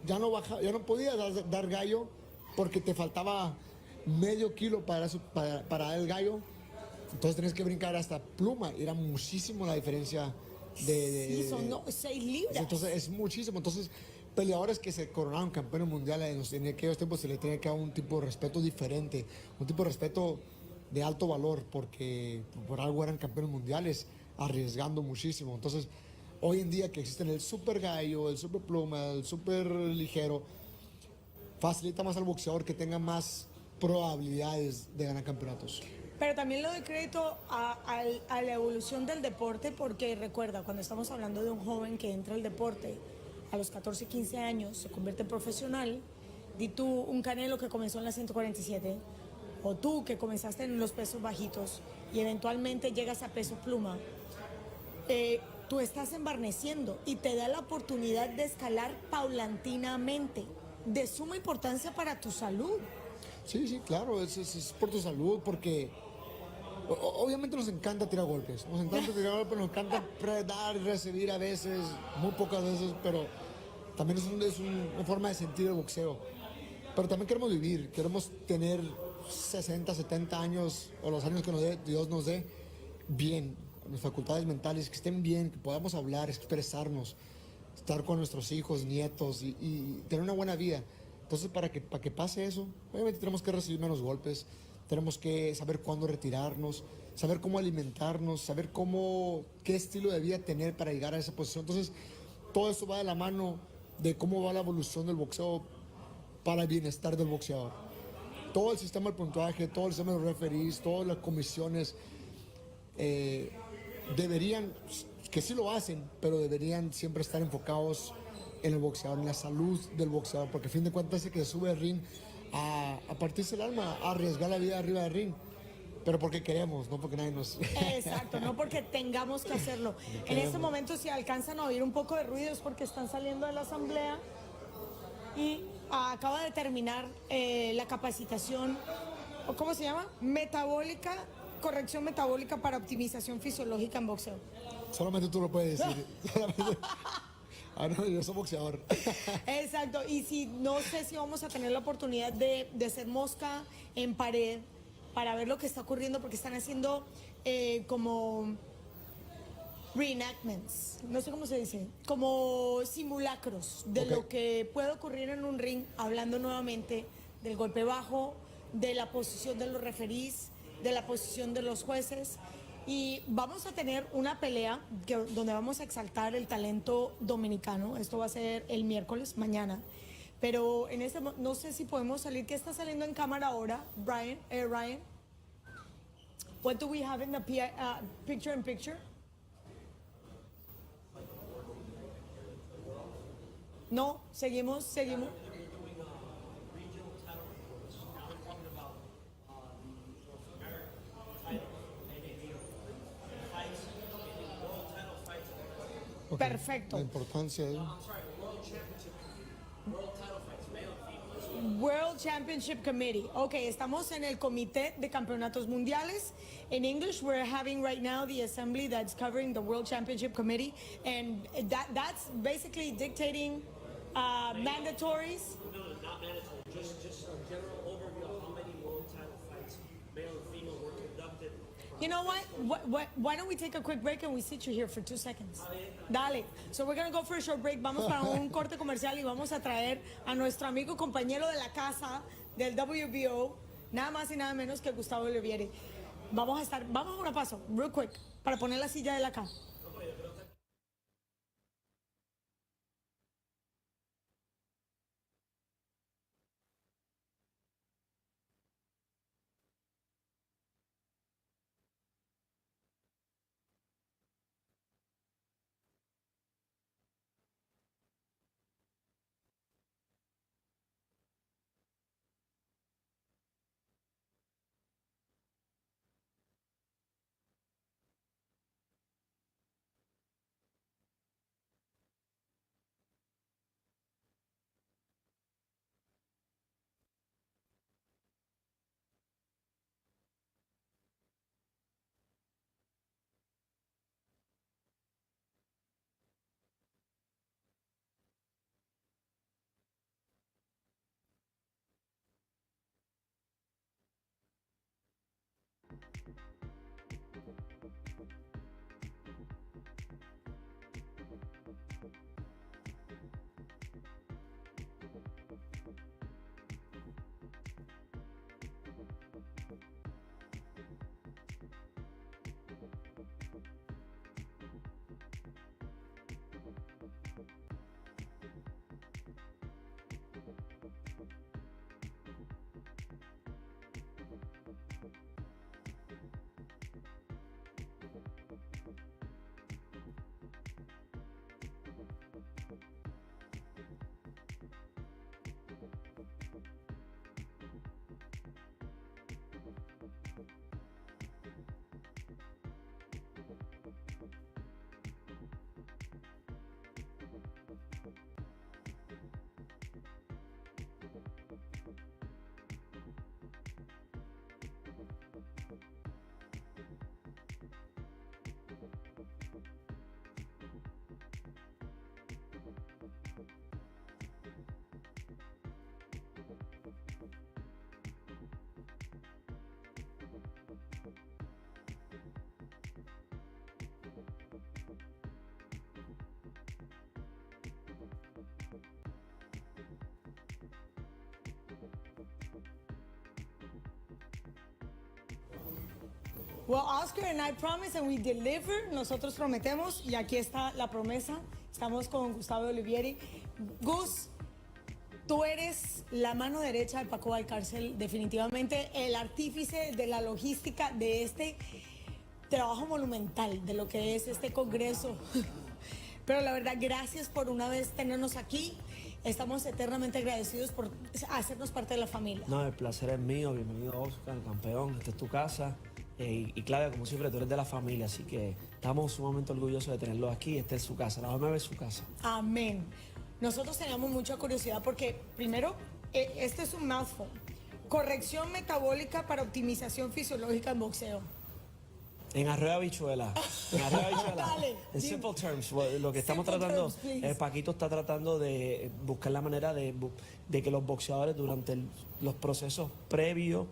[SPEAKER 1] ya no podías dar gallo porque te faltaba medio kilo para dar el gallo. Entonces tenías que brincar hasta pluma. Era muchísimo la diferencia
[SPEAKER 2] Sí, son 6 libras.
[SPEAKER 1] entonces es muchísimo. Entonces, peleadores que se coronaron campeones mundiales en aquellos tiempos se le tenía que dar un tipo de respeto diferente, un tipo de respeto de alto valor, porque por algo eran campeones mundiales, arriesgando muchísimo. Entonces, hoy en día que existen el super gallo, el super pluma, el super ligero, facilita más al boxeador que tenga más probabilidades de ganar campeonatos.
[SPEAKER 2] Pero también le doy crédito a la evolución del deporte, porque recuerda, cuando estamos hablando de un joven que entra al deporte a los 14, 15 años, se convierte en profesional, di tú un Canelo que comenzó en la 147, o tú que comenzaste en los pesos bajitos y eventualmente llegas a peso pluma, tú estás embarneciendo y te da la oportunidad de escalar paulatinamente, de suma importancia para tu salud.
[SPEAKER 1] Sí, claro, es por tu salud, porque obviamente nos encanta tirar golpes, nos encanta dar y recibir a veces, muy pocas veces, pero también es una forma de sentir el boxeo. Pero también queremos vivir, queremos tener 60, 70 años, o los años que Dios nos dé, bien, las facultades mentales, que estén bien, que podamos hablar, expresarnos, estar con nuestros hijos, nietos y tener una buena vida. Entonces, para que pase eso, obviamente tenemos que recibir menos golpes, tenemos que saber cuándo retirarnos, saber cómo alimentarnos, saber qué estilo de vida tener para llegar a esa posición. Entonces, todo eso va de la mano de cómo va la evolución del boxeo para el bienestar del boxeador. Todo el sistema del puntuaje, todo el sistema de los referees, todas las comisiones deberían, que sí lo hacen, pero deberían siempre estar enfocados en el boxeador, en la salud del boxeador, porque a fin de cuentas es el que sube al ring a partirse el alma, a arriesgar la vida arriba del ring, pero porque queremos, no porque nadie nos...
[SPEAKER 2] Exacto, no porque tengamos que hacerlo. En este momento, si alcanzan a oír un poco de ruido, es porque están saliendo de la asamblea y acaba de terminar la capacitación, ¿cómo se llama? Corrección metabólica para optimización fisiológica en boxeo.
[SPEAKER 1] Solamente tú lo puedes decir. No, yo soy boxeador.
[SPEAKER 2] Exacto, y no sé si vamos a tener la oportunidad de ser mosca en pared para ver lo que está ocurriendo, porque están haciendo como reenactments, no sé cómo se dice, como simulacros de lo que puede ocurrir en un ring, hablando nuevamente del golpe bajo, de la posición de los referees, de la posición de los jueces. Y vamos a tener una pelea donde vamos a exaltar el talento dominicano. Esto va a ser el miércoles, mañana. Pero no sé si podemos salir. ¿Qué está saliendo en cámara ahora, Ryan? What do we have in the picture-in-picture? No, seguimos.
[SPEAKER 1] Okay.
[SPEAKER 2] Perfecto.
[SPEAKER 1] La importancia de...
[SPEAKER 2] World Championship Committee. Okay, estamos en el Comité de Campeonatos Mundiales. In English, we're having right now the assembly that's covering the World Championship Committee, and that's basically dictating mandatories.
[SPEAKER 4] No, not mandatory. Just a general overview of how many world title fights, male and female, were conducted.
[SPEAKER 2] You know what? Why don't we take a quick break and we sit you here for 2 seconds? Dale. So we're going to go for a short break. Vamos para un corte comercial y vamos a traer a nuestro amigo y compañero de la casa del WBO, nada más y nada menos que Gustavo Olivieri. Vamos a una paso, real quick, para poner la silla de la acá. Well, Oscar and I promise and we deliver. Nosotros prometemos y aquí está la promesa. Estamos con Gustavo Olivieri. Gus, tú eres la mano derecha de Paco Valcárcel, definitivamente el artífice de la logística de este trabajo monumental, de lo que es este congreso. Pero la verdad, gracias por una vez tenernos aquí. Estamos eternamente agradecidos por hacernos parte de la familia.
[SPEAKER 5] No, el placer es mío. Bienvenido, Oscar, campeón. Esta es tu casa. Y Claudia, como siempre, tú eres de la familia, así que estamos sumamente orgullosos de tenerlos aquí. Esta es su casa, la OMB es su casa.
[SPEAKER 2] Amén. Nosotros teníamos mucha curiosidad porque, primero, este es un mouthful. Corrección metabólica para optimización fisiológica en boxeo.
[SPEAKER 5] En arroyo de habichuela. En arroyo de habichuela.
[SPEAKER 2] Dale,
[SPEAKER 5] En
[SPEAKER 2] dime.
[SPEAKER 5] simple terms, lo que estamos
[SPEAKER 2] Simple
[SPEAKER 5] tratando,
[SPEAKER 2] terms, please.
[SPEAKER 5] Paquito está tratando de buscar la manera de que los boxeadores durante los procesos previos,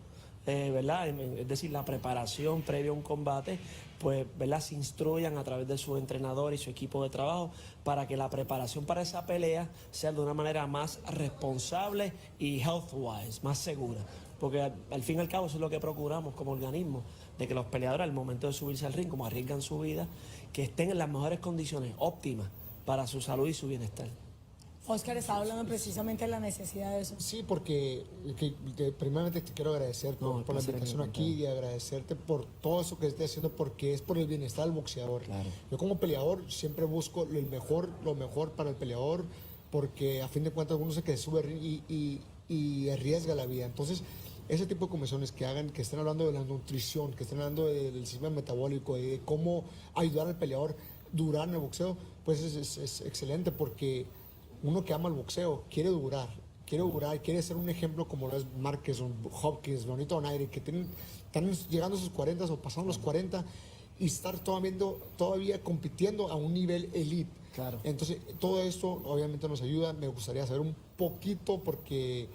[SPEAKER 5] ¿verdad? Es decir, la preparación previa a un combate, pues, ¿verdad? Se instruyan a través de su entrenador y su equipo de trabajo para que la preparación para esa pelea sea de una manera más responsable y health-wise, más segura. Porque al fin y al cabo eso es lo que procuramos como organismo, de que los peleadores al momento de subirse al ring, como arriesgan su vida, que estén en las mejores condiciones óptimas para su salud y su bienestar.
[SPEAKER 2] Oscar estaba hablando precisamente de la necesidad de eso.
[SPEAKER 1] Sí, porque primeramente te quiero agradecer
[SPEAKER 5] No, el
[SPEAKER 1] por la
[SPEAKER 5] placer es
[SPEAKER 1] invitación
[SPEAKER 5] mío,
[SPEAKER 1] aquí y agradecerte por todo eso que estés haciendo porque es por el bienestar del boxeador.
[SPEAKER 5] Claro.
[SPEAKER 1] Yo como peleador siempre busco lo mejor para el peleador porque a fin de cuentas uno se que sube al ring y arriesga la vida. Entonces, ese tipo de conversaciones que hagan, que estén hablando de la nutrición, que estén hablando del sistema metabólico, de cómo ayudar al peleador durar en el boxeo, pues es excelente porque uno que ama el boxeo quiere durar, quiere ser un ejemplo como lo es Márquez, Hopkins, Bonito Donaire, que están llegando a sus 40 o pasando los 40 y estar todavía compitiendo a un nivel elite.
[SPEAKER 5] Claro.
[SPEAKER 1] Entonces, todo esto obviamente nos ayuda. Me gustaría saber un poquito porque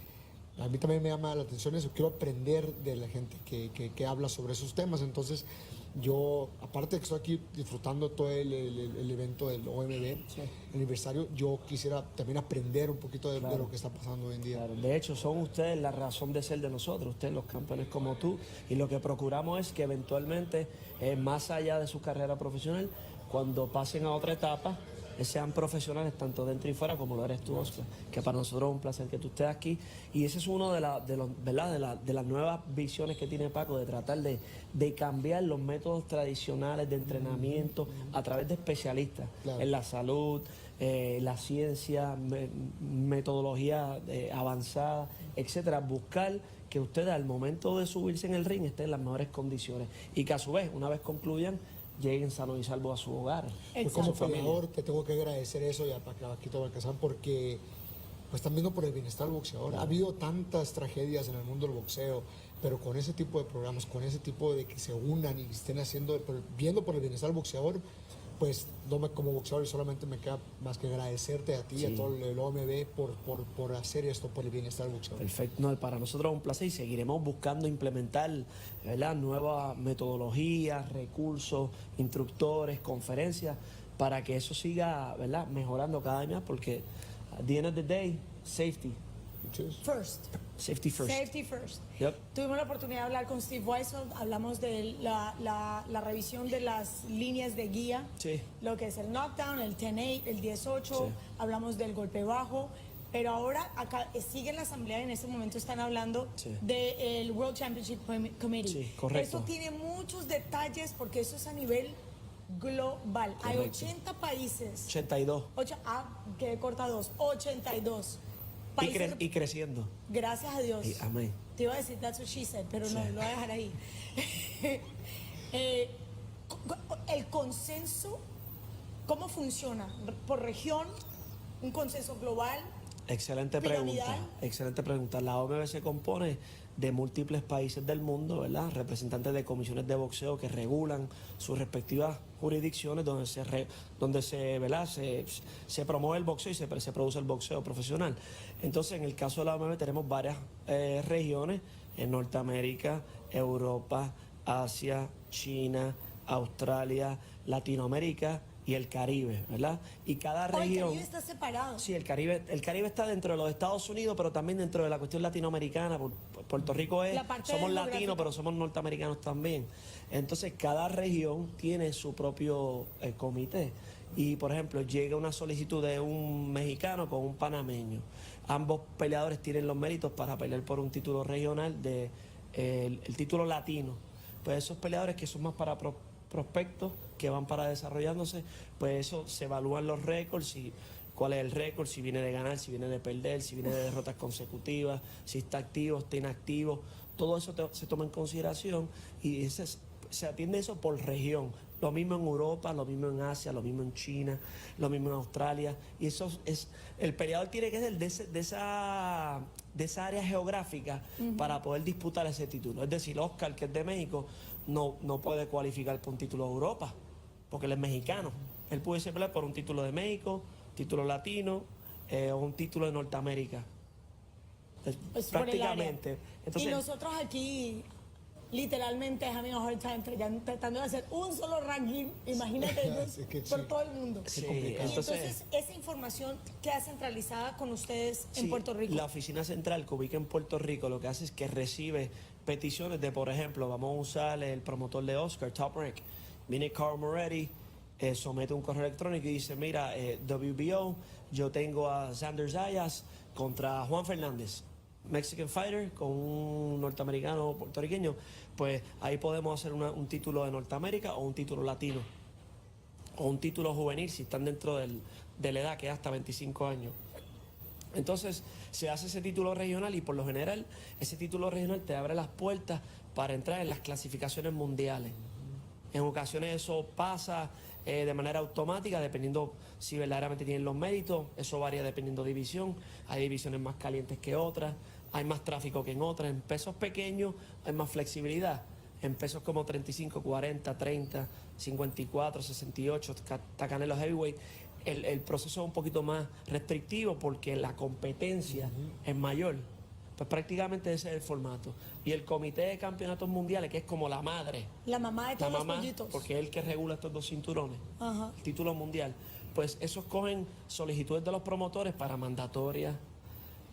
[SPEAKER 1] a mí también me llama la atención eso. Quiero aprender de la gente que habla sobre esos temas. Entonces, yo, aparte de que estoy aquí disfrutando todo el evento del OMB, el aniversario, yo quisiera también aprender un poquito de lo que está pasando hoy en día.
[SPEAKER 5] Claro, de hecho, son ustedes la razón de ser de nosotros, ustedes los campeones como tú, y lo que procuramos es que eventualmente, más allá de su carrera profesional, cuando pasen a otra etapa, sean profesionales tanto dentro y fuera como lo eres tú, Oscar, que para nosotros es un placer que tú estés aquí, y ese es uno de las nuevas visiones que tiene Paco, de tratar de cambiar los métodos tradicionales de entrenamiento a través de especialistas en la salud, la ciencia, metodología avanzada, etcétera, buscar que ustedes al momento de subirse en el ring estén en las mejores condiciones y que a su vez, una vez concluyan, lleguen sanos y salvos a sus hogares.
[SPEAKER 1] Pues como peleador te tengo que agradecer eso ya para que Paquito Valcázar porque pues están viendo por el bienestar del boxeador. Ha habido tantas tragedias en el mundo del boxeo, pero con ese tipo de programas, con ese tipo de que se unan y estén viendo por el bienestar del boxeador, pues como boxeador solamente me queda más que agradecerte a ti y a todo el OMB por hacer esto por el bienestar del boxeador.
[SPEAKER 5] Perfecto, no, para nosotros es un placer y seguiremos buscando implementar, ¿verdad?, nuevas metodologías, recursos, instructores, conferencias, para que eso siga, ¿verdad?, mejorando cada día más, porque at the end of the day, safety. Safety first.
[SPEAKER 2] Safety first.
[SPEAKER 5] Yep.
[SPEAKER 2] Tuvimos la oportunidad de hablar con Steve Weissel, hablamos de la revisión de las líneas de guía,
[SPEAKER 5] Sí.
[SPEAKER 2] lo que es el knockdown, el 10-8, el 10-8,
[SPEAKER 5] Sí.
[SPEAKER 2] hablamos del golpe bajo, pero ahora acá sigue la asamblea y en este momento están hablando
[SPEAKER 5] Sí.
[SPEAKER 2] del World Championship Committee.
[SPEAKER 5] Sí, correcto.
[SPEAKER 2] Eso tiene muchos detalles porque eso es a nivel global. Hay
[SPEAKER 5] Correcto.
[SPEAKER 2] 80 países.
[SPEAKER 5] 82.
[SPEAKER 2] Quedé corta 2. 82 países.
[SPEAKER 5] Y creciendo.
[SPEAKER 2] Gracias a Dios.
[SPEAKER 5] Y amén.
[SPEAKER 2] Te iba a decir that's what she said, pero no,
[SPEAKER 5] Sí.
[SPEAKER 2] lo voy a dejar ahí. El consenso, ¿cómo funciona? ¿Por región? ¿Un consenso global?
[SPEAKER 5] Excelente
[SPEAKER 2] Piramidal.
[SPEAKER 5] pregunta. Excelente pregunta. La OMB se compone de múltiples países del mundo, ¿verdad? Representantes de comisiones de boxeo que regulan sus respectivas jurisdicciones donde se promueve el boxeo y se produce el boxeo profesional. Entonces, en el caso de la OMB tenemos varias regiones en Norteamérica, Europa, Asia, China, Australia, Latinoamérica y el Caribe, ¿verdad? Y cada
[SPEAKER 2] Oh, el
[SPEAKER 5] región...
[SPEAKER 2] Caribe está separado.
[SPEAKER 5] Sí, el Caribe está dentro de los Estados Unidos, pero también dentro de la cuestión latinoamericana. Puerto Rico
[SPEAKER 2] La parte
[SPEAKER 5] somos
[SPEAKER 2] geográfica.
[SPEAKER 5] latinos, pero somos norteamericanos también. Entonces, cada región tiene su propio comité. Y, por ejemplo, llega una solicitud de un mexicano con un panameño. Ambos peleadores tienen los méritos para pelear por un título regional, el título latino. Pues esos peleadores que son más para prospectos, que van para desarrollándose, pues eso se evalúan los récords, cuál es el récord, si viene de ganar, si viene de perder, si viene de derrotas consecutivas, si está activo, está inactivo. Todo eso se toma en consideración y se atiende eso por región. Lo mismo en Europa, lo mismo en Asia, lo mismo en China, lo mismo en Australia. Y eso el peleador tiene que ser de esa área geográfica para poder disputar ese título. Es decir, Oscar, que es de México, no puede cualificar por un título de Europa, porque él es mexicano. Él puede pelear por un título de México, título latino o un título de Norteamérica.
[SPEAKER 2] Pues por el área.
[SPEAKER 5] Prácticamente. Entonces,
[SPEAKER 2] y nosotros aquí, literalmente, having a hard time tratando de hacer un solo ranking, imagínate ellos,
[SPEAKER 1] Es que
[SPEAKER 2] por
[SPEAKER 1] sí.
[SPEAKER 2] todo el mundo.
[SPEAKER 5] Sí,
[SPEAKER 2] Y
[SPEAKER 5] entonces-
[SPEAKER 2] entonces, esa información queda centralizada con ustedes en
[SPEAKER 5] sí,
[SPEAKER 2] Puerto Rico.
[SPEAKER 5] la oficina central que ubica en Puerto Rico lo que hace es que recibe peticiones de, por ejemplo, vamos a usar el promotor de Oscar, Top Rank. Viene Carl Moretti, somete un correo electrónico y dice, mira, WBO, yo tengo a Xander Zayas contra Juan Fernández, Mexican Fighter, con un norteamericano o puertorriqueño, pues ahí podemos hacer un título de Norteamérica o un título latino, o un título juvenil si están dentro de la edad que es hasta 25 años. Entonces se hace ese título regional y por lo general ese título regional te abre las puertas para entrar en las clasificaciones mundiales. En ocasiones eso pasa de manera automática dependiendo si verdaderamente tienen los méritos. Eso varía dependiendo de división. Hay divisiones más calientes que otras, hay más tráfico que en otras. En pesos pequeños hay más flexibilidad. En pesos como 35, 40, 30, 54, 68, hasta Canelo Heavyweight, el proceso es un poquito más restrictivo porque la competencia es mayor. Pues prácticamente ese es el formato. Y el Comité de Campeonatos Mundiales, que es como la madre,
[SPEAKER 2] La mamá de
[SPEAKER 5] la
[SPEAKER 2] todos
[SPEAKER 5] mamá,
[SPEAKER 2] los pollitos.
[SPEAKER 5] porque es el que regula estos dos cinturones,
[SPEAKER 2] Ajá.
[SPEAKER 5] el título mundial, pues esos cogen solicitudes de los promotores para mandatorias,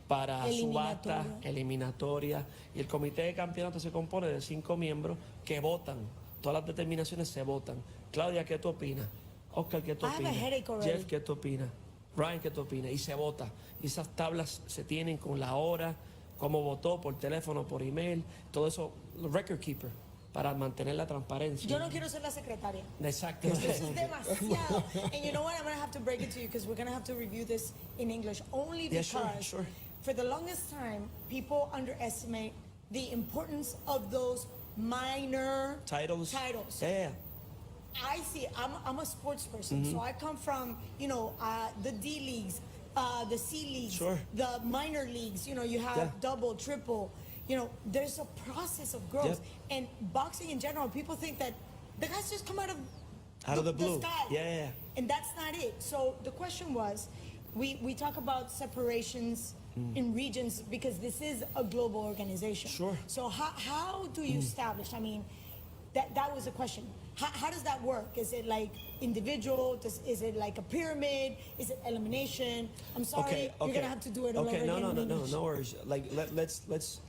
[SPEAKER 5] para
[SPEAKER 2] Eliminatoria.
[SPEAKER 5] subasta, eliminatoria. Y el Comité de Campeonatos se compone de 5 miembros que votan. Todas las determinaciones se votan. Claudia, ¿qué tú opinas? Oscar, ¿qué tú
[SPEAKER 2] I have a
[SPEAKER 5] opinas?
[SPEAKER 2] headache already.
[SPEAKER 5] Jeff, ¿qué tú opinas? Ryan, ¿qué tú opinas? Y se vota. Y esas tablas se tienen con la hora, cómo votó, por teléfono, por email, todo eso, record keeper, para mantener la transparencia.
[SPEAKER 2] Yo no quiero ser la secretaria.
[SPEAKER 5] Exacto.
[SPEAKER 2] Eso es demasiado. And you know what? I'm going to have to break it to you because we're going to have to review this in English only
[SPEAKER 5] Yeah,
[SPEAKER 2] because
[SPEAKER 5] sure.
[SPEAKER 2] for the longest time, people underestimate the importance of those minor
[SPEAKER 5] Titles.
[SPEAKER 2] titles.
[SPEAKER 5] Yeah.
[SPEAKER 2] I see. I'm a sports person, so I come from the D leagues, the C leagues,
[SPEAKER 5] Sure.
[SPEAKER 2] the minor leagues. You know, you have
[SPEAKER 5] Yeah.
[SPEAKER 2] double, triple. You know, there's a process of growth,
[SPEAKER 5] Yep.
[SPEAKER 2] and boxing in general. People think that the guys just come out of
[SPEAKER 5] The blue.
[SPEAKER 2] sky.
[SPEAKER 5] Yeah.
[SPEAKER 2] And that's not it. So the question was, we talk about separations in regions because this is a global organization.
[SPEAKER 5] Sure.
[SPEAKER 2] So how do you establish? I mean, that was a question. How does that work? Is it like individual? Is it like a pyramid? Is it elimination? I'm sorry, you're gonna have to do it all over
[SPEAKER 5] Okay,
[SPEAKER 2] again in English.
[SPEAKER 5] no worries. Like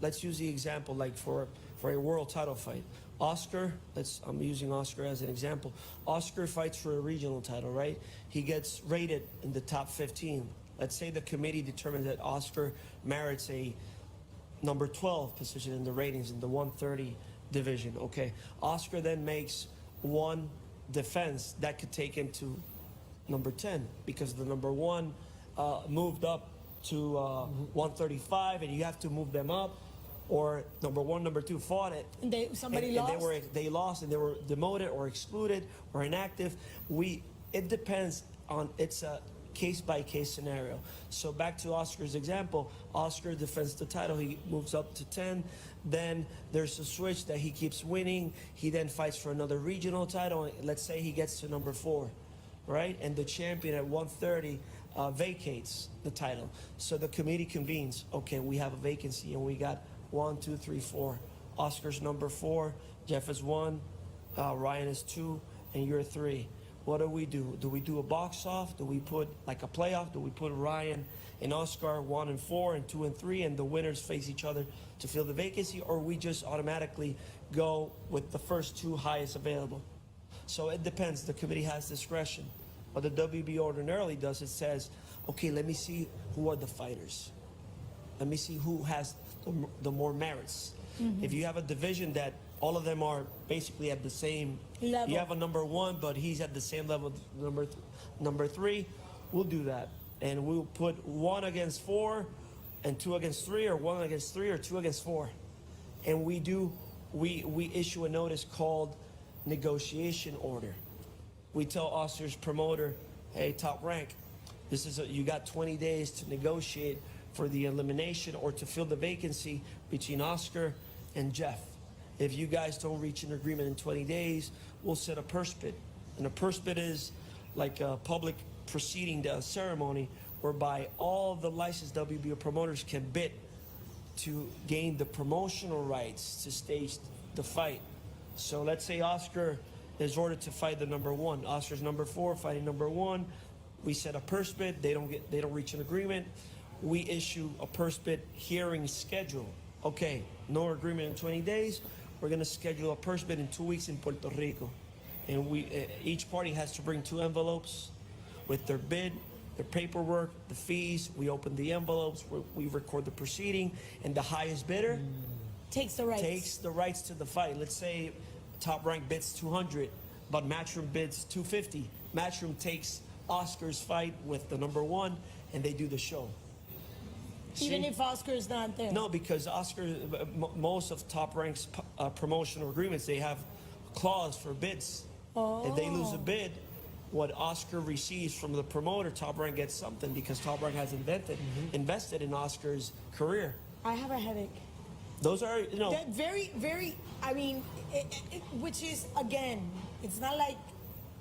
[SPEAKER 5] let's use the example like for a world title fight. Oscar, I'm using Oscar as an example. Oscar fights for a regional title, right? He gets rated in the top 15. Let's say the committee determines that Oscar merits a number 12 position in the ratings in the 130 division. Okay, Oscar then makes one defense that could take him to number 10 because the number 1 moved up to 135 and you have to move them up, or number 1, number 2 fought it
[SPEAKER 2] And somebody
[SPEAKER 5] and
[SPEAKER 2] lost?
[SPEAKER 5] they lost and they were demoted or excluded or inactive. It depends on, it's a case-by-case scenario. So back to Oscar's example, Oscar defends the title, he moves up to 10, then there's a switch that he keeps winning, he then fights for another regional title, let's say he gets to number 4, right? And the champion at 130 vacates the title. So the committee convenes, okay, we have a vacancy and we got 1, 2, 3, 4. Oscar's number 4, Jeff is 1, Ryan is 2, and you're 3. what do? Do we do a box off? Do we put like a playoff? Do we put Ryan and Oscar 1 and 4 and 2 and 3 and the winners face each other to fill the vacancy? Or we just automatically go with the first 2 highest available? So it depends. The committee has discretion. What the WBO ordinarily does, it says, okay, let me see who are the fighters. Let me see who has the more merits. If you have a division that all of them are basically at the same level, you have a number 1, but he's at the same level number 3, we'll do that. And we'll put 1 against 4 and 2 against 3, or 1 against 3 or 2 against 4. And we issue a notice called negotiation order. We tell Oscar's promoter, hey, Top Rank, you got 20 days to negotiate for the elimination or to fill the vacancy between Oscar and Jeff. If you guys don't reach an agreement in 20 days, we'll set a purse bid. And a purse bid is like a public proceeding ceremony whereby all the licensed WBO promoters can bid to gain the promotional rights to stage the fight. So let's say Oscar is ordered to fight the number 1. Oscar's number 4 fighting number 1. We set a purse bid. They don't reach an agreement. We issue a purse bid hearing schedule. Okay, no agreement in 20 days. We're going to schedule a purse bid in 2 weeks in Puerto Rico. And each party has to bring 2 envelopes with their bid, their paperwork, the fees. We open the envelopes, we record the proceeding, and the highest bidder
[SPEAKER 2] takes the rights
[SPEAKER 5] to the fight. Let's say Top Rank bids 200, but Matchroom bids 250. Matchroom takes Oscar's fight with the number 1, and they do the show.
[SPEAKER 2] Even if Oscar's not there?
[SPEAKER 5] No, because most of Top Rank's promotional agreements, they have a clause for bids. If they lose a bid, what Oscar receives from the promoter, Top Rank gets something because Top Rank has invested in Oscar's career.
[SPEAKER 2] I have a headache.
[SPEAKER 5] Those are,
[SPEAKER 2] That very, very, I mean, which is, again, it's not like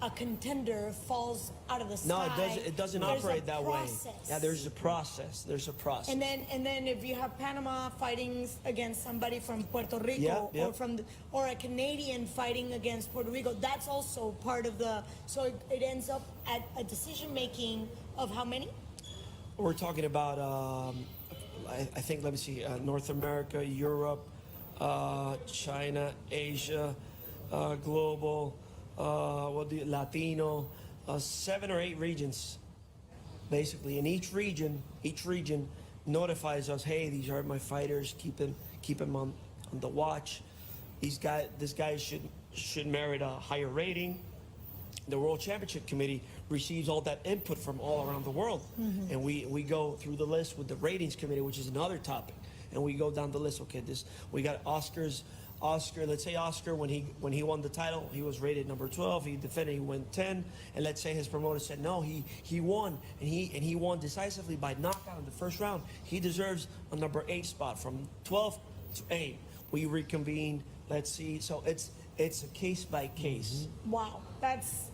[SPEAKER 2] a contender falls out of the sky.
[SPEAKER 5] No, it doesn't operate that way. Yeah, there's a process. And
[SPEAKER 2] then if you have Panama fighting against somebody from Puerto Rico, or a Canadian fighting against Puerto Rico, that's also part of the. So it ends up at a decision making of how many?
[SPEAKER 5] We're talking about, I think, let me see, North America, Europe, China, Asia, global. Latino, 7 or 8 regions, basically. And each region notifies us, hey, these are my fighters. Keep them on the watch. This guy should merit a higher rating. The World Championship Committee receives all that input from all around the world, and we go through the list with the ratings committee, which is another topic, and we go down the list. Okay, we got Oscar, let's say Oscar, when he won the title, he was rated number 12. He defended, he went 10. And let's say his promoter said, no, he won. And he won decisively by knockout in the first round. He deserves a number 8 spot from 12 to 8. We reconvene. Let's see. So it's a case by case.
[SPEAKER 2] Wow. That's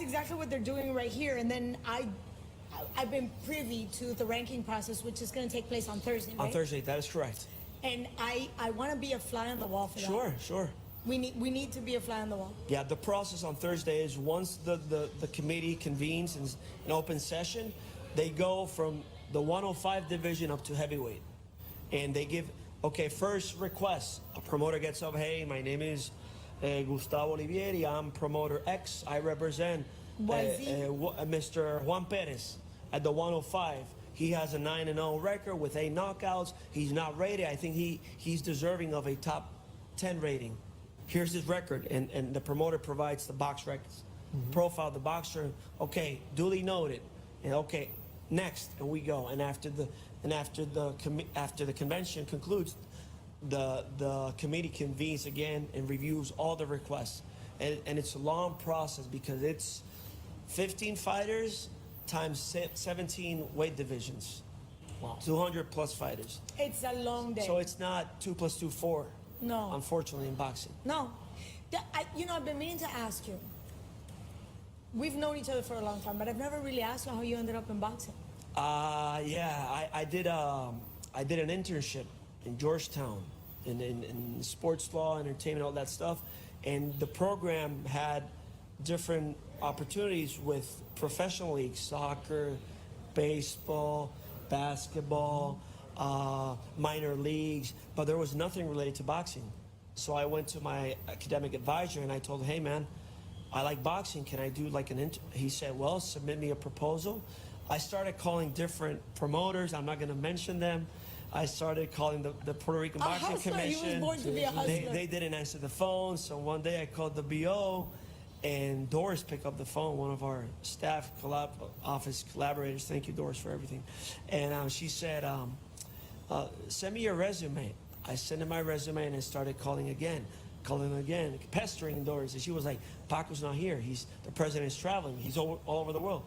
[SPEAKER 2] exactly what they're doing right here. And then I've been privy to the ranking process, which is going to take place on Thursday, right?
[SPEAKER 5] On Thursday, that is correct.
[SPEAKER 2] And I want to be a fly on the wall for that.
[SPEAKER 5] Sure.
[SPEAKER 2] We need to be a fly on the wall.
[SPEAKER 5] Yeah, the process on Thursday is once the committee convenes in open session, they go from the 105 division up to heavyweight. And they give, first request. A promoter gets up, hey, my name is Gustavo Olivieri, I'm promoter X. I represent Mr. Juan Perez at the 105. He has a 9-0 record with 8 knockouts. He's not rated. I think he's deserving of a top 10 rating. Here's his record, and the promoter provides the box records. Profile the boxer. Okay, duly noted. And okay, next, and we go. And after the convention concludes, the committee convenes again and reviews all the requests. And it's a long process because it's 15 fighters times 17 weight divisions. Wow. 200 plus fighters.
[SPEAKER 2] It's a long day.
[SPEAKER 5] So it's not 2 + 2 = 4.
[SPEAKER 2] No.
[SPEAKER 5] Unfortunately, in boxing.
[SPEAKER 2] No. I've been meaning to ask you. We've known each other for a long time, but I've never really asked you how you ended up in boxing.
[SPEAKER 5] Yeah, I did an internship in Georgetown in sports law, entertainment, all that stuff, and the program had different opportunities with professional leagues, soccer, baseball, basketball, minor leagues, but there was nothing related to boxing. So I went to my academic advisor and I told him, hey man, I like boxing, can I do like he said, well, submit me a proposal. I started calling different promoters, I'm not gonna mention them. I started calling the Puerto Rican Boxing
[SPEAKER 2] hustler.
[SPEAKER 5] Commission.
[SPEAKER 2] He was born to be a hustler.
[SPEAKER 5] They didn't answer the phone, so one day I called the BO, and Doris picked up the phone, one of our staff office collaborators. Thank you, Doris, for everything. And she said, send me your resume. I sent her my resume, and I started calling again, pestering Doris. And she was like, Paco's not here. The president is traveling. He's all over the world.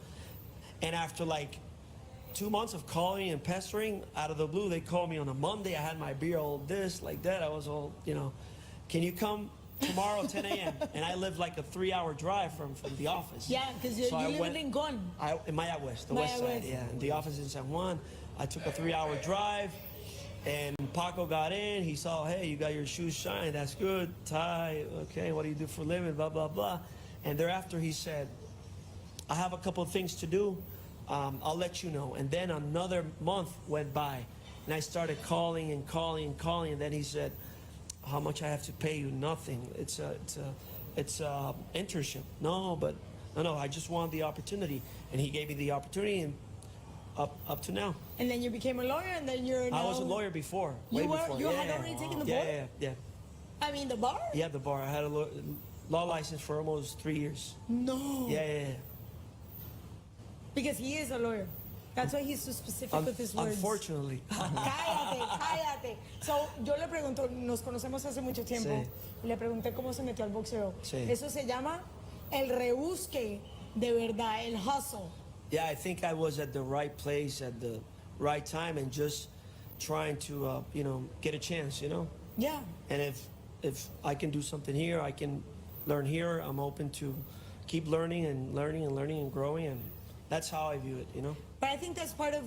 [SPEAKER 5] And after like 2 months of calling and pestering, out of the blue, they called me on a Monday. I had my beer all this, like that. I was all, can you come tomorrow 10 a.m.? And I lived like a 3-hour drive from the office.
[SPEAKER 2] Yeah, because you live in Lincoln.
[SPEAKER 5] In Maya West, the
[SPEAKER 2] Maya
[SPEAKER 5] west side,
[SPEAKER 2] West.
[SPEAKER 5] yeah. And the office in San Juan. I took a 3-hour drive, and Paco got in. He saw, hey, you got your shoes shined. That's good. Tie, okay, what do you do for a living? Blah, blah, blah. And thereafter, he said, I have a couple of things to do. I'll let you know. And then another month went by, and I started calling and calling and calling. And then he said, how much I have to pay you? Nothing. It's a internship. No, I just want the opportunity. And he gave me the opportunity, and up to now.
[SPEAKER 2] And then you became a lawyer, and then you're now...
[SPEAKER 5] I was a lawyer before.
[SPEAKER 2] You
[SPEAKER 5] way
[SPEAKER 2] were?
[SPEAKER 5] before.
[SPEAKER 2] You had already taken the board?
[SPEAKER 5] Yeah.
[SPEAKER 2] I mean, the bar?
[SPEAKER 5] Yeah, the bar. I had a law license for almost 3 years.
[SPEAKER 2] No.
[SPEAKER 5] Yeah.
[SPEAKER 2] Because he is a lawyer. That's why he's so specific with his words.
[SPEAKER 5] Unfortunately.
[SPEAKER 2] Cállate. So, yo le pregunto, nos conocemos hace mucho tiempo.
[SPEAKER 5] Sí.
[SPEAKER 2] Le pregunté cómo se metió al boxeo.
[SPEAKER 5] Sí.
[SPEAKER 2] Eso se llama el rebusque de verdad, el hustle.
[SPEAKER 5] Yeah, I think I was at the right place at the right time and just trying to, get a chance,
[SPEAKER 2] Yeah.
[SPEAKER 5] And if I can do something here, I can learn here. I'm open to keep learning and growing, and that's how I view it,
[SPEAKER 2] But I think that's part of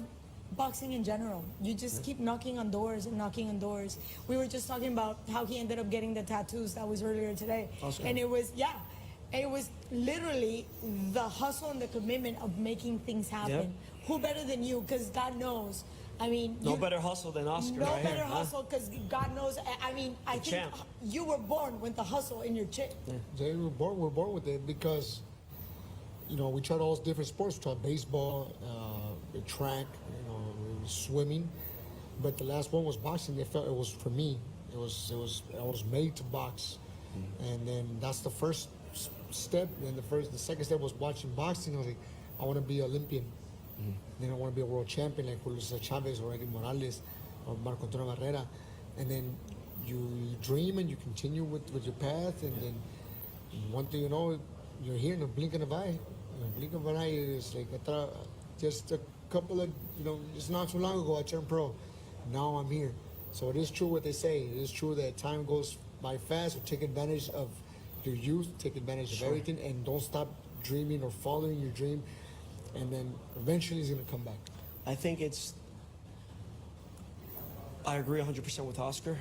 [SPEAKER 2] boxing in general. You just keep knocking on doors and knocking on doors. We were just talking about how he ended up getting the tattoos. That was earlier today.
[SPEAKER 5] Awesome.
[SPEAKER 2] And it was literally the hustle and the commitment of making things happen.
[SPEAKER 5] Yeah.
[SPEAKER 2] Who better than you? Because God knows. I mean,
[SPEAKER 5] No better hustle than Oscar
[SPEAKER 2] no
[SPEAKER 5] right
[SPEAKER 2] better
[SPEAKER 5] here.
[SPEAKER 2] hustle because God knows. I mean, I think
[SPEAKER 5] champ.
[SPEAKER 2] you were born with the hustle in your chip.
[SPEAKER 5] Yeah.
[SPEAKER 1] Jay, we're born with it because, we tried all those different sports. We tried baseball, track, swimming, but the last one was boxing. It was for me. I was made to box, and then that's the first step. And the second step was watching boxing. I was like, I want to be Olympian. Then I want to be a world champion like Julio Cesar Chavez or Eddie Morales or Marco Antonio Barrera. And then you dream and you continue with your path, and then one thing you know, you're here in a blink of an eye. In a blink of an eye is like just a couple of, just not too long ago I turned pro. Now I'm here. So it is true what they say. It is true that time goes by fast. So take advantage of your youth, take advantage of everything, and don't stop dreaming or following your dream. And then eventually it's going to come back.
[SPEAKER 5] I think I agree 100% with Oscar,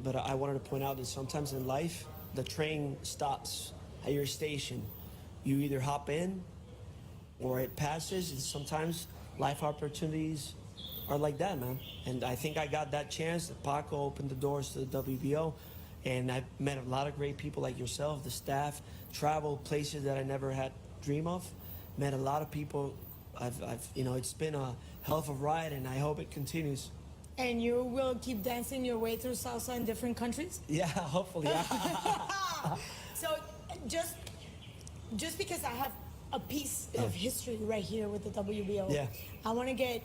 [SPEAKER 5] but I wanted to point out that sometimes in life, the train stops at your station. You either hop in or it passes, and sometimes life opportunities are like that, man. And I think I got that chance. Paco opened the doors to the WBO, and I met a lot of great people like yourself, the staff, traveled places that I never had dream of. Met a lot of people. It's been a hell of a ride, and I hope it continues.
[SPEAKER 2] And you will keep dancing your way through salsa in different countries?
[SPEAKER 5] Yeah, hopefully.
[SPEAKER 2] So just because I have a piece of history right here with the WBO, I want to get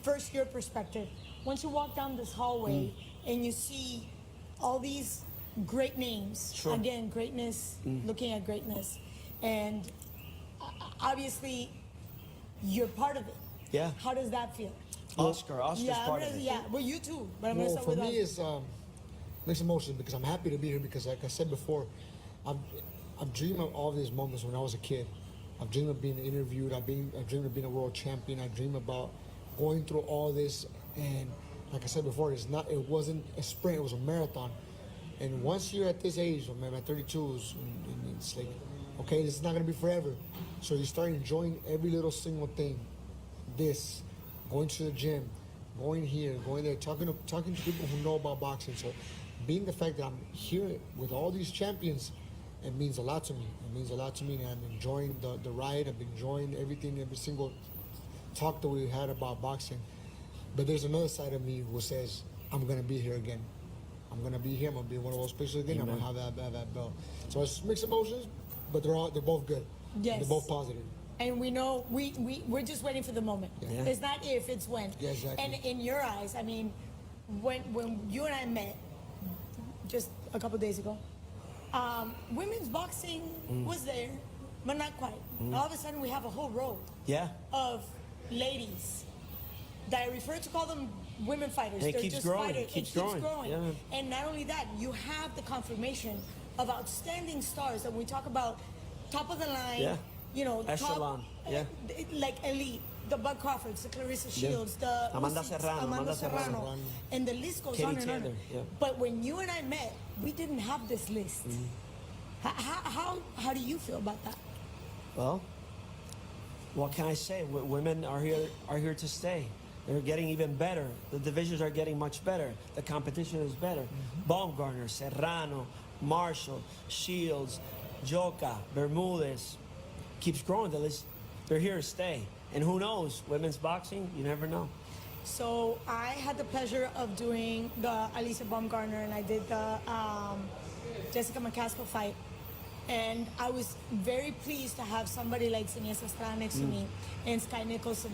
[SPEAKER 2] first your perspective. Once you walk down this hallway and you see all these great names, again, greatness, looking at greatness, and obviously, you're part of it.
[SPEAKER 5] Yeah.
[SPEAKER 2] How does that feel?
[SPEAKER 5] Oscar's part of it.
[SPEAKER 2] Yeah, well, you too. But I'm going to start
[SPEAKER 1] for
[SPEAKER 2] with
[SPEAKER 1] me, it's mixed emotions because I'm happy to be here because, like I said before, I've dreamed of all these moments when I was a kid. I've dreamed of being interviewed. I've dreamed of being a world champion. I dream about going through all this. And like I said before, it wasn't a sprint. It was a marathon. And once you're at this age, I'm at 32, it's like Okay, this is not gonna be forever. So you start enjoying every little single thing. This, going to the gym, going here, going there, talking to people who know about boxing. So being the fact that I'm here with all these champions, it means a lot to me. It means a lot to me, and I'm enjoying the ride. I'm enjoying everything, every single talk that we had about boxing. But there's another side of me who says, I'm gonna be here again. I'm gonna be here. I'm gonna be one of those pictures again.
[SPEAKER 5] Amen.
[SPEAKER 1] I'm gonna have that belt. So it's mixed emotions, but they're both good.
[SPEAKER 2] Yes.
[SPEAKER 1] They're both positive.
[SPEAKER 2] And we know we're just waiting for the moment.
[SPEAKER 5] Yeah.
[SPEAKER 2] It's not if, it's when.
[SPEAKER 1] Yeah, exactly.
[SPEAKER 2] And in your eyes, I mean, when you and I met just a couple days ago, women's boxing was there, but not quite. All of a sudden, we have a whole row
[SPEAKER 5] Yeah.
[SPEAKER 2] of ladies that I refer to call them women fighters.
[SPEAKER 5] And it
[SPEAKER 2] They're
[SPEAKER 5] keeps
[SPEAKER 2] just
[SPEAKER 5] growing.
[SPEAKER 2] fighters.
[SPEAKER 5] It keeps
[SPEAKER 2] It keeps
[SPEAKER 5] growing. Yeah.
[SPEAKER 2] And not only that, you have the confirmation of outstanding stars that we talk about, top of the line.
[SPEAKER 5] Yeah.
[SPEAKER 2] You know,
[SPEAKER 5] Echelon, yeah.
[SPEAKER 2] like elite, the Bud Crawfords, the Clarissa
[SPEAKER 5] Yeah.
[SPEAKER 2] Shields, the
[SPEAKER 5] Amanda
[SPEAKER 2] Usyks,
[SPEAKER 5] Serrano,
[SPEAKER 2] Amanda Serrano, and the list goes
[SPEAKER 5] Katie
[SPEAKER 2] on and on.
[SPEAKER 5] Taylor, yeah.
[SPEAKER 2] But when you and I met, we didn't have this list. How do you feel about that?
[SPEAKER 5] Well, what can I say? Women are here to stay. They're getting even better. The divisions are getting much better. The competition is better. Baumgartner, Serrano, Marshall, Shields, Joka, Bermudez. Keeps growing. The list. They're here to stay. And who knows? Women's boxing, you never know.
[SPEAKER 2] So I had the pleasure of doing the Alicia Baumgartner, and I did the Jessica McCaskill fight. And I was very pleased to have somebody like Siniesa Estrada next to me and Sky Nicholson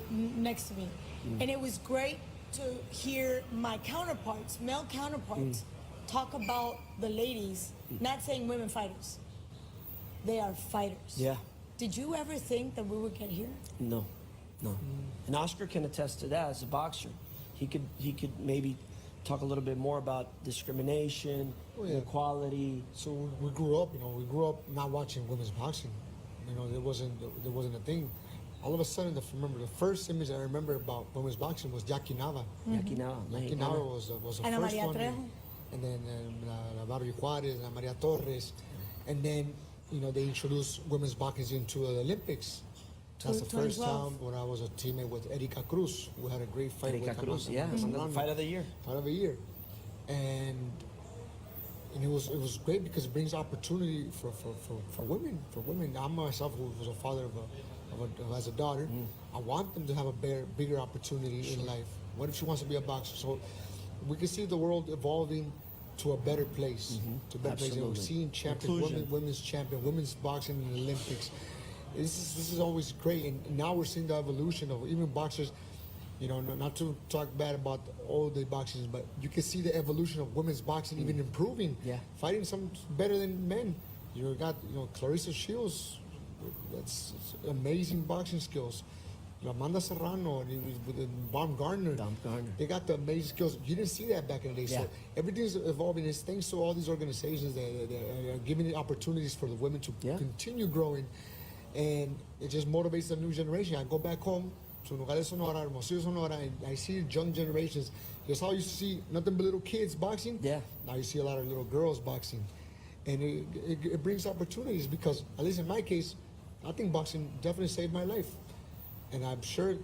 [SPEAKER 2] next to me. And it was great to hear my counterparts, male counterparts, talk about the ladies, not saying women fighters. They are fighters.
[SPEAKER 5] Yeah.
[SPEAKER 2] Did you ever think that we would get here?
[SPEAKER 5] No. And Oscar can attest to that as a boxer. He could maybe talk a little bit more about discrimination, inequality.
[SPEAKER 1] So we grew up, not watching women's boxing. There wasn't a thing. All of a sudden, the first image I remember about women's boxing was Jackie Nava.
[SPEAKER 5] Jackie Nava,
[SPEAKER 1] Jackie Nava was the
[SPEAKER 2] Ana
[SPEAKER 1] first
[SPEAKER 2] Maria
[SPEAKER 1] one.
[SPEAKER 2] Trejo.
[SPEAKER 1] And then la Barbie Juarez, la Maria Torres. And then, they introduced women's boxing into the Olympics. That's the first
[SPEAKER 2] 2012.
[SPEAKER 1] time when I was a teammate with Erika Cruz. We had a great fight
[SPEAKER 5] Erika
[SPEAKER 1] with
[SPEAKER 5] Cruz,
[SPEAKER 1] Amanda
[SPEAKER 5] yeah,
[SPEAKER 1] Serrano.
[SPEAKER 5] fight of the year.
[SPEAKER 1] Fight of the year. And it was great because it brings opportunity for women. For women, I myself, who was a father as a daughter, I want them to have a bigger opportunity in life. What if she wants to be a boxer? So we can see the world evolving to a better place. To a better place. And we're
[SPEAKER 5] Absolutely.
[SPEAKER 1] seeing champions, women's champion, women's boxing in the Olympics. This is always great, and now we're seeing the evolution of even boxers. Not to talk bad about all the boxers, but you can see the evolution of women's boxing even improving.
[SPEAKER 5] Yeah.
[SPEAKER 1] Fighting some better than men. You got Clarissa Shields, that's amazing boxing skills. Amanda Serrano and Baumgartner. They got the amazing skills. You didn't see that back in the day.
[SPEAKER 5] Yeah.
[SPEAKER 1] So everything's evolving. It's thanks to all these organizations that are giving opportunities for the women to continue growing. And it just motivates the new generation. I go back home to Nogales, Sonora, Hermosillo, Sonora, and I see young generations. Just how I used to see nothing but little kids boxing.
[SPEAKER 5] Yeah.
[SPEAKER 1] Now you see a lot of little girls boxing. And it brings opportunities because, at least in my case, I think boxing definitely saved my life. And I'm sure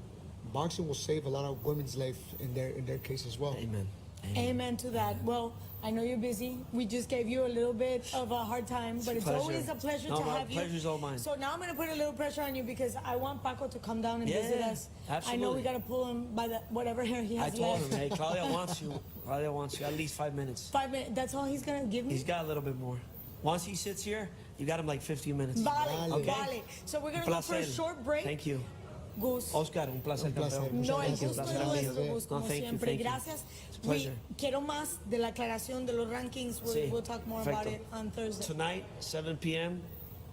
[SPEAKER 1] boxing will save a lot of women's life in their case as well.
[SPEAKER 5] Amen.
[SPEAKER 2] Amen to that. Well, I know you're busy. We just gave you a little bit of a hard time, but it's
[SPEAKER 5] pleasure.
[SPEAKER 2] always a pleasure
[SPEAKER 5] No,
[SPEAKER 2] to
[SPEAKER 5] my
[SPEAKER 2] have you.
[SPEAKER 5] pleasure's all mine.
[SPEAKER 2] So now I'm going to put a little pressure on you because I want Paco to come down and visit us. I know
[SPEAKER 5] absolutely.
[SPEAKER 2] we got to pull him by whatever hair he
[SPEAKER 5] I
[SPEAKER 2] has
[SPEAKER 5] told
[SPEAKER 2] left.
[SPEAKER 5] him, hey, Claudia wants you. Claudia wants you at least 5 minutes.
[SPEAKER 2] 5 minutes. That's all he's going to give me?
[SPEAKER 5] He's got a little bit more. Once he sits here, you got him like 15 minutes.
[SPEAKER 2] Vale,
[SPEAKER 5] Okay.
[SPEAKER 2] vale. So we're going to go for a
[SPEAKER 5] Placer.
[SPEAKER 2] short break.
[SPEAKER 5] Thank you.
[SPEAKER 2] Gus.
[SPEAKER 5] Oscar, un placer,
[SPEAKER 1] Un placer.
[SPEAKER 5] campeón.
[SPEAKER 1] Muchas
[SPEAKER 2] No, el
[SPEAKER 1] gracias.
[SPEAKER 2] gusto
[SPEAKER 5] Placer
[SPEAKER 2] es
[SPEAKER 5] mío.
[SPEAKER 2] nuestro, Gus,
[SPEAKER 5] No,
[SPEAKER 2] como
[SPEAKER 5] thank you,
[SPEAKER 2] siempre.
[SPEAKER 5] thank you.
[SPEAKER 2] Gracias.
[SPEAKER 5] It's a pleasure.
[SPEAKER 2] Quiero más de la aclaración de los rankings.
[SPEAKER 5] Sí,
[SPEAKER 2] We'll talk more about
[SPEAKER 5] perfecto.
[SPEAKER 2] it on Thursday.
[SPEAKER 5] Tonight, 7 p.m.,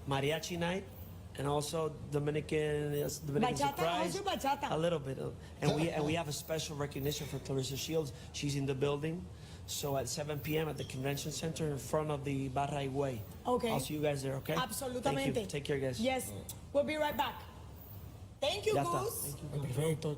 [SPEAKER 5] mariachi night, and also Dominican
[SPEAKER 2] Bachata?
[SPEAKER 5] surprise.
[SPEAKER 2] How's your bachata?
[SPEAKER 5] A little bit. And we have a special recognition for Clarissa Shields. She's in the building. So at 7 p.m. at the convention center in front of the Barra Way.
[SPEAKER 2] Okay.
[SPEAKER 5] I'll see you guys there, okay?
[SPEAKER 2] Absolutamente.
[SPEAKER 5] Thank you. Take care, guys.
[SPEAKER 2] Yes. We'll be right back. Thank you,
[SPEAKER 5] Ya está.
[SPEAKER 2] Gus.
[SPEAKER 1] Perfecto.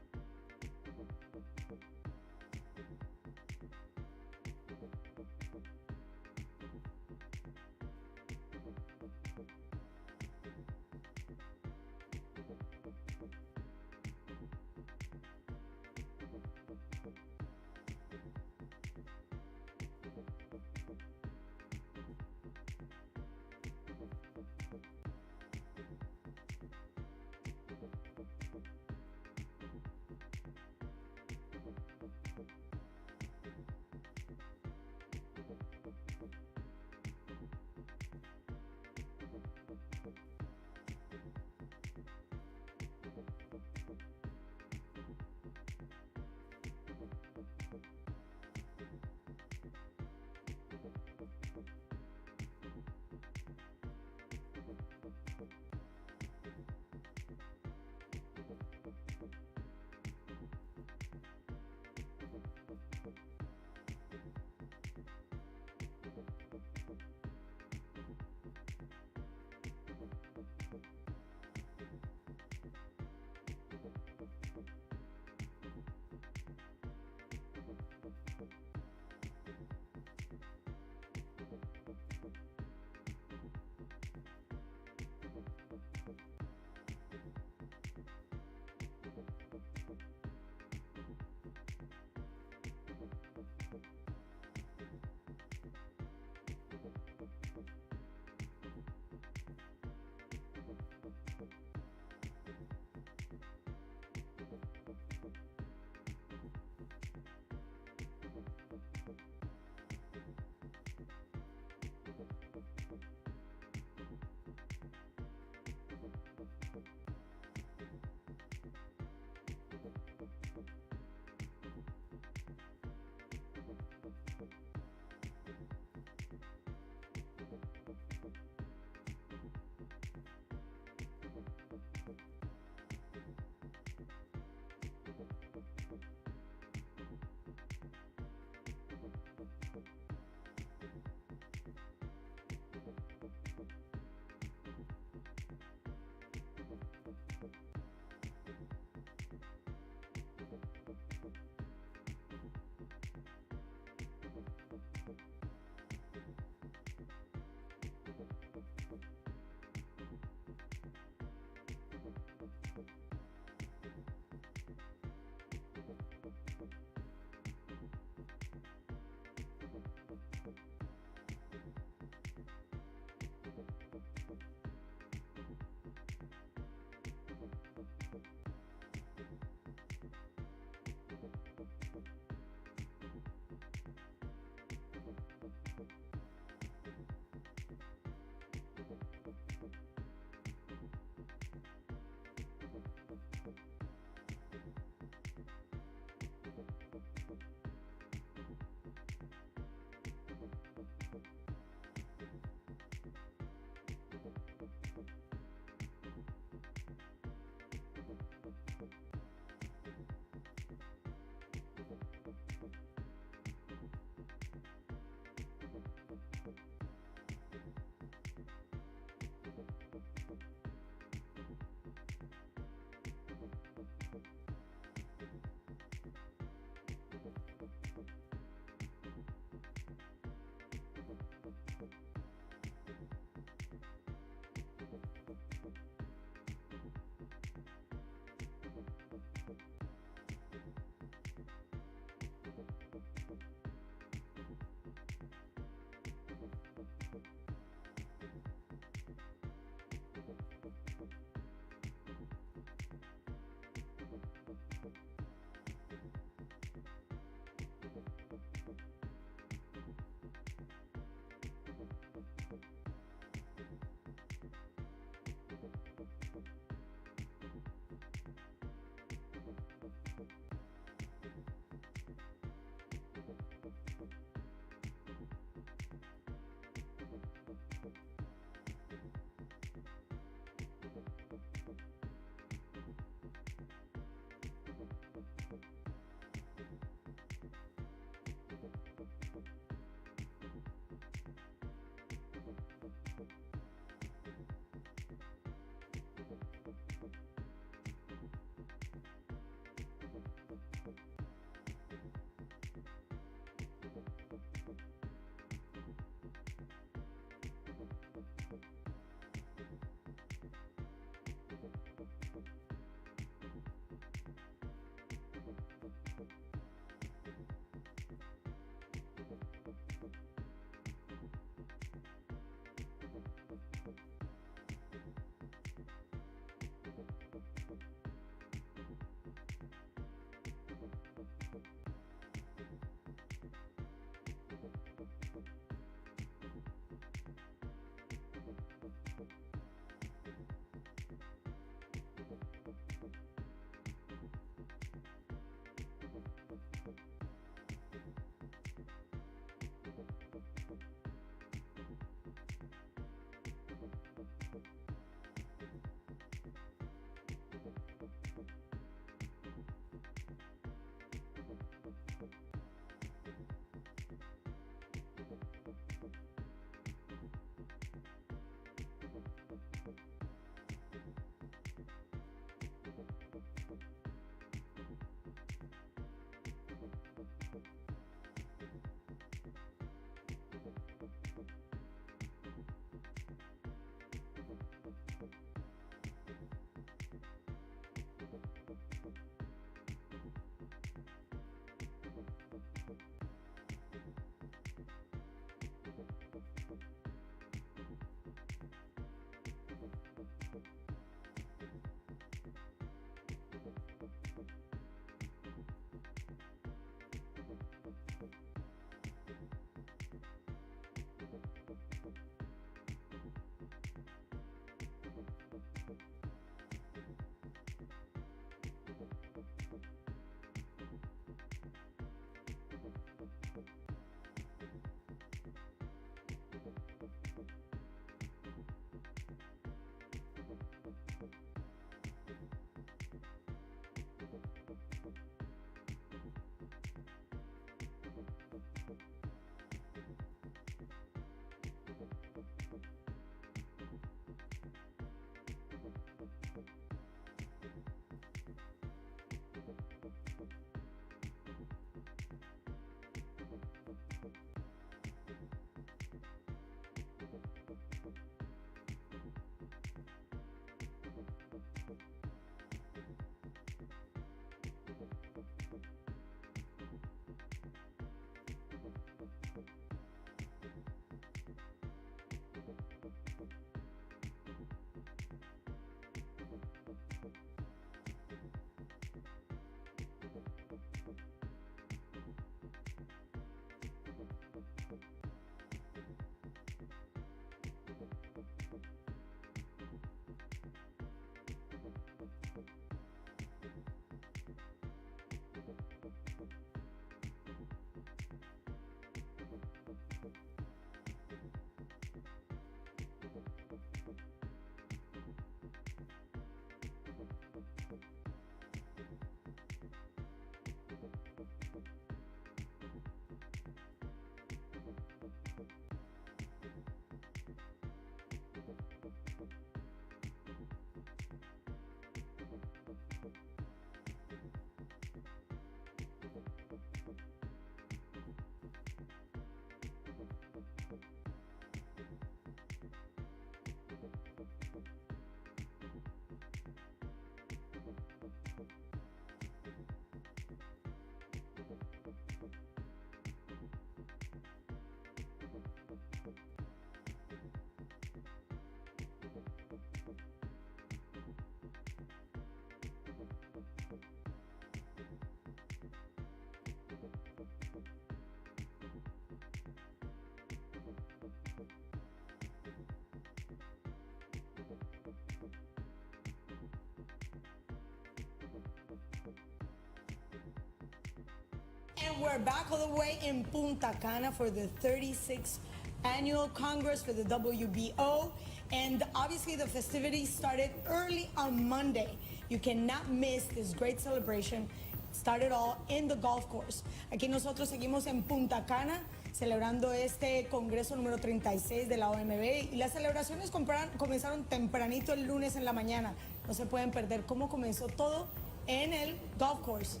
[SPEAKER 2] And we're back all the way in Punta Cana for the 36th annual Congress for the WBO. And obviously the festivities started early on Monday. You cannot miss this great celebration. Started all in the golf course. Aquí nosotros seguimos en Punta Cana celebrando este Congreso número 36 de la OMB y las celebraciones comenzaron tempranito el lunes en la mañana. No se pueden perder cómo comenzó todo en el golf course.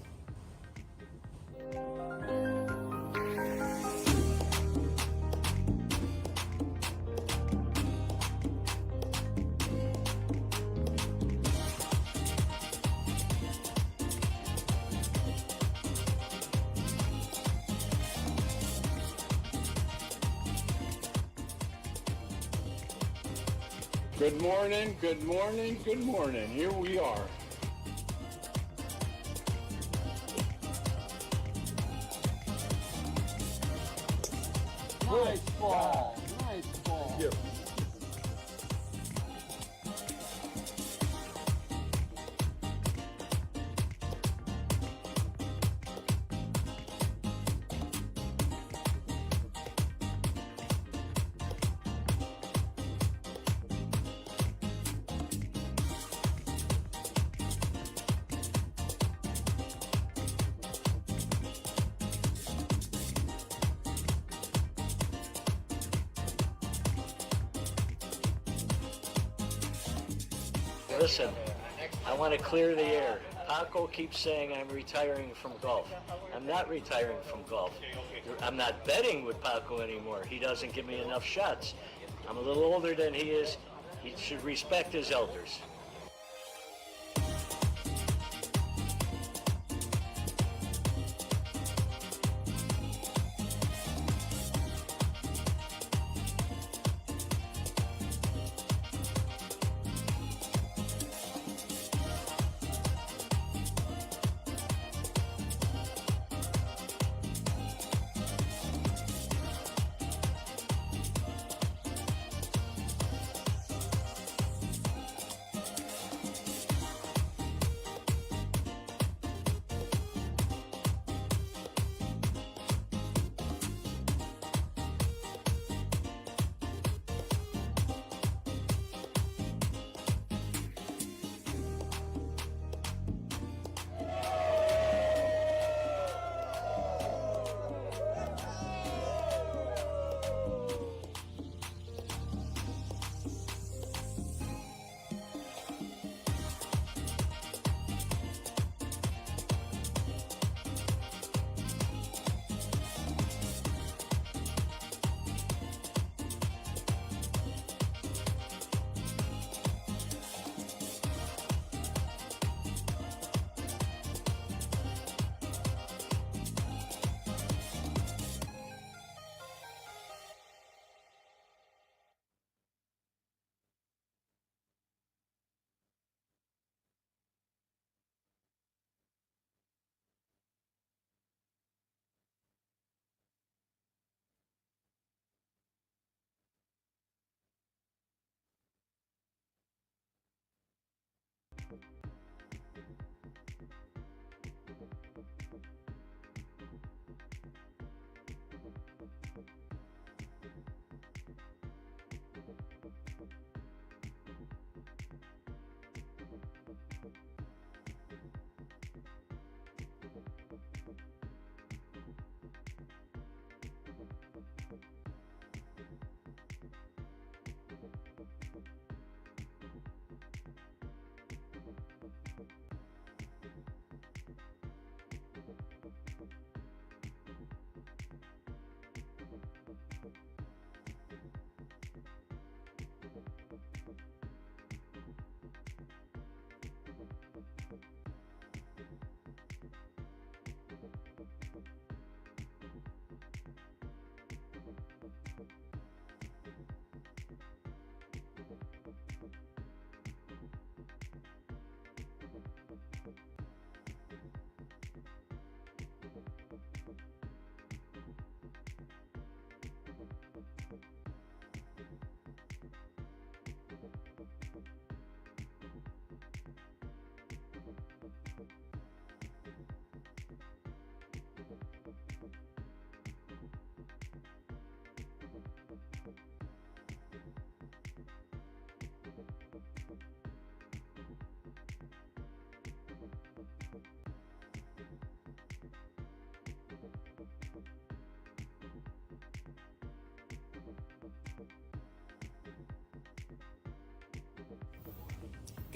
[SPEAKER 6] Good morning, good morning, good morning. Here we are. Nice ball, nice ball. Yeah.
[SPEAKER 7] Listen, I want to clear the air. Paco keeps saying I'm retiring from golf. I'm not retiring from golf. I'm not betting with Paco anymore. He doesn't give me enough shots. I'm a little older than he is. He should respect his elders.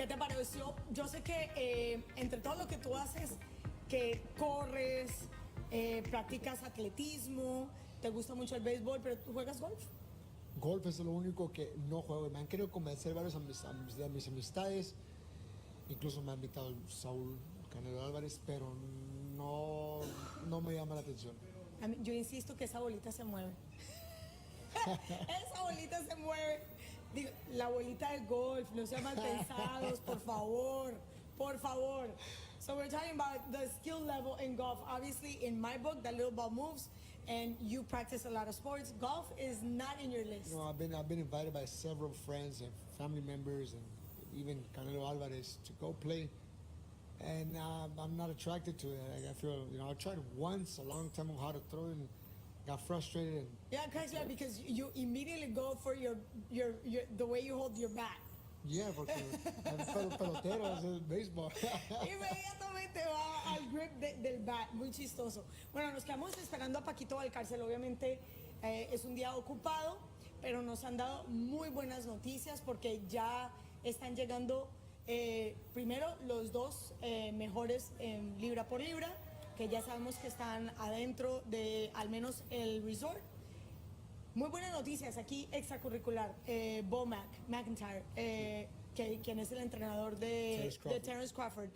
[SPEAKER 2] ¿Qué te pareció? Yo sé que entre todo lo que tú haces, que corres, practicas atletismo, te gusta mucho el béisbol, pero ¿tú juegas golf?
[SPEAKER 1] Golf es lo único que no juego. Me han querido convencer varios de mis amistades. Incluso me ha invitado Saúl Canelo Álvarez, pero no me llama la atención.
[SPEAKER 2] Yo insisto que esa bolita se mueve. Esa bolita se mueve. Digo, la bolita del golf, no sean mal pensados, por favor, por favor. So we're talking about the skill level in golf. Obviously, in my book, that little ball moves, and you practice a lot of sports. Golf is not in your list.
[SPEAKER 1] No, I've been invited by several friends and family members and even Canelo Álvarez to go play, and I'm not attracted to it. I feel, I tried once a long time ago how to throw it and got frustrated. And
[SPEAKER 2] Yeah, Chrysler, because you immediately go for your the way you hold your bat.
[SPEAKER 1] yeah, porque el pelotero es el béisbol.
[SPEAKER 2] Inmediatamente va al grip del bat, muy chistoso. Bueno, nos quedamos esperando a Paquito Valcárcel, obviamente es un día ocupado, pero nos han dado muy buenas noticias porque ya están llegando primero los dos mejores en libra por libra, que ya sabemos que están adentro de al menos el resort. Muy buenas noticias aquí extracurricular. Bo McIntyre, quien es el entrenador de Terence Crawford,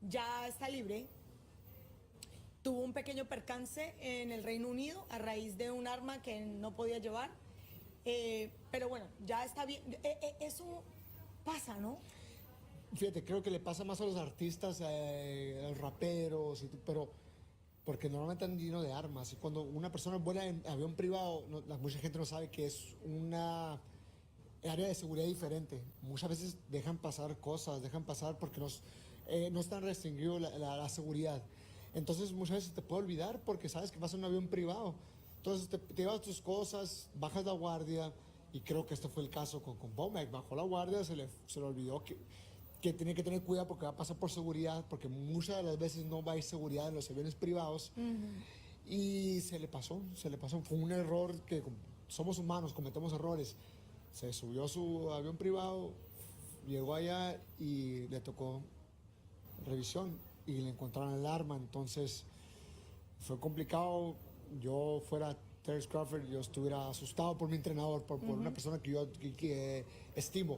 [SPEAKER 2] ya está libre. Tuvo un pequeño percance en el Reino Unido a raíz de un arma que no podía llevar. Pero bueno, ya está bien. Eso pasa, ¿no?
[SPEAKER 1] Fíjate, creo que le pasa más a los artistas, a los raperos, pero porque normalmente están llenos de armas. Y cuando una persona vuela en avión privado, mucha gente no sabe que es una área de seguridad diferente. Muchas veces dejan pasar cosas, porque no están restringido la seguridad. Entonces muchas veces te puede olvidar porque sabes que vas en un avión privado. Entonces te llevas tus cosas, bajas la guardia, y creo que este fue el caso con Bomac. Bajó la guardia, se le olvidó que tiene que tener cuidado porque va a pasar por seguridad, porque muchas de las veces no va a haber seguridad en los aviones privados. Y se le pasó. Fue un error que somos humanos, cometemos errores. Se subió a su avión privado, llegó allá y le tocó revisión y le encontraron el arma. Entonces fue complicado. Yo fuera Terence Crawford, yo estuviera asustado por mi entrenador, por una persona que yo estimo.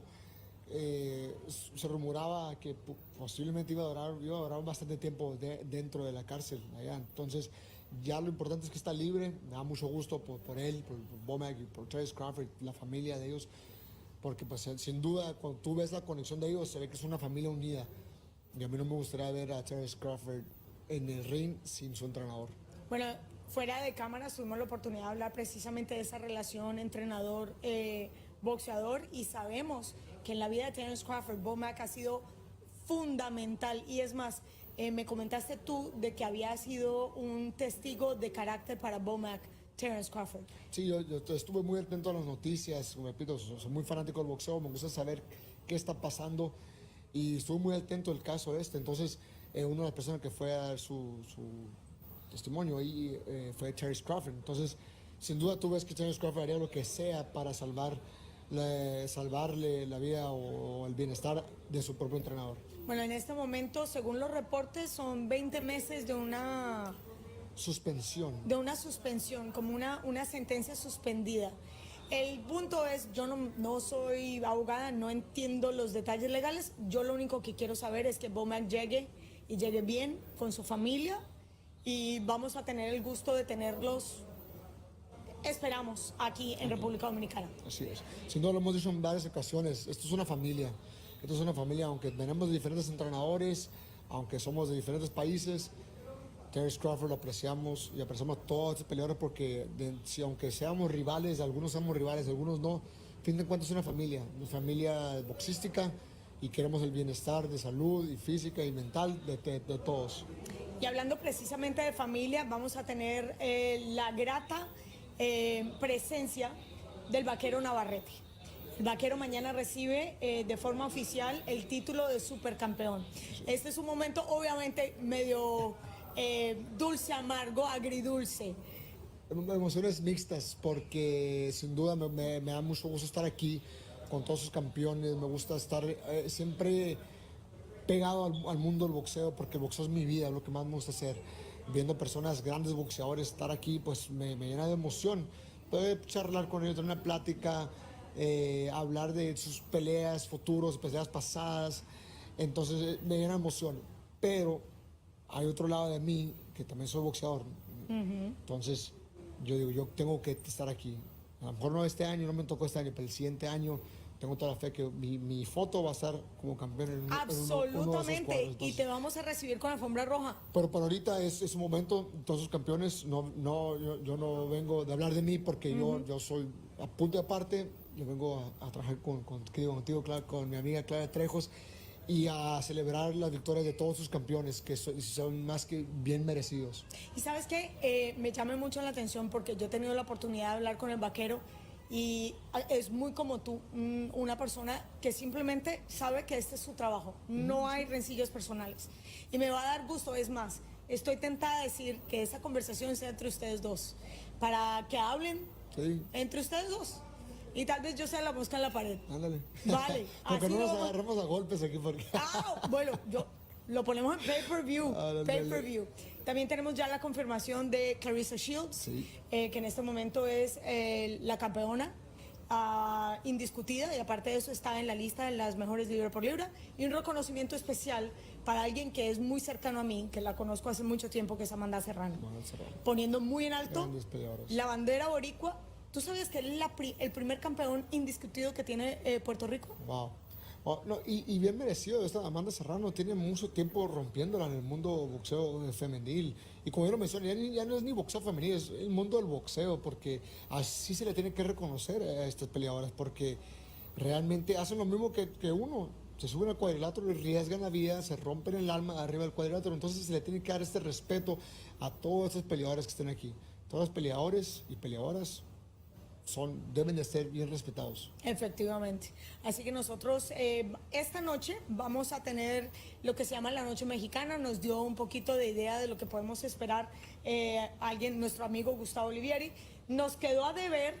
[SPEAKER 1] Se rumoraba que posiblemente iba a durar bastante tiempo dentro de la cárcel allá. Entonces ya lo importante es que está libre. Me da mucho gusto por él, por Bomac y por Terence Crawford, la familia de ellos, porque pues sin duda cuando tú ves la conexión de ellos se ve que es una familia unida, y a mí no me gustaría ver a Terence Crawford en el ring sin su entrenador.
[SPEAKER 2] Bueno, fuera de cámaras tuvimos la oportunidad de hablar precisamente de esa relación entrenador-boxeador, y sabemos que en la vida de Terence Crawford, Bomac ha sido fundamental. Y es más, me comentaste tú de que había sido un testigo de carácter para Bomac, Terence Crawford.
[SPEAKER 1] Sí, yo estuve muy atento a las noticias. Repito, soy muy fanático del boxeo, me gusta saber qué está pasando, y estuve muy atento al caso este. Entonces, una de las personas que fue a dar su testimonio ahí fue Terence Crawford. Entonces, sin duda tú ves que Terence Crawford haría lo que sea para salvarle la vida o el bienestar de su propio entrenador.
[SPEAKER 2] Bueno, en este momento, según los reportes, son 20 meses de una
[SPEAKER 1] suspensión,
[SPEAKER 2] como una sentencia suspendida. El punto es, yo no soy abogada, no entiendo los detalles legales. Yo lo único que quiero saber es que Bomac llegue bien con su familia, y vamos a tener el gusto de tenerlos, esperamos, aquí en República Dominicana.
[SPEAKER 1] Así es. Sin duda lo hemos dicho en varias ocasiones, esto es una familia. Aunque tenemos diferentes entrenadores, aunque somos de diferentes países, Terence Crawford lo apreciamos, y apreciamos a todos estos peleadores porque aunque seamos rivales, algunos somos rivales, algunos no, a fin de cuentas es una familia boxística, y queremos el bienestar de salud y física y mental de todos.
[SPEAKER 2] Y hablando precisamente de familia, vamos a tener la grata presencia del vaquero Navarrete. El vaquero mañana recibe de forma oficial el título de supercampeón. Este es un momento obviamente medio dulce, amargo, agridulce.
[SPEAKER 1] Emociones mixtas, porque sin duda me da mucho gusto estar aquí con todos sus campeones. Me gusta estar siempre pegado al mundo del boxeo, porque el boxeo es mi vida, es lo que más me gusta hacer. Viendo personas, grandes boxeadores, estar aquí, pues me llena de emoción. Poder charlar con ellos, tener una plática, hablar de sus peleas futuros, peleas pasadas. Entonces me llena de emoción. Pero hay otro lado de mí, que también soy boxeador. Entonces yo digo, yo tengo que estar aquí. A lo mejor no este año, no me tocó este año, pero el siguiente año tengo toda la fe que mi foto va a estar como campeón en uno de esos
[SPEAKER 2] Absolutamente.
[SPEAKER 1] cuadros.
[SPEAKER 2] Y
[SPEAKER 1] Entonces,
[SPEAKER 2] te vamos a recibir con alfombra roja.
[SPEAKER 1] pero por ahorita es un momento, todos los campeones, yo no vengo de hablar de mí porque yo soy a punto de aparte, yo vengo a trabajar contigo, Clara, con mi amiga Clara Trejos, y a celebrar las victorias de todos sus campeones, que son más que bien merecidos.
[SPEAKER 2] Y sabes qué, me llama mucho la atención porque yo he tenido la oportunidad de hablar con el vaquero y es muy como tú, una persona que simplemente sabe que este es su trabajo, no hay rencillos personales. Y me va a dar gusto, es más, estoy tentada de decir que esa conversación sea entre ustedes dos, para que hablen entre ustedes dos. Y tal vez yo sea la mosca en la pared.
[SPEAKER 1] Ándale.
[SPEAKER 2] Vale.
[SPEAKER 1] Porque
[SPEAKER 2] así
[SPEAKER 1] no nos
[SPEAKER 2] lo vamos-
[SPEAKER 1] agarremos a golpes aquí porque...
[SPEAKER 2] Bueno, lo ponemos en pay-per-view. Pay-per-view. También tenemos ya la confirmación de Clarissa Shields,
[SPEAKER 1] Sí.
[SPEAKER 2] que en este momento es la campeona indiscutida y aparte de eso está en la lista de las mejores libra por libra. Y un reconocimiento especial para alguien que es muy cercano a mí, que la conozco hace mucho tiempo, que es Amanda Serrano. Poniendo muy en alto
[SPEAKER 1] Grandes peleadoras.
[SPEAKER 2] la bandera boricua. ¿Tú sabías que él es el primer campeón indiscutido que tiene Puerto Rico?
[SPEAKER 1] Wow. Oh, no, y bien merecido. Esta Amanda Serrano tiene mucho tiempo rompiéndola en el mundo boxeo femenil. Y como yo lo mencioné, ya no es ni boxeo femenil, es el mundo del boxeo, porque así se le tiene que reconocer a estas peleadoras, porque realmente hacen lo mismo que uno. Se suben al cuadrilátero, arriesgan la vida, se rompen el alma arriba del cuadrilátero. Entonces se le tiene que dar este respeto a todos estos peleadores que estén aquí. Todos los peleadores y peleadoras deben de ser bien respetados.
[SPEAKER 2] Efectivamente. Así que nosotros esta noche vamos a tener lo que se llama la Noche Mexicana. Nos dio un poquito de idea de lo que podemos esperar nuestro amigo Gustavo Olivieri. Nos quedó a deber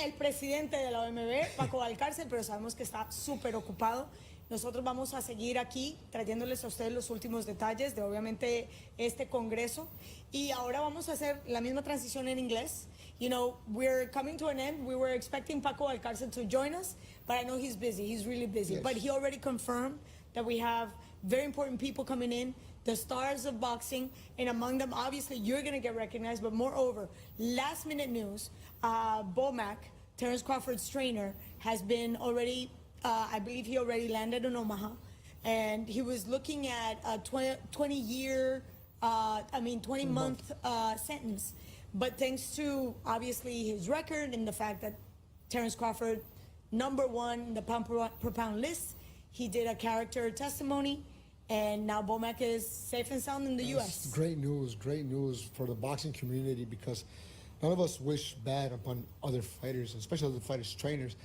[SPEAKER 2] el presidente de la OMB, Paco Valcárcel, pero sabemos que está súper ocupado. Nosotros vamos a seguir aquí trayéndoles a ustedes los últimos detalles de obviamente este congreso. Y ahora vamos a hacer la misma transición en inglés. You know, we're coming to an end. We were expecting Paco Alcárcel to join us, but I know he's busy. He's really busy.
[SPEAKER 1] Yes.
[SPEAKER 2] But he already confirmed that we have very important people coming in, the stars of boxing, and among them, obviously, you're going to get recognized. But moreover, last minute news, Bomac, Terence Crawford's trainer, has been already, I believe he already landed in Omaha, and he was looking at a 20-month sentence. But thanks to, obviously, his record and the fact that Terence Crawford, #1 in the pound per pound list, he did a character testimony, and now Bomac is safe and sound in the U.S.
[SPEAKER 1] Great news for the boxing community, because none of us wish bad upon other fighters, especially other fighters' trainers,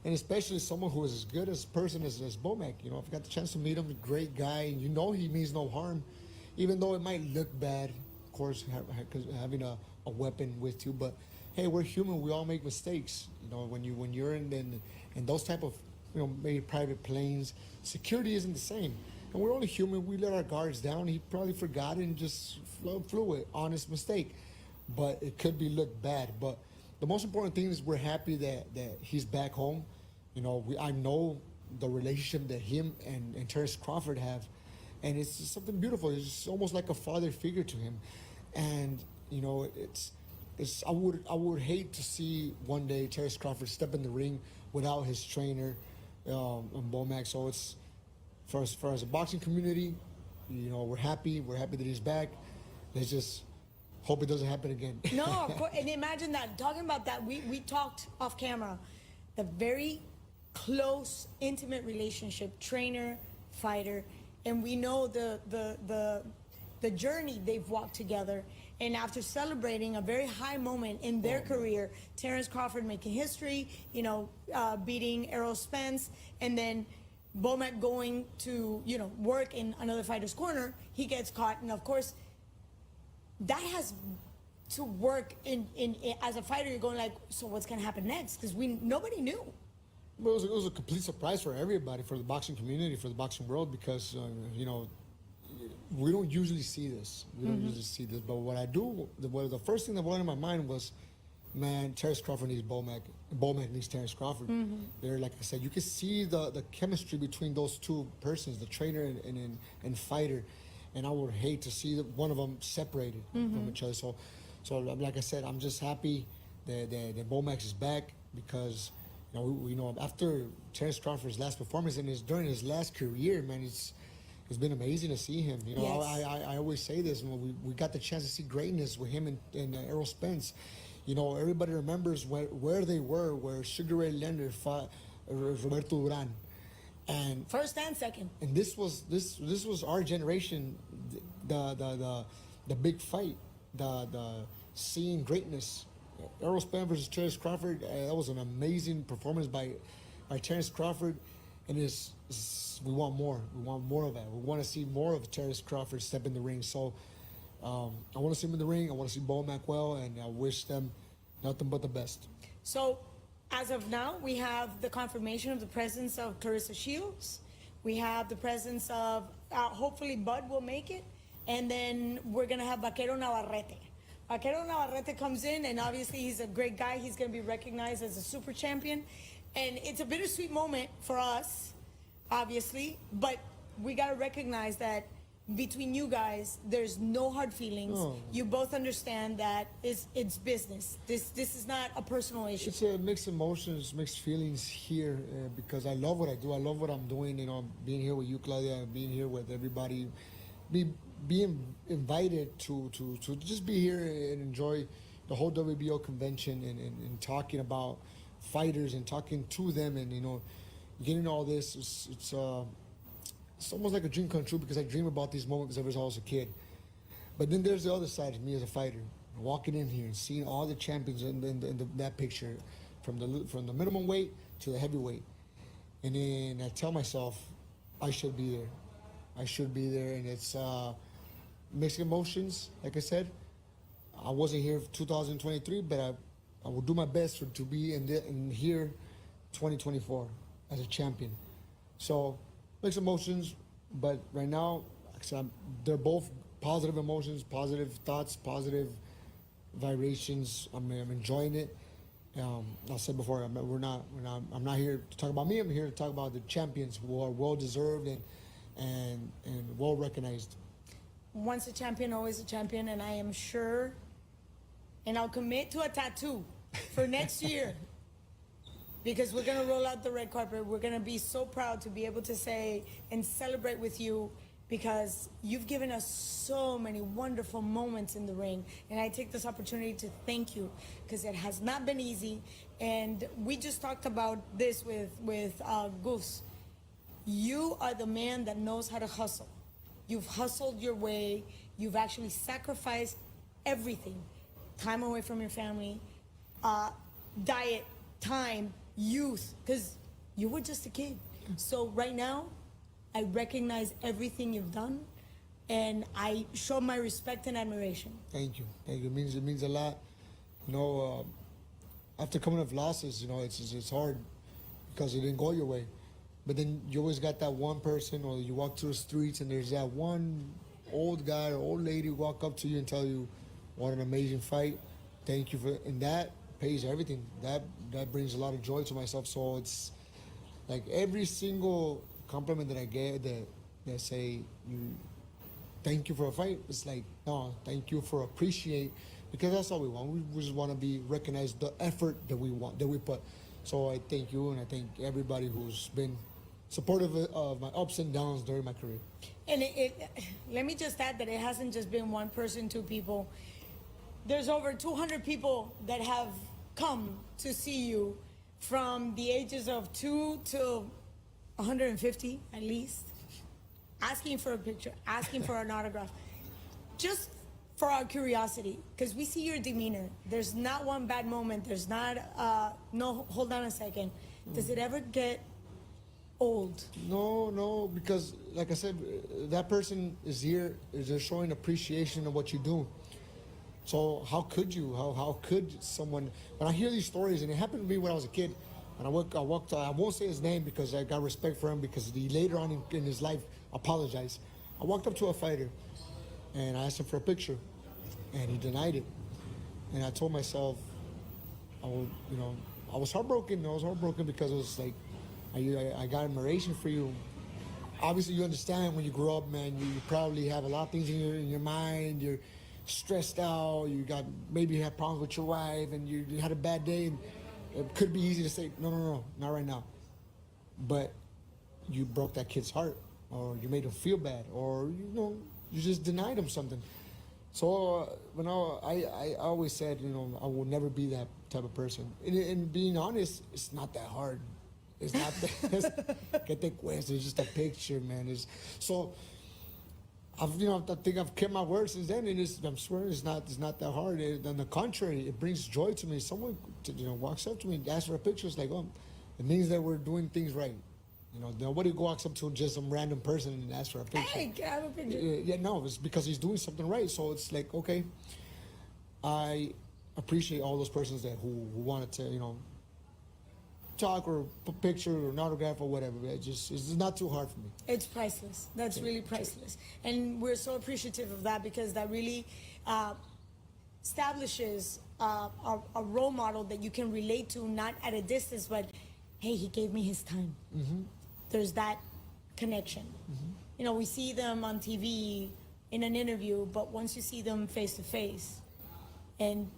[SPEAKER 1] and especially someone who is as good as person as Bomac. You know, I've got the chance to meet him, a great guy, and you know he means no harm, even though it might look bad, of course, having a weapon with you, but hey, we're human. We all make mistakes. You know, when you're in those type of, you know, maybe private planes, security isn't the same. And we're only human. We let our guards down. He probably forgot and just flew it. Honest mistake, but it could be looked bad. But the most important thing is we're happy that he's back home. You know, I know the relationship that him and Terence Crawford have, and it's just something beautiful. It's almost like a father figure to him, and you know, I would hate to see one day Terence Crawford step in the ring without his trainer, Bomac. So it's for us as a boxing community, you know, we're happy that he's back. Let's just hope it doesn't happen again.
[SPEAKER 2] No, of course, and imagine that. Talking about that, we talked off camera, the very close, intimate relationship, trainer, fighter, and we know the journey they've walked together. And after celebrating a very high moment in their career, Terence Crawford making history, you know, beating Errol Spence, and then Bomac going to, you know, work in another fighter's corner, he gets caught. And of course, that has to work in as a fighter, you're going like, so what's going to happen next? Because nobody knew.
[SPEAKER 1] Well, it was a complete surprise for everybody, for the boxing community, for the boxing world, because you know, we don't usually see this. We don't usually see this. But what I do, the first thing that went in my mind was, man, Terrence Crawford needs Bomac. Bomac needs Terrence Crawford. They're, like I said, you can see the chemistry between those two persons, the trainer and fighter. And I would hate to see one of them separated from each other. So like I said, I'm just happy that Bomac is back, because you know, after Terrence Crawford's last performance and during his last career, man, it's been amazing to see him. You know,
[SPEAKER 2] Yes.
[SPEAKER 1] I always say this, when we got the chance to see greatness with him and Errol Spence. You know, everybody remembers where they were, where Sugar Ray Leonard fought Roberto Duran, and
[SPEAKER 2] First and second.
[SPEAKER 1] and this was our generation, the big fight, the seeing greatness. Errol Spence versus Terrence Crawford. That was an amazing performance by Terrence Crawford, and we want more. We want more of that. We want to see more of Terrence Crawford step in the ring. So I want to see him in the ring. I want to see Bomac well, and I wish them nothing but the best.
[SPEAKER 2] So, as of now, we have the confirmation of the presence of Clarissa Shields. We have the presence of, hopefully Bud will make it. And then we're going to have Vaquero Navarrete. Vaquero Navarrete comes in, and obviously he's a great guy. He's going to be recognized as a super champion. And it's a bittersweet moment for us, obviously. But we got to recognize that between you guys, there's no hard feelings.
[SPEAKER 1] No.
[SPEAKER 2] You both understand that it's business. This is not a personal issue.
[SPEAKER 1] It's a mixed emotions, mixed feelings here, because I love what I do. I love what I'm doing. You know, being here with you, Claudia, being here with everybody, being invited to just be here and enjoy the whole WBO convention and talking about fighters and talking to them, and you know, getting all this. It's almost like a dream come true, because I dream about these moments ever since I was a kid. But then there's the other side of me as a fighter, walking in here and seeing all the champions in that picture, from the minimum weight to the heavyweight. And then I tell myself, I should be there. I should be there, and it's mixed emotions. Like I said, I wasn't here for 2023, but I will do my best to be in here 2024 as a champion. So mixed emotions, but right now, they're both positive emotions, positive thoughts, positive vibrations. I'm enjoying it. I said before, I'm not here to talk about me. I'm here to talk about the champions who are well deserved and well recognized.
[SPEAKER 2] Once a champion, always a champion, and I am sure, and I'll commit to a tattoo for next year. Because we're going to roll out the red carpet. We're going to be so proud to be able to say and celebrate with you, because you've given us so many wonderful moments in the ring. And I take this opportunity to thank you, because it has not been easy. And we just talked about this with Goose. You are the man that knows how to hustle. You've hustled your way. You've actually sacrificed everything. Time away from your family, diet, time, youth, because you were just a kid. So right now, I recognize everything you've done, and I show my respect and admiration.
[SPEAKER 1] Thank you. Thank you. It means a lot. You know, after coming off losses, you know, it's hard because it didn't go your way. But then you always got that one person, or you walk through the streets and there's that one old guy or old lady walk up to you and tell you, what an amazing fight. Thank you for, and that pays everything. That brings a lot of joy to myself. So it's like every single compliment that I get that say thank you for a fight, it's like, no, thank you for appreciate, because that's all we want. We just want to be recognized, the effort that we put. So I thank you, and I thank everybody who's been supportive of my ups and downs during my career.
[SPEAKER 2] And let me just add that it hasn't just been one person, two people. There's over 200 people that have come to see you, from the ages of 2 to 150 at least, asking for a picture, asking for an autograph, just for our curiosity, because we see your demeanor. There's not one bad moment. There's not, no, hold on a second. Does it ever get old?
[SPEAKER 1] No, because like I said, that person is here, is just showing appreciation of what you do. So how could you? How could someone? When I hear these stories, and it happened to me when I was a kid, And I won't say his name because I got respect for him because he later on in his life apologized. I walked up to a fighter and I asked him for a picture and he denied it. And I told myself, I was heartbroken. I was heartbroken because it was like, I got admiration for you. Obviously, you understand when you grow up, man, you probably have a lot of things in your mind. You're stressed out. Maybe you had problems with your wife and you had a bad day. And it could be easy to say, no, not right now. But you broke that kid's heart, or you made him feel bad, or, you just denied him something. So, I always said, I will never be that type of person. And being honest, it's not that hard. It's not that. Que te cuesta? It's just a picture, man. So, I think I've kept my word since then, and I'm swearing it's not that hard. On the contrary, it brings joy to me. Someone, walks up to me and asks for a picture. It's like, it means that we're doing things right. Nobody walks up to just some random person and asks for a picture.
[SPEAKER 2] Hey, can I have a picture?
[SPEAKER 1] Yeah, no, it's because he's doing something right. So it's like, okay, I appreciate all those persons that who wanted to, talk or put picture or an autograph or whatever. It's not too hard for me.
[SPEAKER 2] It's priceless. That's really priceless. And we're so appreciative of that because that really establishes a role model that you can relate to, not at a distance, but, hey, he gave me his time. Mm-hmm. There's that connection. Mm-hmm. We see them on TV in an interview, but once you see them face to face and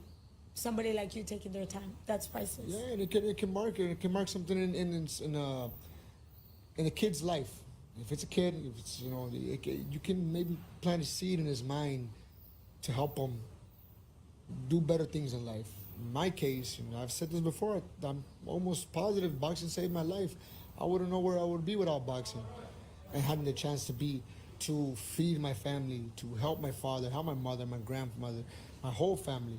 [SPEAKER 2] somebody like you taking their time, that's priceless.
[SPEAKER 1] Yeah, and it can mark something in a kid's life. If it's a kid, if it's you can maybe plant a seed in his mind to help him do better things in life. In my case, I've said this before, I'm almost positive boxing saved my life. I wouldn't know where I would be without boxing. And having the chance to feed my family, to help my father, help my mother, my grandmother, my whole family.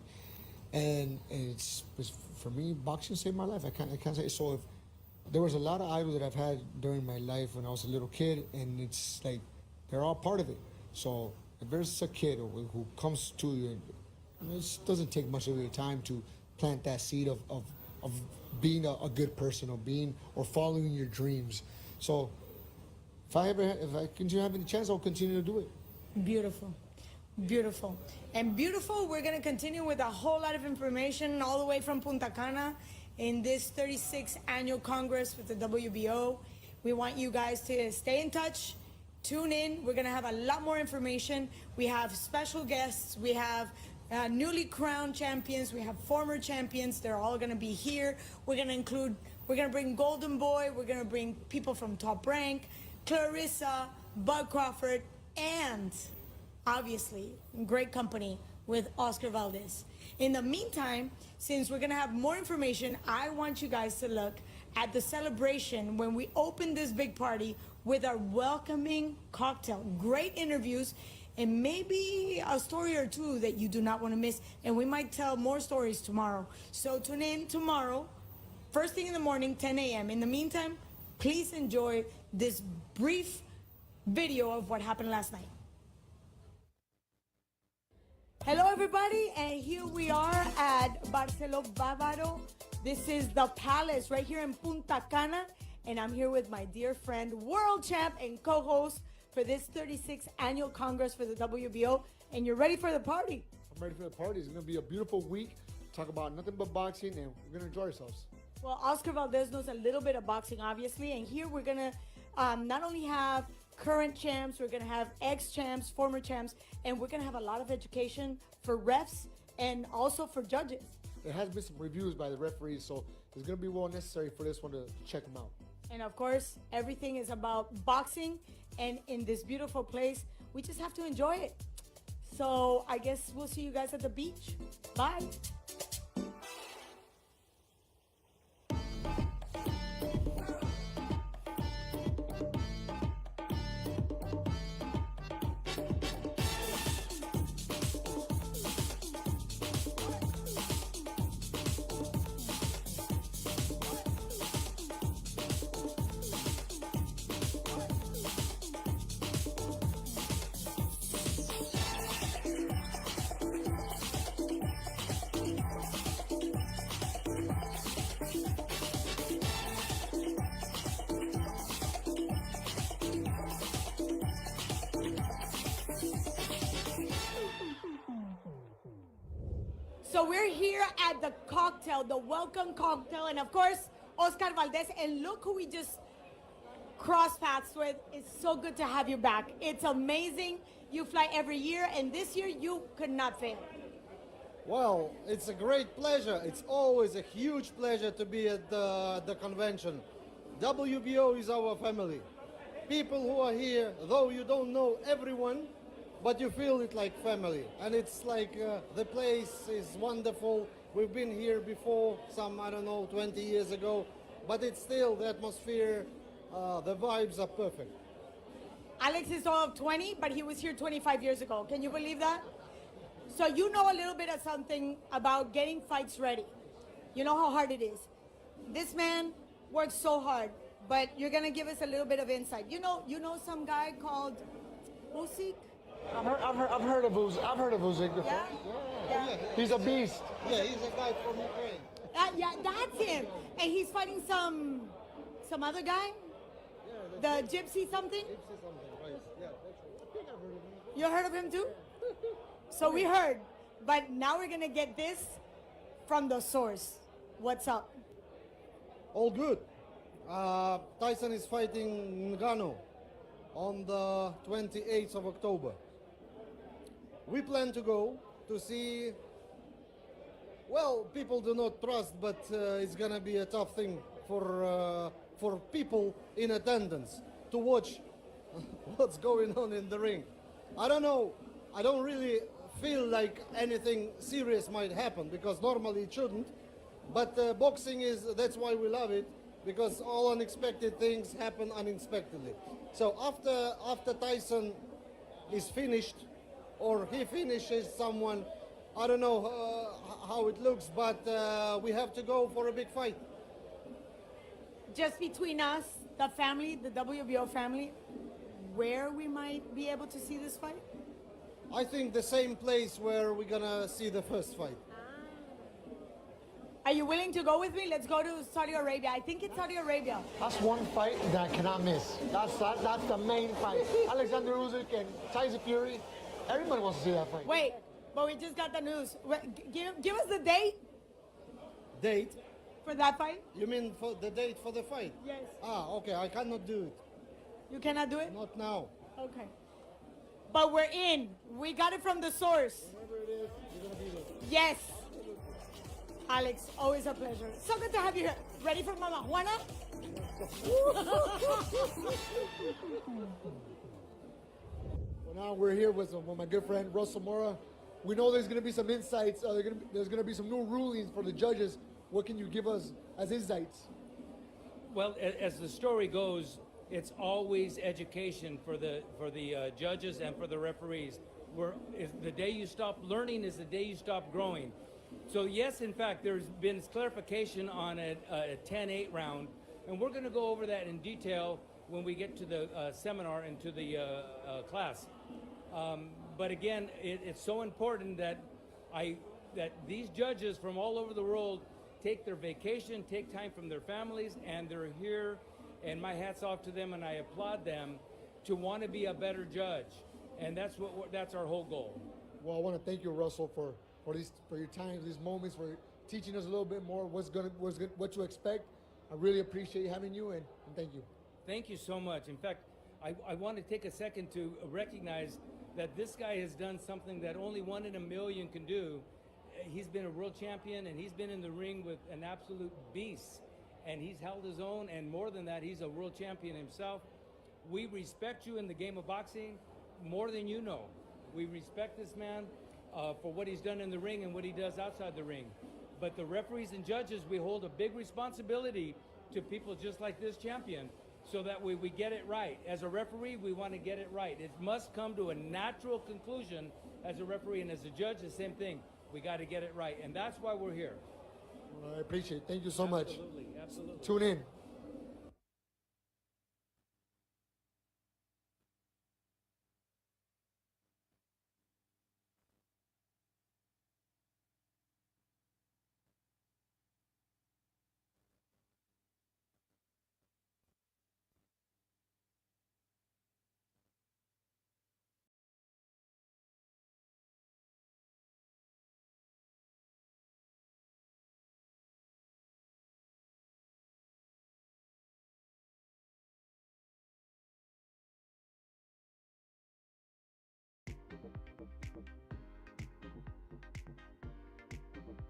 [SPEAKER 1] And it's for me, boxing saved my life. I can't say so. If there was a lot of idols that I've had during my life when I was a little kid, and it's like they're all part of it. So if there's a kid who comes to you, it doesn't take much of your time to plant that seed of being a good person or following your dreams. So if I continue having the chance, I'll continue to do it.
[SPEAKER 2] Beautiful. And we're going to continue with a whole lot of information all the way from Punta Cana in this 36th annual Congress with the WBO. We want you guys to stay in touch, tune in. We're going to have a lot more information. We have special guests. We have newly crowned champions. We have former champions. They're all going to be here. We're going to bring Golden Boy. We're going to bring people from Top Rank, Clarissa, Bud Crawford, and obviously great company with Oscar Valdez. In the meantime, since we're going to have more information, I want you guys to look at the celebration when we open this big party with our welcoming cocktail. Great interviews and maybe a story or two that you do not want to miss. And we might tell more stories tomorrow. So tune in tomorrow, first thing in the morning, 10 a.m. In the meantime, please enjoy this brief video of what happened last night. Hello, everybody, and here we are at Barceló Bávaro. This is the Palace right here in Punta Cana, and I'm here with my dear friend, world champ and co-host for this 36th annual Congress for the WBO, and you're ready for the party.
[SPEAKER 1] I'm ready for the party. It's going to be a beautiful week. Talk about nothing but boxing, and we're going to enjoy ourselves.
[SPEAKER 2] Well, Oscar Valdez knows a little bit of boxing, obviously, and here we're going to not only have current champs, we're going to have ex-champs, former champs, and we're going to have a lot of education for refs and also for judges.
[SPEAKER 1] There has been some reviews by the referees, so it's going to be well necessary for this one to check them out.
[SPEAKER 2] And of course, everything is about boxing, and in this beautiful place, we just have to enjoy it. So I guess we'll see you guys at the beach. Bye. So we're here at the cocktail, the welcome cocktail, and of course, Oscar Valdez, and look who we just crossed paths with. It's so good to have you back. It's amazing. You fly every year, and this year you could not fail.
[SPEAKER 8] Well, it's a great pleasure. It's always a huge pleasure to be at the convention. WBO is our family. People who are here, though you don't know everyone, but you feel it like family. And it's like the place is wonderful. We've been here before, some, I don't know, 20 years ago, but it's still the atmosphere, the vibes are perfect.
[SPEAKER 2] Alex is all of 20, but he was here 25 years ago. Can you believe that? So you know a little bit of something about getting fights ready. You know how hard it is. This man works so hard, but you're gonna give us a little bit of insight. You know some guy called Usyk?
[SPEAKER 1] I've heard of Usyk. I've heard of Usyk before.
[SPEAKER 2] Yeah?
[SPEAKER 1] He's a beast.
[SPEAKER 8] Yeah, he's a guy from Ukraine.
[SPEAKER 2] Yeah, that's him. And he's fighting some other guy? The gypsy something?
[SPEAKER 8] Gypsy something, right? Yeah, that's it. I think I've heard of him.
[SPEAKER 2] You heard of him too? So we heard, but now we're gonna get this from the source. What's up?
[SPEAKER 8] All good. Tyson is fighting Ngannou on the 28th of October. We plan to go to see, well, people do not trust, but it's gonna be a tough thing for people in attendance to watch what's going on in the ring. I don't know. I don't really feel like anything serious might happen because normally it shouldn't. But boxing that's why we love it, because all unexpected things happen unexpectedly. So after Tyson is finished, or he finishes someone, I don't know how it looks, but we have to go for a big fight.
[SPEAKER 2] Just between us, the family, the WBO family, where we might be able to see this fight?
[SPEAKER 8] I think the same place where we're gonna see the first fight.
[SPEAKER 2] Are you willing to go with me? Let's go to Saudi Arabia. I think it's Saudi Arabia.
[SPEAKER 1] That's one fight that I cannot miss. That's the main fight. Alexander Usyk and Tyson Fury. Everybody wants to see that fight.
[SPEAKER 2] Wait, but we just got the news. Give us the date
[SPEAKER 8] Date?
[SPEAKER 2] for that fight.
[SPEAKER 8] You mean for the date for the fight?
[SPEAKER 2] Yes.
[SPEAKER 8] Okay, I cannot do it.
[SPEAKER 2] You cannot do it?
[SPEAKER 8] Not now.
[SPEAKER 2] Okay. But we're in. We got it from the source.
[SPEAKER 8] Whenever it is, you're gonna be there.
[SPEAKER 2] Yes. Alex, always a pleasure. So good to have you here. Ready for Mama Juana?
[SPEAKER 1] Well, now we're here with my good friend Russell Mora. We know there's going to be some insights. There's going to be some new rulings for the judges. What can you give us as insights?
[SPEAKER 9] Well, as the story goes, it's always education for the judges and for the referees. The day you stop learning is the day you stop growing. So yes, in fact, there's been clarification on a 10-8 round, and we're going to go over that in detail when we get to the seminar and to the class. But again, it's so important that these judges from all over the world take their vacation, take time from their families, and they're here, and my hat's off to them, and I applaud them to want to be a better judge, and that's our whole goal.
[SPEAKER 1] Well, I want to thank you, Russell, for your time, these moments, for teaching us a little bit more what to expect. I really appreciate having you, and thank you.
[SPEAKER 9] Thank you so much. In fact, I want to take a second to recognize that this guy has done something that only 1 in a million can do. He's been a world champion, and he's been in the ring with an absolute beast, and he's held his own, and more than that, he's a world champion himself. We respect you in the game of boxing more than you know. We respect this man for what he's done in the ring and what he does outside the ring. But the referees and judges, we hold a big responsibility to people just like this champion, so that we get it right. As a referee, we want to get it right. It must come to a natural conclusion as a referee, and as a judge, the same thing. We got to get it right, and that's why we're here.
[SPEAKER 1] Well, I appreciate it. Thank you so much.
[SPEAKER 9] Absolutely, absolutely.
[SPEAKER 1] Tune in.